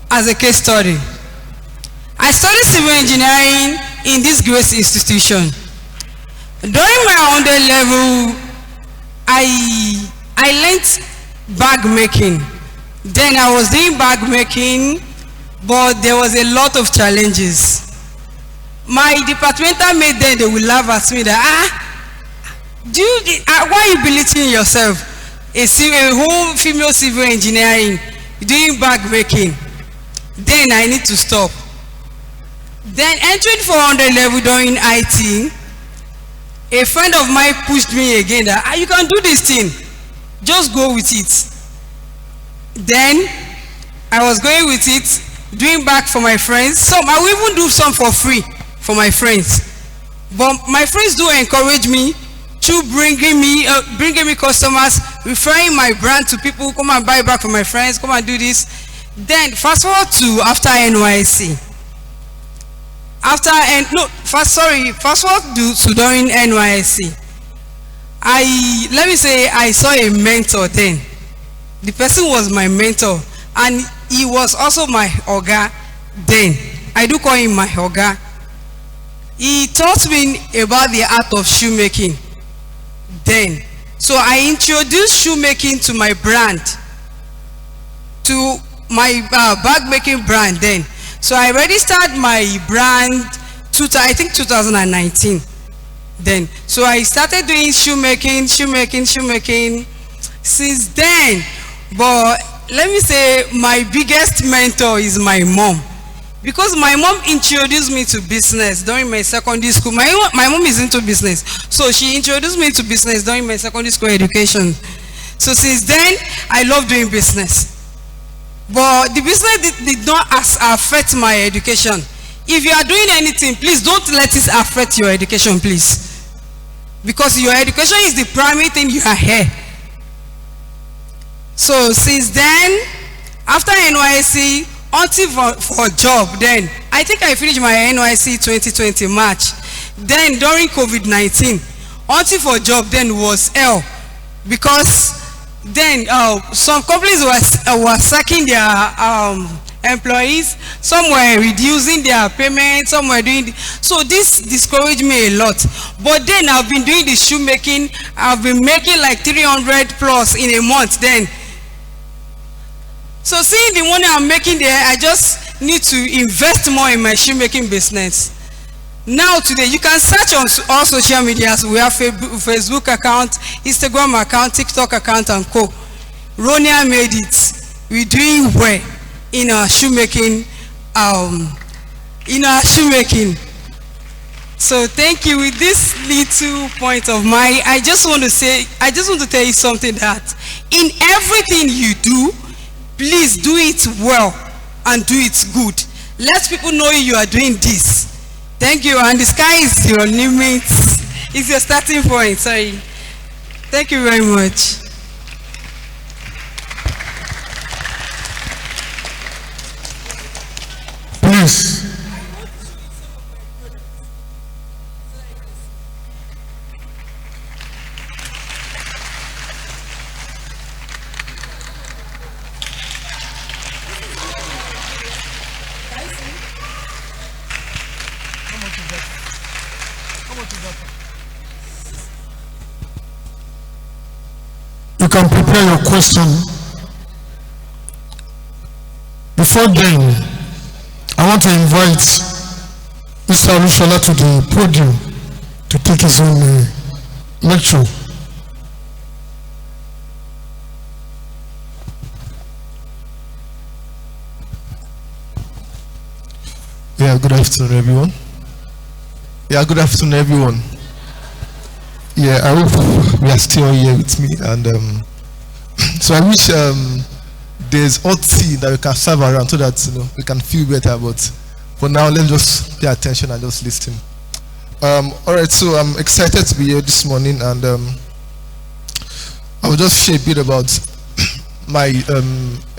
as a case study. I studied civil engineering in this great institution. During my under level, I learned bag making. Then I was doing bag making, but there was a lot of challenges. My departmental mate then, they will laugh at me that, why are you belittling yourself? A whole female civil engineering, doing bag making. Then I need to stop. Then entering 400 level during IT, a friend of mine pushed me again that, you can do this thing. Just go with it. Then I was going with it, doing back for my friends. Some I will even do some for free for my friends. But my friends do encourage me to bringing me customers, referring my brand to people, come and buy back for my friends, come and do this. Then fast forward to after NYSC. Fast forward to during NYSC. Let me say I saw a mentor then. The person was my mentor and he was also my oga then. I do call him my oga. He taught me about the art of shoemaking then. So I introduced shoemaking to my brand, to my bag making brand then. So I registered my brand I think 2019 then. So I started doing shoemaking since then. But let me say my biggest mentor is my mom, because my mom introduced me to business during my secondary school. My mom is into business, so she introduced me to business during my secondary school education. So since then I love doing business. But the business did not affect my education. If you are doing anything, please don't let it affect your education, please. Because your education is the primary thing you are here. So since then, after NYSC, until for job, then I think I finished my NYSC 2020 March. Then during COVID-19, until for job then was hell, because then some companies were sacking their employees, some were reducing their payment, some were doing so this discouraged me a lot. But then I've been doing the shoemaking. I've been making like 300 plus in a month then. So seeing the money I'm making there, I just need to invest more in my shoemaking business. Now today, you can search on all social medias. We have Facebook account, Instagram account, TikTok account, and co. Ronia made it. We're doing well in our shoemaking. So thank you. With this little point of mine, I just want to tell you something, that in everything you do, please do it well and do it good. Let people know you are doing this. Thank you, and the sky is your limit. It's your starting point. Sorry. Thank you very much. Please. You can prepare your question. Before then, I want to invite Mr. Alushola to the podium to take his own lecture. Yeah, good afternoon, everyone. Yeah, I hope we are still here with me, and so I wish there's hot tea that we can serve around so that we can feel better. But for now, let's just pay attention and just listen. All right, so I'm excited to be here this morning, and I will just share a bit about my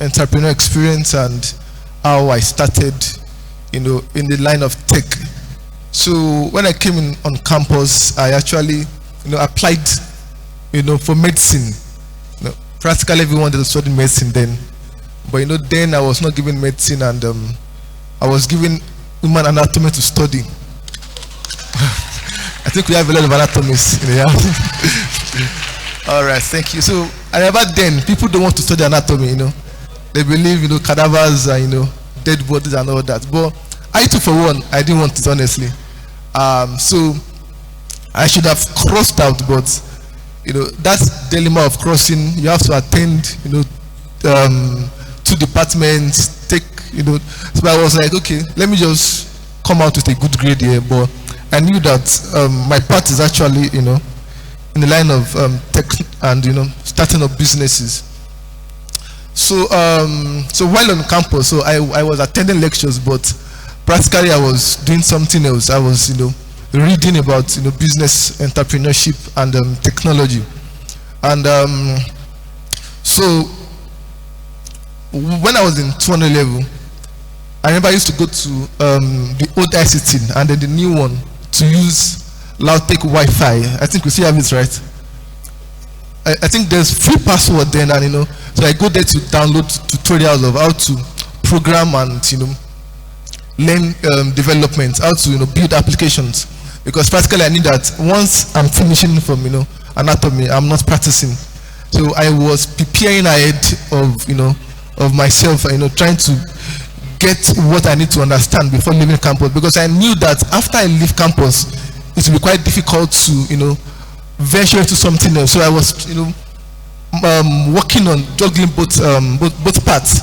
entrepreneur experience and how I started, in the line of tech. So when I came in on campus, I actually applied, for medicine. Practically everyone that studied medicine then. But then I was not given medicine, and I was given human anatomy to study. I think we have a lot of anatomists in the house. All right, thank you. So about then, people don't want to study anatomy, They believe, cadavers and, dead bodies and all that. But I too, for one, I didn't want it, honestly. So I should have crossed out, but that dilemma of crossing, you have to attend, two departments, take, So I was like, okay, let me just come out with a good grade here. But I knew that my path is actually, in the line of tech and starting up businesses. So so while on campus, so I was attending lectures, but practically I was doing something else. I was reading about business, entrepreneurship, and technology. And so when I was in 200 level, I remember I used to go to the old ICT and then the new one to use lautech Wi-Fi. I think we still have it, right? I think there's free password then, and so I go there to download tutorials of how to program and learn development, how to build applications. Because practically I knew that once I'm finishing from anatomy, I'm not practicing. So I was preparing ahead of myself, trying to get what I need to understand before leaving campus. Because I knew that after I leave campus, it will be quite difficult to venture into something else. So I was working on juggling both parts.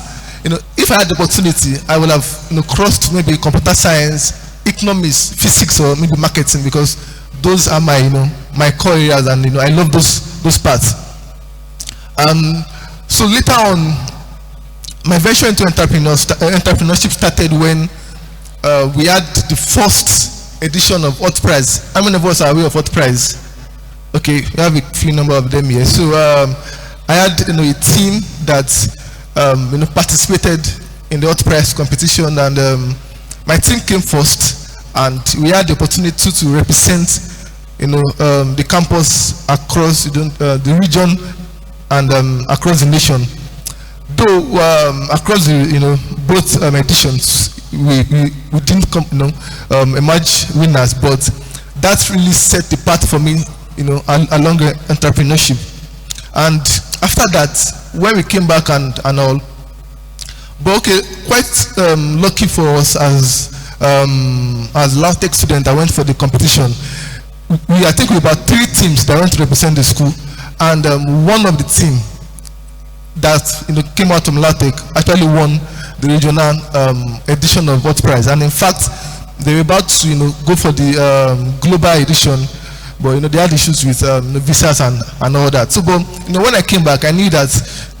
If I had the opportunity, I would have crossed maybe computer science, economics, physics, or maybe marketing, because those are my my core areas, and I love those parts. So later on, my venture into entrepreneurship started when we had the first edition of Hot Prize. How many of us are aware of Hot Prize? Okay, we have a few number of them here. So I had a team that participated in the Hot Prize competition, and my team came first, and we had the opportunity to represent the campus across the region and across the nation. Though across the both editions we didn't emerge winners, but that really set the path for me along entrepreneurship. And after that, when we came back and all, but okay, quite lucky for us as lautech student, I went for the competition. I think we were about 3 teams that went to represent the school, and one of the team that came out from lautech actually won the regional edition of Hot Prize. And in fact, they were about to go for the global edition, but they had issues with visas and all that. So but when I came back, I knew that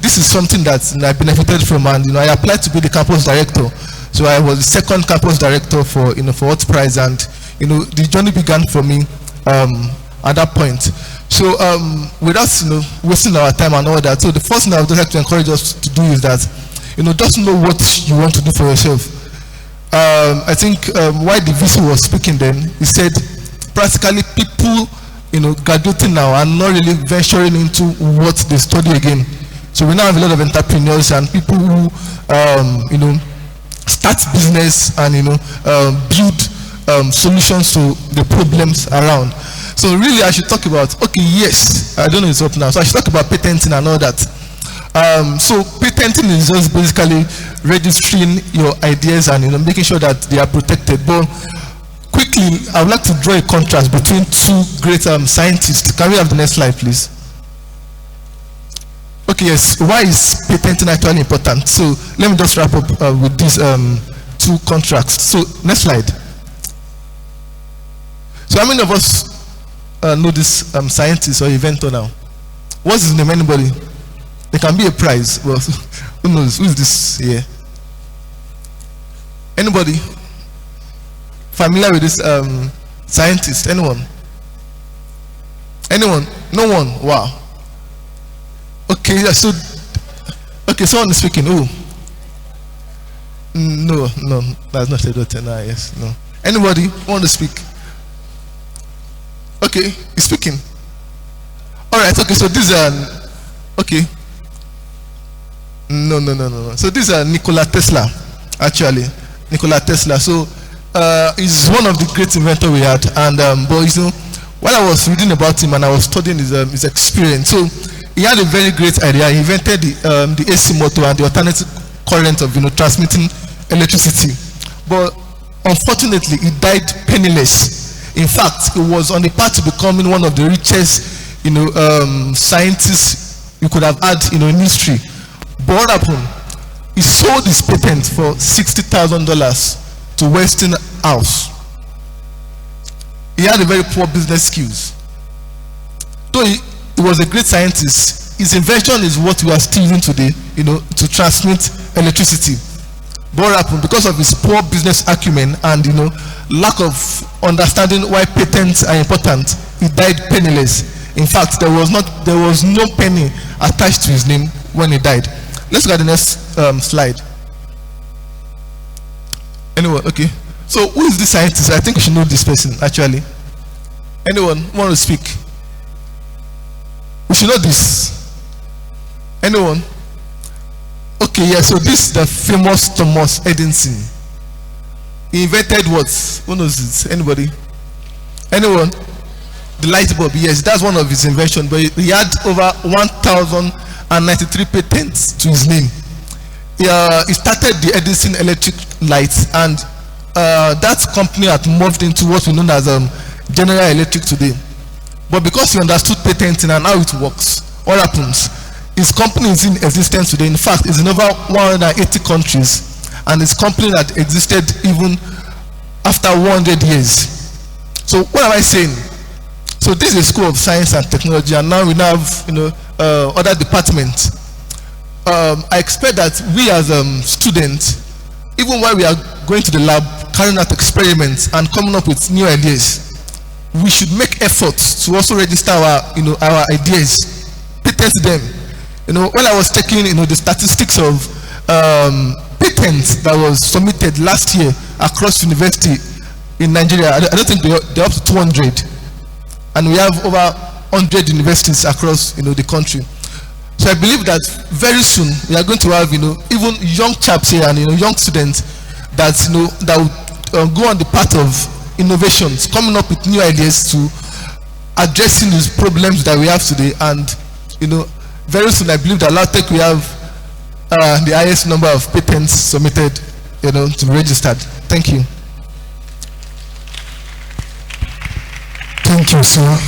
this is something that I benefited from, and I applied to be the campus director. So I was the second campus director for for Hot Prize, and the journey began for me at that point. So without wasting our time and all that, so the first thing I would like to encourage us to do is that just know what you want to do for yourself. I think while the VC was speaking then, he said practically people graduating now are not really venturing into what they study again. So we now have a lot of entrepreneurs and people who start business and build solutions to the problems around. So really I should talk about, okay, yes, I don't know it's up now, so I should talk about patenting and all that. So patenting is just basically registering your ideas and making sure that they are protected. But quickly, I would like to draw a contrast between 2 great scientists. Can we have the next slide, please? Okay, yes. Why is patenting actually important? So let me just wrap up with these 2 contrasts. So next slide. So how many of us know this scientist or inventor now? What's his name? Anybody? There can be a prize. Well, who knows? Who is this here? Anybody familiar with this scientist? Anyone? Anyone? No one? Wow. Okay, so someone is speaking. Oh, no, that's not a daughter. No, yes, no. Anybody want to speak? Okay, he's speaking. All right. Okay, so these are okay. No. So these are Nikola Tesla, actually. Nikola Tesla. So he's one of the great inventors we had, and but while I was reading about him and I was studying his experience, so he had a very great idea. He invented the AC motor and the alternating current of transmitting electricity. But unfortunately, he died penniless. In fact, he was on the path to becoming one of the richest scientists you could have had in history. But what happened? He sold his patent for $60,000 to Westinghouse. He had a very poor business skills. Though he was a great scientist, his invention is what we are still using today, to transmit electricity. But what happened? Because of his poor business acumen and lack of understanding why patents are important, he died penniless. In fact, there was no penny attached to his name when he died. Let's look at the next slide. Anyone? Okay. So who is this scientist? I think we should know this person actually. Anyone want to speak? We should know this. Anyone? Okay, yeah. So this is the famous Thomas Edison. He invented what? Who knows it? Anybody? Anyone? The light bulb. Yes, that's one of his inventions. But he had over 1,093 patents to his name. He started the Edison Electric Lights, and that company had morphed into what we know as General Electric today. But because he understood patenting and how it works, what happens? His company is in existence today. In fact, it's in over 180 countries, and his company had existed even after 100 years. So what am I saying? So this is a school of science and technology, and now we have other departments. I expect that we as students, even while we are going to the lab, carrying out experiments and coming up with new ideas, we should make efforts to also register our, our ideas, patent them. When I was checking, the statistics of patents that was submitted last year across university in Nigeria, I don't think they're up to 200, and we have over 100 universities across, the country. So I believe that very soon we are going to have, even young chaps here and young students that that will go on the path of innovations, coming up with new ideas to addressing these problems that we have today. And very soon I believe that lautech we have the highest number of patents submitted, to be registered. Thank you. Thank you, sir.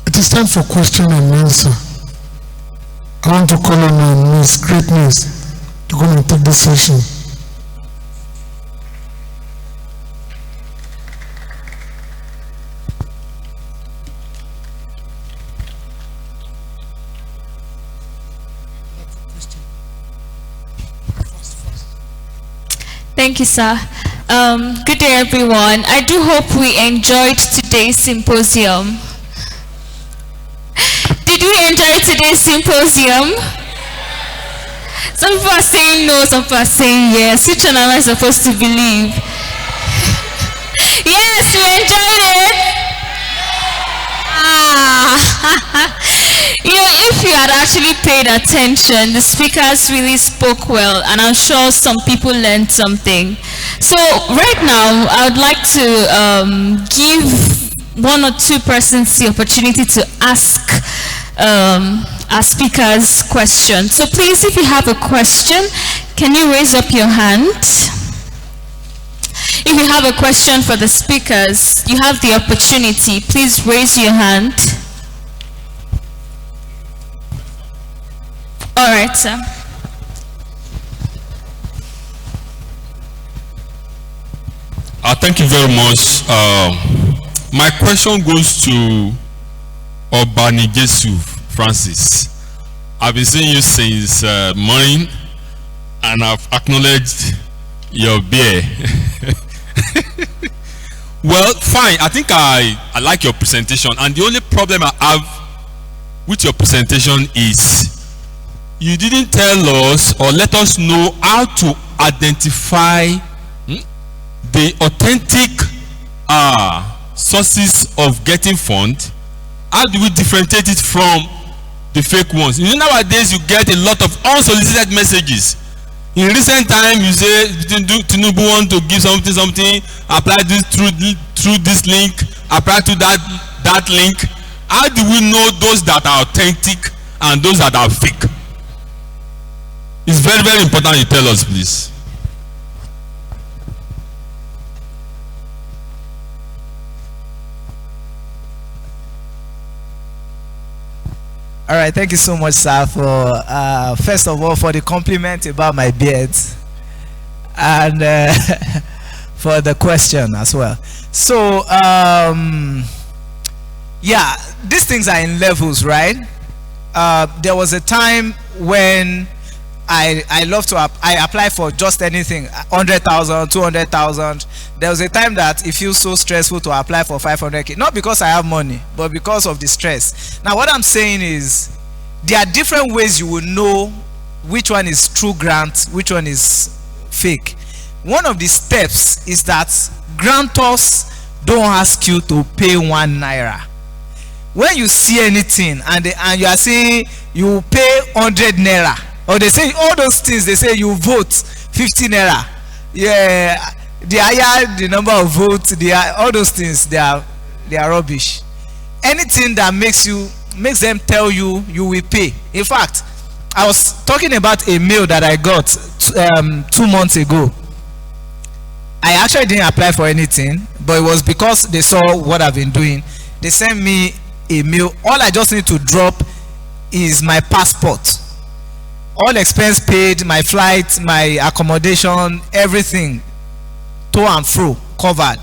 It is time for question and answer. I want to call on Miss Greatness to come and take this session. Thank you, sir. Good day, everyone. I do hope we enjoyed today's symposium. Did we enjoy today's symposium? Some people are saying no, some people are saying yes. Which one am I supposed to believe? Yes, we enjoyed it. If you had actually paid attention, the speakers really spoke well, and I'm sure some people learned something. So right now, I would like to give one or two persons the opportunity to ask our speakers questions. So please, if you have a question, can you raise up your hand? If you have a question for the speakers, you have the opportunity. Please raise your hand. All right, sir. Thank you very much. My question goes to Obani Jesu Francis. I've been seeing you since morning, and I've acknowledged your beer. Well, fine. I think I like your presentation, and the only problem I have with your presentation is you didn't tell us or let us know how to identify the authentic sources of getting funds. How do we differentiate it from the fake ones? Nowadays you get a lot of unsolicited messages. In recent time, you say Tinubu want to give something, apply this through this link, apply to that link. How do we know those that are authentic and those that are fake? It's very, very important you tell us, please. All right, thank you so much, sir, for first of all for the compliment about my beard, and for the question as well. So yeah, these things are in levels, right? There was a time when I love to I apply for just anything, 100,000, 200,000. There was a time that it feels so stressful to apply for 500K, not because I have money, but because of the stress. Now what I'm saying is there are different ways you will know which one is true grant, which one is fake. One of the steps is that grantors don't ask you to pay 1 naira. When you see anything and you are saying you pay 100 naira, or they say all those things, they say you vote 50 naira. Yeah, the higher the number of votes, all those things, they are rubbish. Anything that makes them tell you you will pay. In fact, I was talking about a mail that I got 2 months ago. I actually didn't apply for anything, but it was because they saw what I've been doing. They sent me a mail. All I just need to drop is my passport. All expense paid, my flight, my accommodation, everything, to and fro, covered.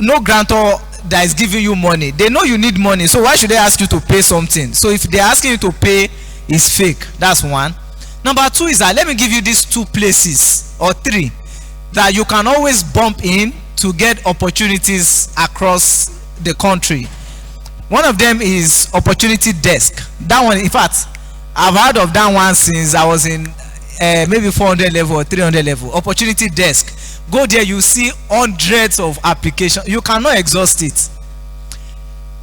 No grantor that is giving you money. They know you need money, so why should they ask you to pay something? So if they're asking you to pay, it's fake. That's one. Number two is that let me give you these two places or three that you can always bump in to get opportunities across the country. One of them is Opportunity Desk. That one, in fact, I've heard of that one since I was in maybe 400 level or 300 level. Opportunity Desk. Go there, you see hundreds of applications. You cannot exhaust it.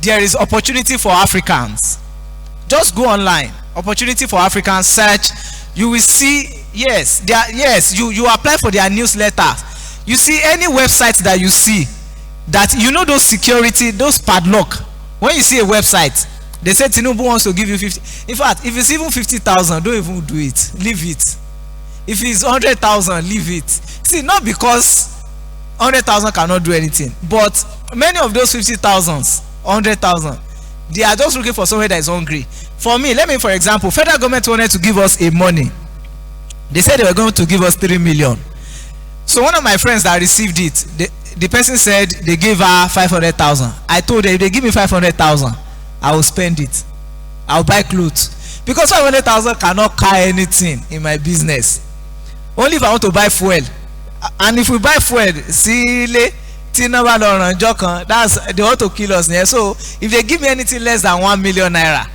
There is Opportunity for Africans. Just go online. Opportunity for Africans, search. You will see, yes, you apply for their newsletter. You see any website that you see that, you know, those security, those padlock. When you see a website, they say Tinubu wants to give you 50. In fact, if it's even 50,000, don't even do it. Leave it. If it's 100,000, leave it. See, not because 100,000 cannot do anything, but many of those 50,000s, 100,000, they are just looking for somewhere that is hungry. For me, let me, for example, federal government wanted to give us a money. They said they were going to give us 3 million. So one of my friends that received it, the person said they gave her 500,000. I told her, if they give me 500,000, I will spend it. I'll buy clothes. Because 500,000 cannot carry anything in my business. Only if I want to buy fuel. And if we buy fuel, see, that's, they want to kill us. Yeah? So if they give me anything less than 1 million naira,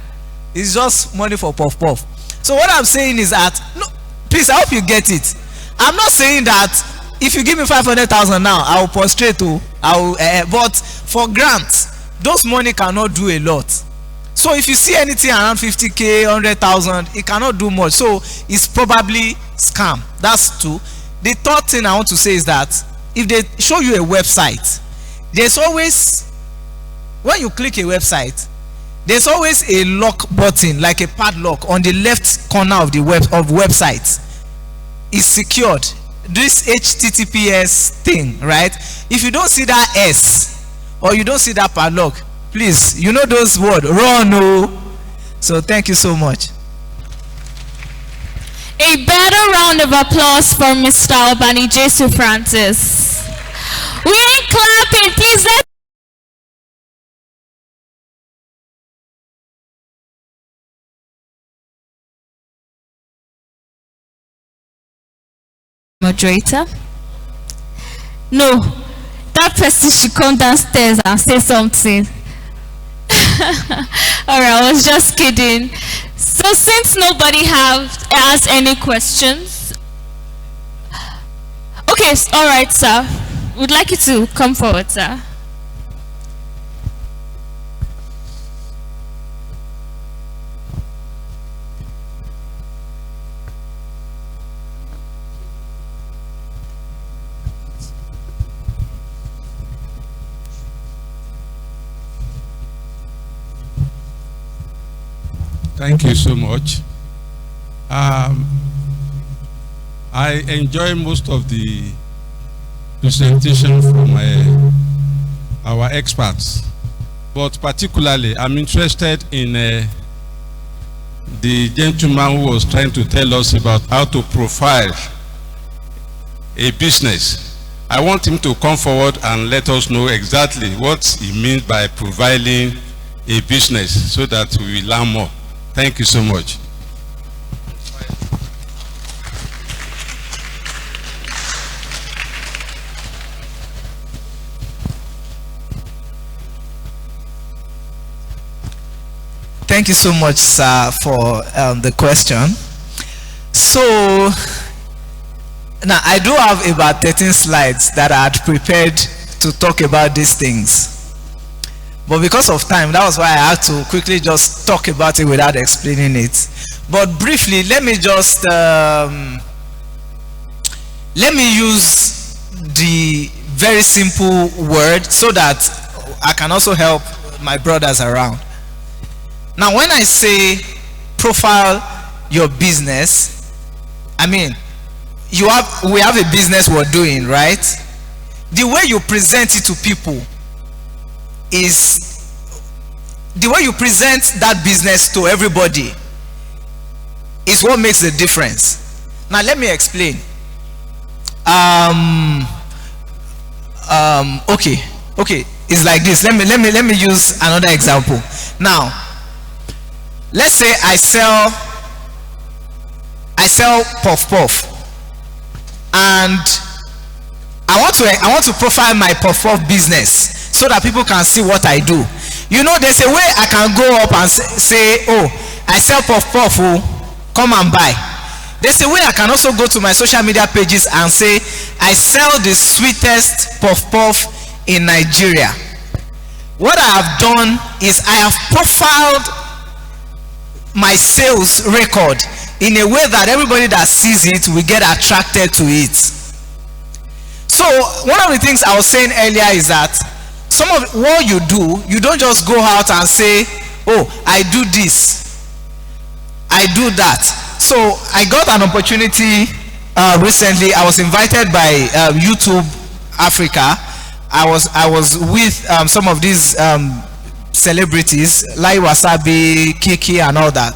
it's just money for puff puff. So what I'm saying is that, no, please, I hope you get it. I'm not saying that if you give me 500,000 now, I will prostrate to, but for grants, those money cannot do a lot. So if you see anything around 50K, 100,000, it cannot do much. So it's probably scam. That's two. The third thing I want to say is that if they show you a website, there's always, when you click a website, there's always a lock button, like a padlock on the left corner of the website. It's secured. This HTTPS thing, right? If you don't see that S or you don't see that padlock, please, you know those words, run. Oh. So thank you so much. A better round of applause for Mr. Albani Jesu Francis. We ain't clapping, please. Let's moderator. No, that person should come downstairs and say something. Alright, I was just kidding. So since nobody has any questions, okay, alright, sir. We'd like you to come forward, sir. Thank you so much. I enjoy most of the presentation from our experts, but particularly I'm interested in the gentleman who was trying to tell us about how to profile a business. I want him to come forward and let us know exactly what he means by profiling a business so that we will learn more. Thank you so much. Thank you so much, sir, for the question. So now I do have about 13 slides that I had prepared to talk about these things. But because of time, that was why I had to quickly just talk about it without explaining it. But briefly, let me just let me use the very simple word so that I can also help my brothers around. Now, when I say profile your business, I mean we have a business we're doing, right? The way you present it to people is the way you present that business to everybody is what makes the difference. Now let me explain. Okay, is like this. Let me use another example. Now, let's say I sell puff puff, and I want to profile my puff puff business so that people can see what I do. You know, there's a way I can go up and say, oh, I sell puff puff, oh, come and buy. There's a way I can also go to my social media pages and say, I sell the sweetest puff puff in Nigeria. What I have done is I have profiled my sales record in a way that everybody that sees it will get attracted to it. So one of the things I was saying earlier is that some of what you do, you don't just go out and say, oh, I do this, I do that. So I got an opportunity recently. I was invited by YouTube Africa. I was with some of these celebrities, Lai Wasabi, Kiki, and all that.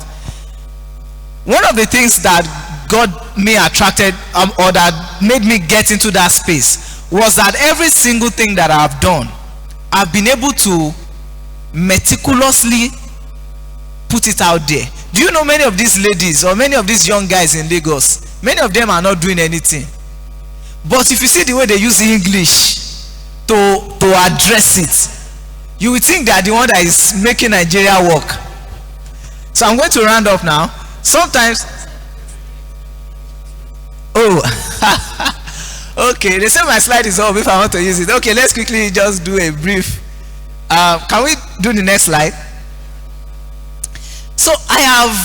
One of the things that got me attracted or that made me get into that space was that every single thing that I've done, I've been able to meticulously put it out there. Do you know many of these ladies or many of these young guys in Lagos, many of them are not doing anything. But if you see the way they use English to address it, you would think that the one that is making Nigeria work. So I'm going to round up now. Sometimes, okay, they say my slide is off if I want to use it. Okay, let's quickly just do a brief. Can we do the next slide? So I have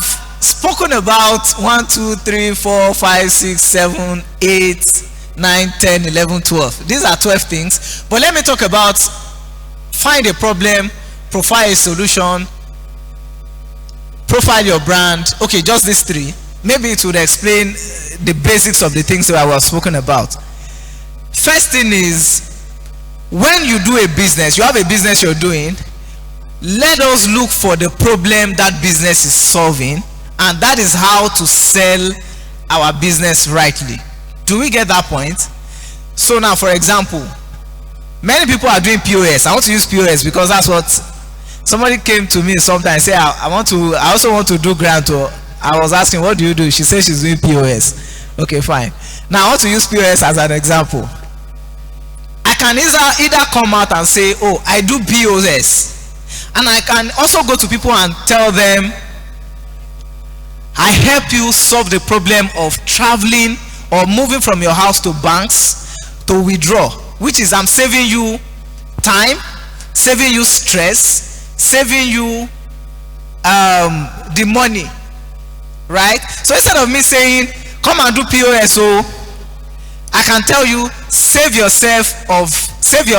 spoken about 1, 2, 3, 4, 5, 6, 7, 8, 9, 10, 11, 12. These are 12 things. But let me talk about find a problem, profile a solution, profile your brand. Okay, just these 3. Maybe it would explain the basics of the things that I was spoken about. First thing is, when you do a business, you have a business you're doing, let us look for the problem that business is solving, and that is how to sell our business rightly. Do we get that point? So now, for example, many people are doing POS. I want to use POS because that's what somebody came to me sometimes and said, I also want to do grant. Or I was asking, what do you do? She said she's doing POS. Okay, fine. Now I want to use POS as an example. I can either come out and say, oh, I do POS. And I can also go to people and tell them, I help you solve the problem of traveling or moving from your house to banks to withdraw, which is I'm saving you time, saving you stress, saving you the money, right? So instead of me saying, come and do POS, so I can tell you, save your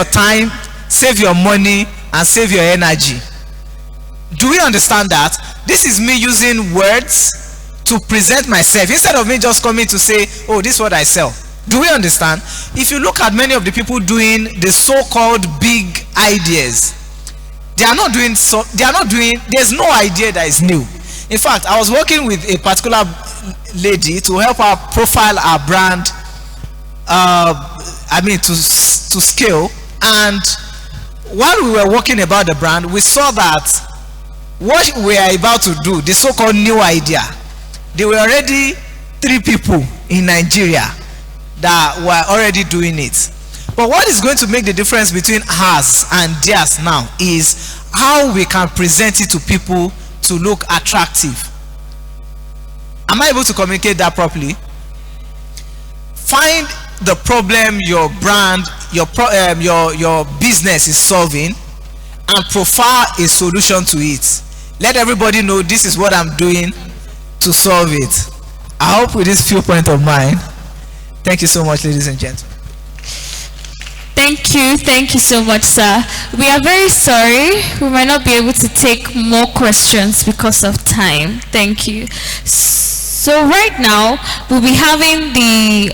time, save your money, and save your energy. Do we understand that? This is me using words to present myself instead of me just coming to say, oh, this is what I sell. Do we understand? If you look at many of the people doing the so-called big ideas, there's no idea that is new. In fact, I was working with a particular lady to help her profile our brand, to scale. And while we were working about the brand, we saw that what we are about to do, the so-called new idea, there were already 3 people in Nigeria that were already doing it. But what is going to make the difference between ours and theirs now is how we can present it to people to look attractive. Am I able to communicate that properly? Find the problem your brand, your business is solving, and profile a solution to it. Let everybody know this is what I'm doing to solve it. I hope with this few points of mine. Thank you so much, ladies and gentlemen. Thank you so much, sir. We are very sorry we might not be able to take more questions because of time. Thank you. So right now we'll be having the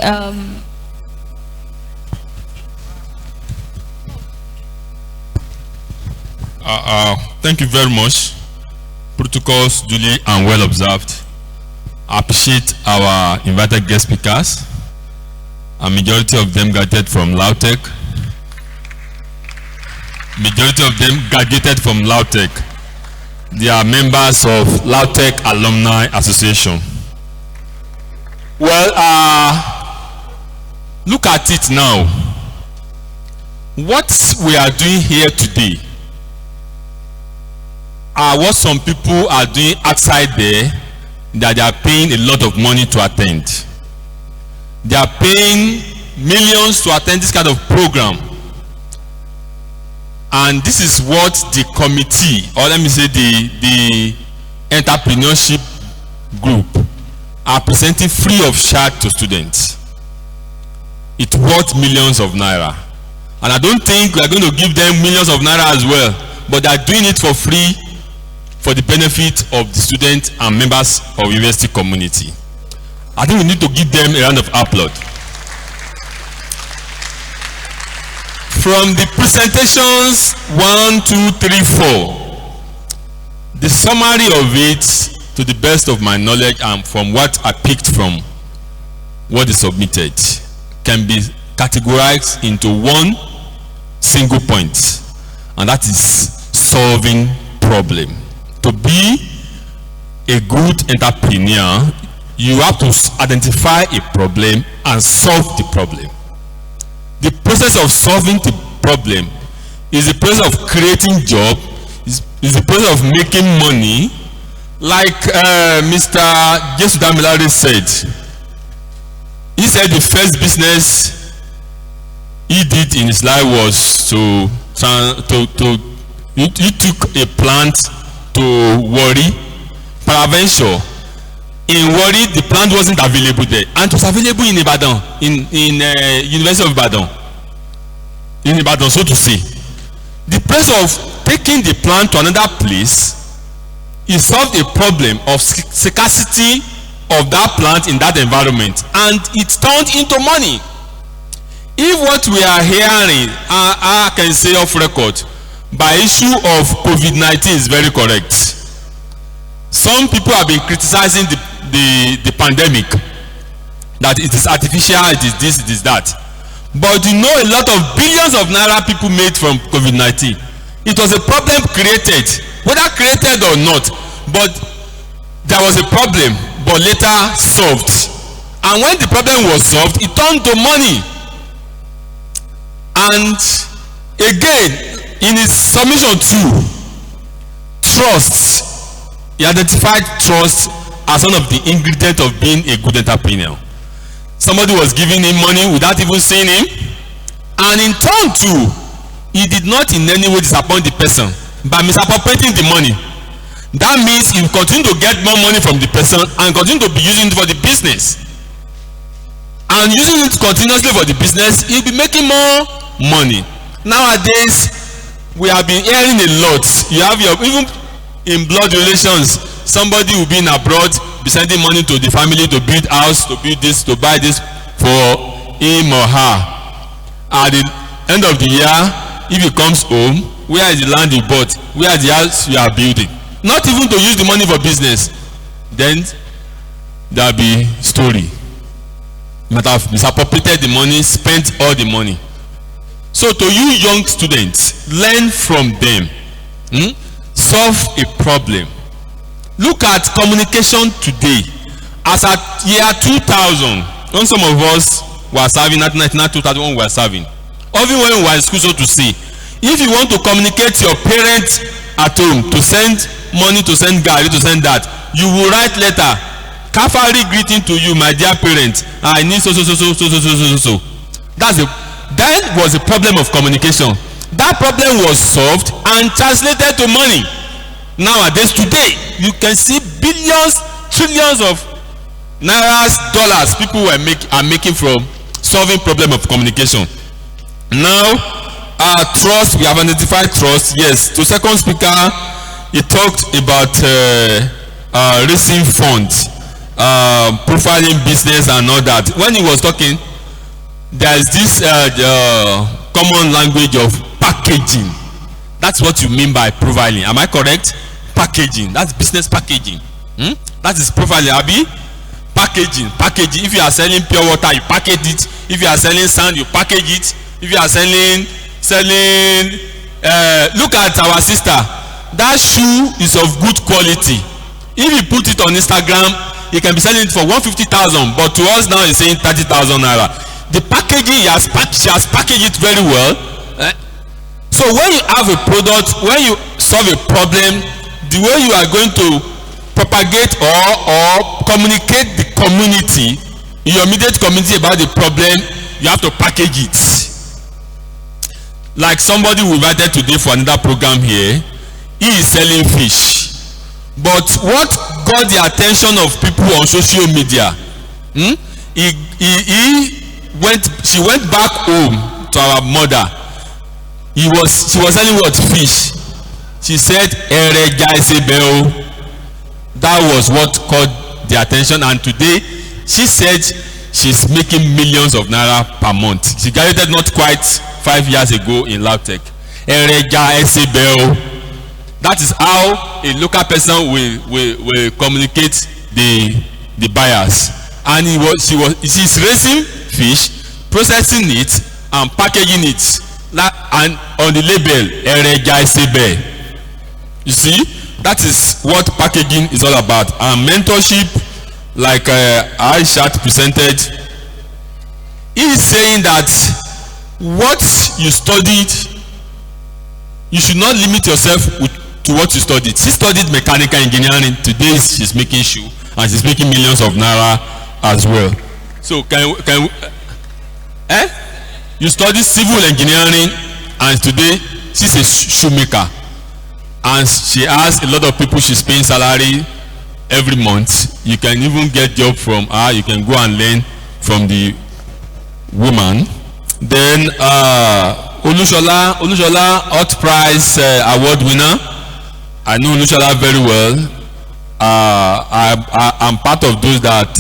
thank you very much. Protocols duly and well observed. I appreciate our invited guest speakers. A majority of them gathered from lautech. Majority of them graduated from lautech. They are members of lautech Alumni Association. Well, look at it now. What we are doing here today are what some people are doing outside there that they are paying a lot of money to attend. They are paying millions to attend this kind of program. And this is what the committee, or let me say the entrepreneurship group, are presenting free of charge to students. It's worth millions of naira. And I don't think we are going to give them millions of naira as well, but they are doing it for free for the benefit of the students and members of the university community. I think we need to give them a round of applause. From the presentations 1, 2, 3, 4, the summary of it, to the best of my knowledge and from what I picked from what is submitted, can be categorized into one single point, and that is solving problem. To be a good entrepreneur, you have to identify a problem and solve the problem. The process of solving the problem is the process of creating job, is the process of making money. Like Mr. Jesu Damilare said, he said the first business he did in his life was he took a plant to Warri, Paraventure. In Warri, the plant wasn't available there, and it was available in Ibadan, in University of Ibadan, so to say. The process of taking the plant to another place, it solved a problem of scarcity of that plant in that environment, and it turned into money. If what we are hearing, I can say off record, by issue of COVID-19 is very correct. Some people have been criticizing the pandemic, that it is artificial, it is this, it is that. But you know, a lot of billions of naira people made from COVID-19. It was a problem created, whether created or not, but there was a problem, but later solved. And when the problem was solved, it turned to money. And again, in his submission 2, trust, he identified trust as one of the ingredients of being a good entrepreneur. Somebody was giving him money without even seeing him, and in turn too, he did not in any way disappoint the person by misappropriating the money. That means he will continue to get more money from the person and continue to be using it for the business. And using it continuously for the business, he'll be making more money. Nowadays, we have been hearing a lot. You have your, even in blood relations, somebody will be in abroad, be sending money to the family to build house, to build this, to buy this for him or her. At the end of the year, if he comes home, where is the land you bought? Where is the house you are building? Not even to use the money for business. Then there will be story. You might have misappropriated the money, spent all the money. So to you young students, learn from them. Solve a problem. Look at communication today. As at year 2000, when some of us were serving, not 2001 we were serving, even when we were in school, so to say, if you want to communicate to your parents at home, to send money, to send gari, to send that, you will write letter, Kafari greeting to you, my dear parents, I need so. That was a problem of communication. That problem was solved and translated to money. Nowadays, today, you can see billions, trillions of nairas, dollars people are making from solving problem of communication. Now, trust, we have identified trust. Yes, to second speaker, he talked about raising funds, profiling business and all that. When he was talking, there is this common language of packaging. That's what you mean by profiling. Am I correct? Packaging. That's business packaging. That is profiling. Abi? Packaging. If you are selling pure water, you package it. If you are selling sand, you package it. If you are selling look at our sister. That shoe is of good quality. If you put it on Instagram, you can be selling it for 150,000, but to us now he's saying 30,000 naira. The packaging, she has packaged it very well. So when you have a product, when you solve a problem, the way you are going to propagate or communicate the community, your immediate community about the problem, you have to package it. Like somebody we invited today for another program here, he is selling fish. But what got the attention of people on social media, she went back home to our mother. She was selling what? Fish. She said, that was what caught the attention, and today she said she's making millions of naira per month. She graduated not quite 5 years ago in lautech. That is how a local person will communicate the buyers. And she's raising fish, processing it, and packaging it, and on the label you see, that is what packaging is all about. And mentorship, like Aishat presented, he is saying that what you studied, you should not limit yourself to what you studied. She studied mechanical engineering. Today she's making shoe, and she's making millions of naira as well. So you studied civil engineering, and today she's a shoemaker, and she has a lot of people she's paying salary every month. You can even get job from her. You can go and learn from the woman. Then Olushola Hot Prize award winner. I know Olushola very well. I'm part of those that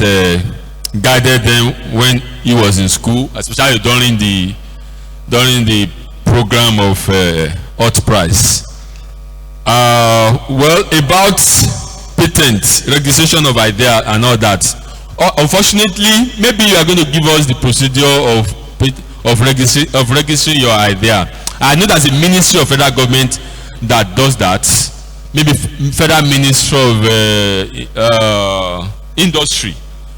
guided them when he was in school, especially during the program of Hot Prize. Well, about patent, registration of idea and all that. Unfortunately, maybe you are going to give us the procedure of registering your idea. I know there's a ministry of federal government that does that. Maybe federal ministry of industry.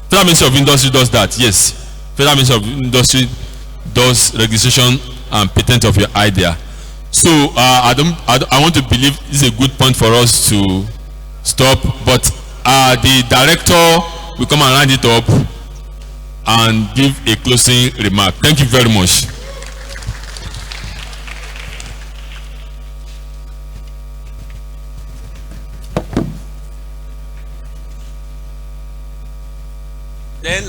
Federal ministry of industry does that. Yes, federal ministry of industry does registration and patent of your idea. So I want to believe this is a good point for us to stop. But the director will come and round it up and give a closing remark. Thank you very much. Then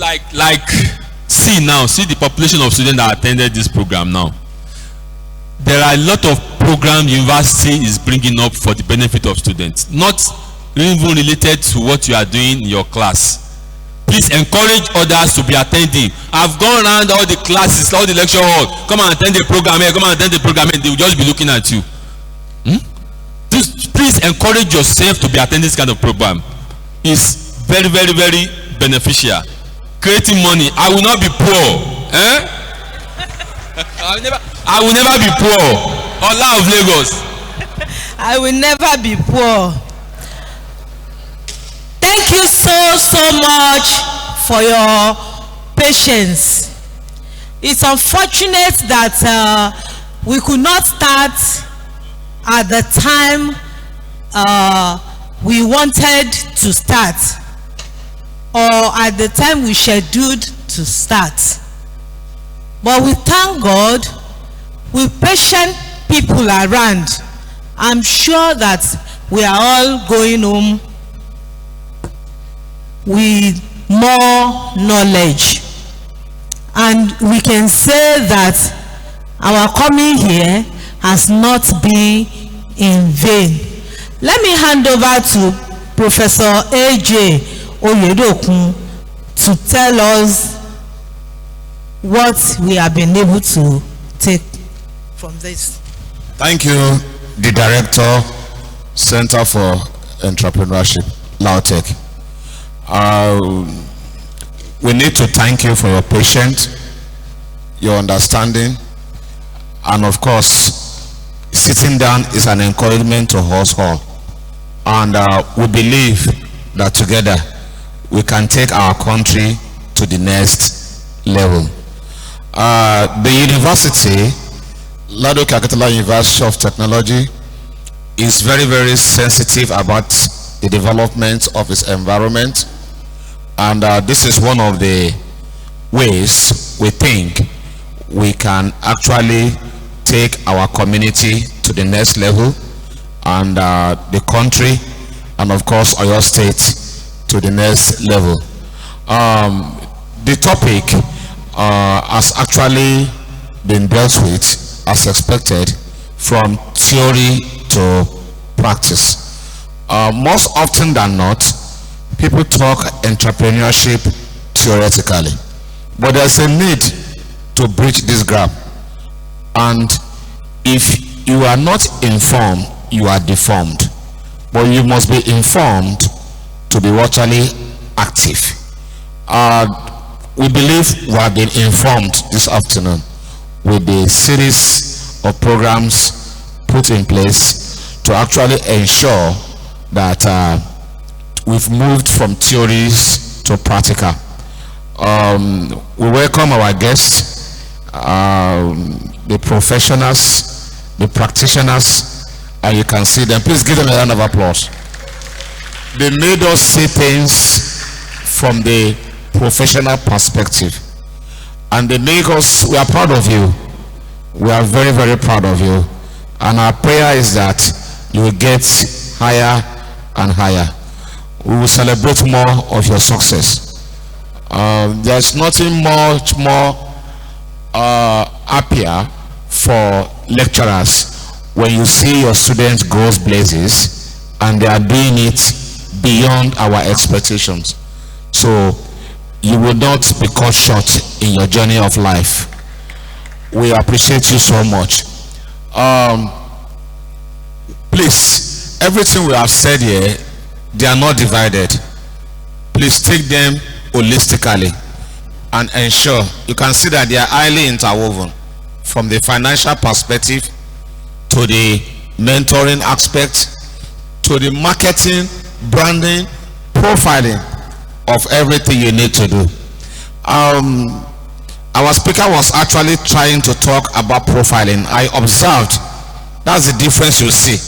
see the population of students that attended this program now. There are a lot of programs university is bringing up for the benefit of students, not even related to what you are doing in your class. Please encourage others to be attending. I've gone around all the classes, all the lecture hall. Come and attend the program here, come and attend the program here. They will just be looking at you. Please encourage yourself to be attending this kind of program. It's very, very, very beneficial. Creating money. I will not be poor. I will never be poor. Ola of Lagos. I will never be poor. Thank you so much for your patience. It's unfortunate that we could not start at the time we wanted to start, or at the time we scheduled to start. But we thank God, with patient people around, I'm sure that we are all going home with more knowledge. And we can say that our coming here has not been in vain. Let me hand over to Professor A.J. Oyedokun to tell us what we have been able to take from this. Thank you, the Director, Center for Entrepreneurship, lautech. We need to thank you for your patience, your understanding, and of course, sitting down is an encouragement to us all. And we believe that together we can take our country to the next level. The university, Ladoke Akitola University of Technology, is very, very sensitive about the development of its environment. And this is one of the ways we think we can actually take our community to the next level, and the country, and of course Oyo State to the next level. The topic has actually been dealt with as expected from theory to practice. Most often than not, people talk entrepreneurship theoretically, but there's a need to bridge this gap. And if you are not informed, you are deformed. But you must be informed to be virtually active. We believe we have been informed this afternoon with the series of programs put in place to actually ensure that we've moved from theories to practical. We welcome our guests, the professionals, the practitioners, and you can see them. Please give them a round of applause. They made us see things from the professional perspective, and they make us, we are proud of you. We are very, very proud of you, and our prayer is that you will get higher and higher. We will celebrate more of your success. There's nothing much more happier for lecturers when you see your students go places and they are doing it beyond our expectations. So you will not be cut short in your journey of life. We appreciate you so much. Please, everything we have said here, they are not divided. Please take them holistically and ensure you can see that they are highly interwoven, from the financial perspective to the mentoring aspect to the marketing, branding, profiling of everything you need to do. Our speaker was actually trying to talk about profiling. I observed that's the difference you see.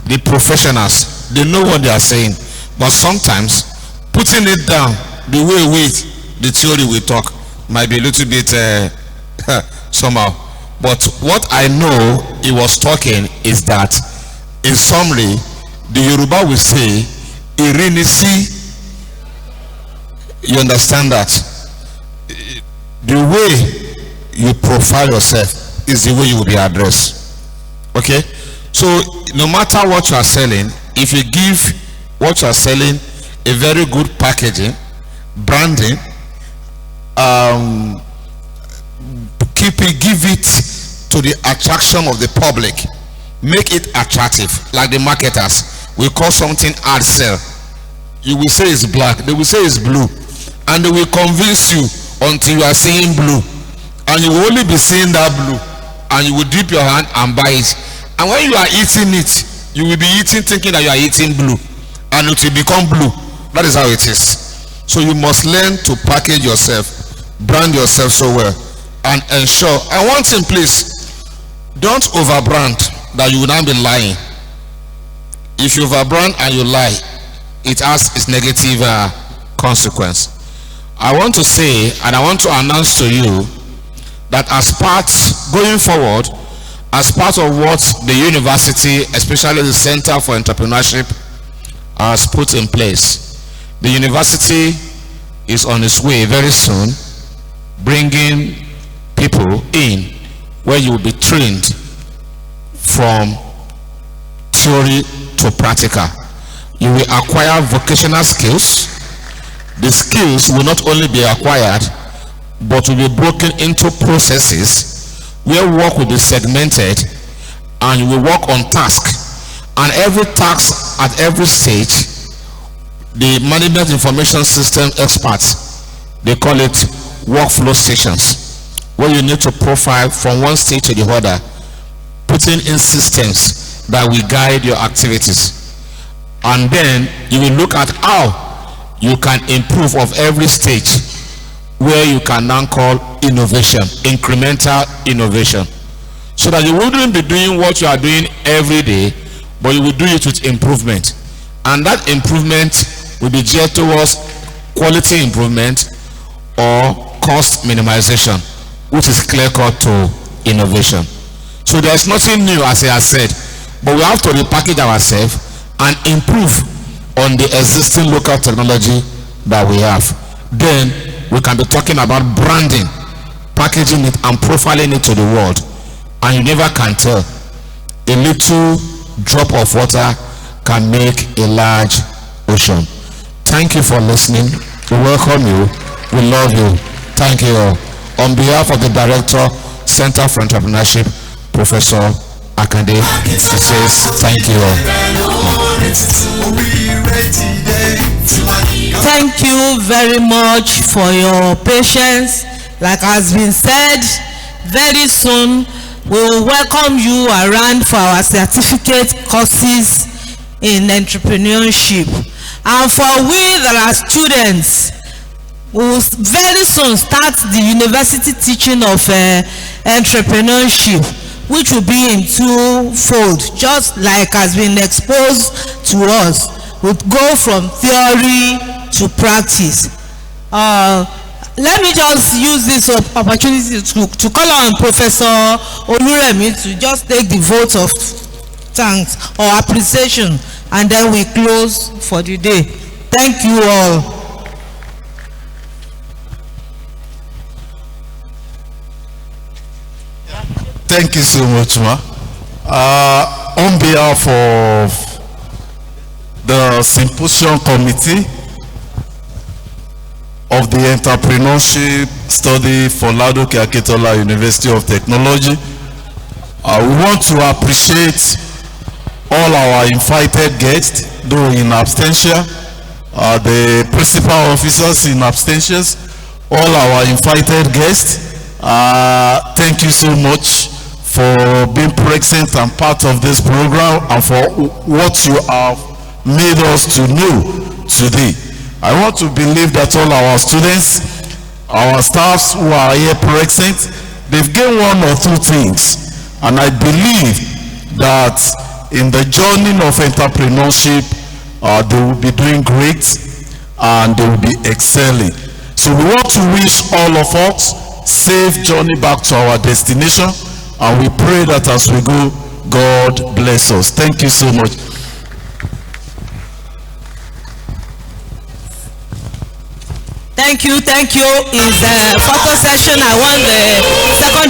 The professionals, they know what they are saying, but sometimes putting it down the way with the theory we talk might be a little bit somehow. But what I know he was talking is that, in summary, the Yoruba will say, "Irinisi." You understand that? The way you profile yourself is the way you will be addressed. Okay? So no matter what you are selling, if you give what you are selling a very good packaging, branding, give it to the attraction of the public, make it attractive, like the marketers. We call something hard sell. You will say it's black, they will say it's blue, and they will convince you until you are seeing blue, and you will only be seeing that blue, and you will dip your hand and buy it. And when you are eating it, you will be eating thinking that you are eating blue, and it will become blue. That is how it is. So you must learn to package yourself, brand yourself so well, and ensure. And one thing, please, don't overbrand that you will not be lying. If you overbrand and you lie, it has its negative consequence. I want to say, and I want to announce to you, that as part, going forward, as part of what the university, especially the Center for Entrepreneurship, has put in place, the university is on its way very soon, bringing people in where you will be trained from theory to practical. You will acquire vocational skills. The skills will not only be acquired, but will be broken into processes where work will be segmented, and you will work on task. And every task at every stage, the management information system experts, they call it workflow stations, where you need to profile from one stage to the other, putting in systems that will guide your activities. And then you will look at how you can improve of every stage where you can now call innovation, incremental innovation. So that you wouldn't be doing what you are doing every day, but you will do it with improvement. And that improvement will be geared towards quality improvement or cost minimization, which is clear-cut to innovation. So there's nothing new, as I have said, but we have to repackage ourselves and improve on the existing local technology that we have. Then we can be talking about branding, packaging it and profiling it to the world. And you never can tell. A little drop of water can make a large ocean. Thank you for listening. We welcome you. We love you. Thank you all. On behalf of the Director, Center for Entrepreneurship, Professor Akande, he says thank you all. Thank you very much for your patience. Like has been said, very soon we will welcome you around for our certificate courses in entrepreneurship. And for we that are students, we will very soon start the university teaching of entrepreneurship, which will be in twofold, just like has been exposed to us. We'll go from theory to practice. Let me just use this opportunity to call on Professor Oluremi to just take the vote of thanks or appreciation, and then we close for the day. Thank you all. Thank you so much, ma. On behalf of the Symposium Committee of the Entrepreneurship Study for Ladoke Akintola University of Technology, we want to appreciate all our invited guests, though in absentia, the principal officers in absentia, all our invited guests. Thank you so much for being present and part of this program and for what you have made us to know today. I want to believe that all our students, our staffs who are here present, they've gained one or two things. And I believe that in the journey of entrepreneurship, they will be doing great and they will be excelling. So we want to wish all of us safe journey back to our destination, and we pray that as we go, God bless us. Thank you so much. Thank you. Is a photo session. I want the second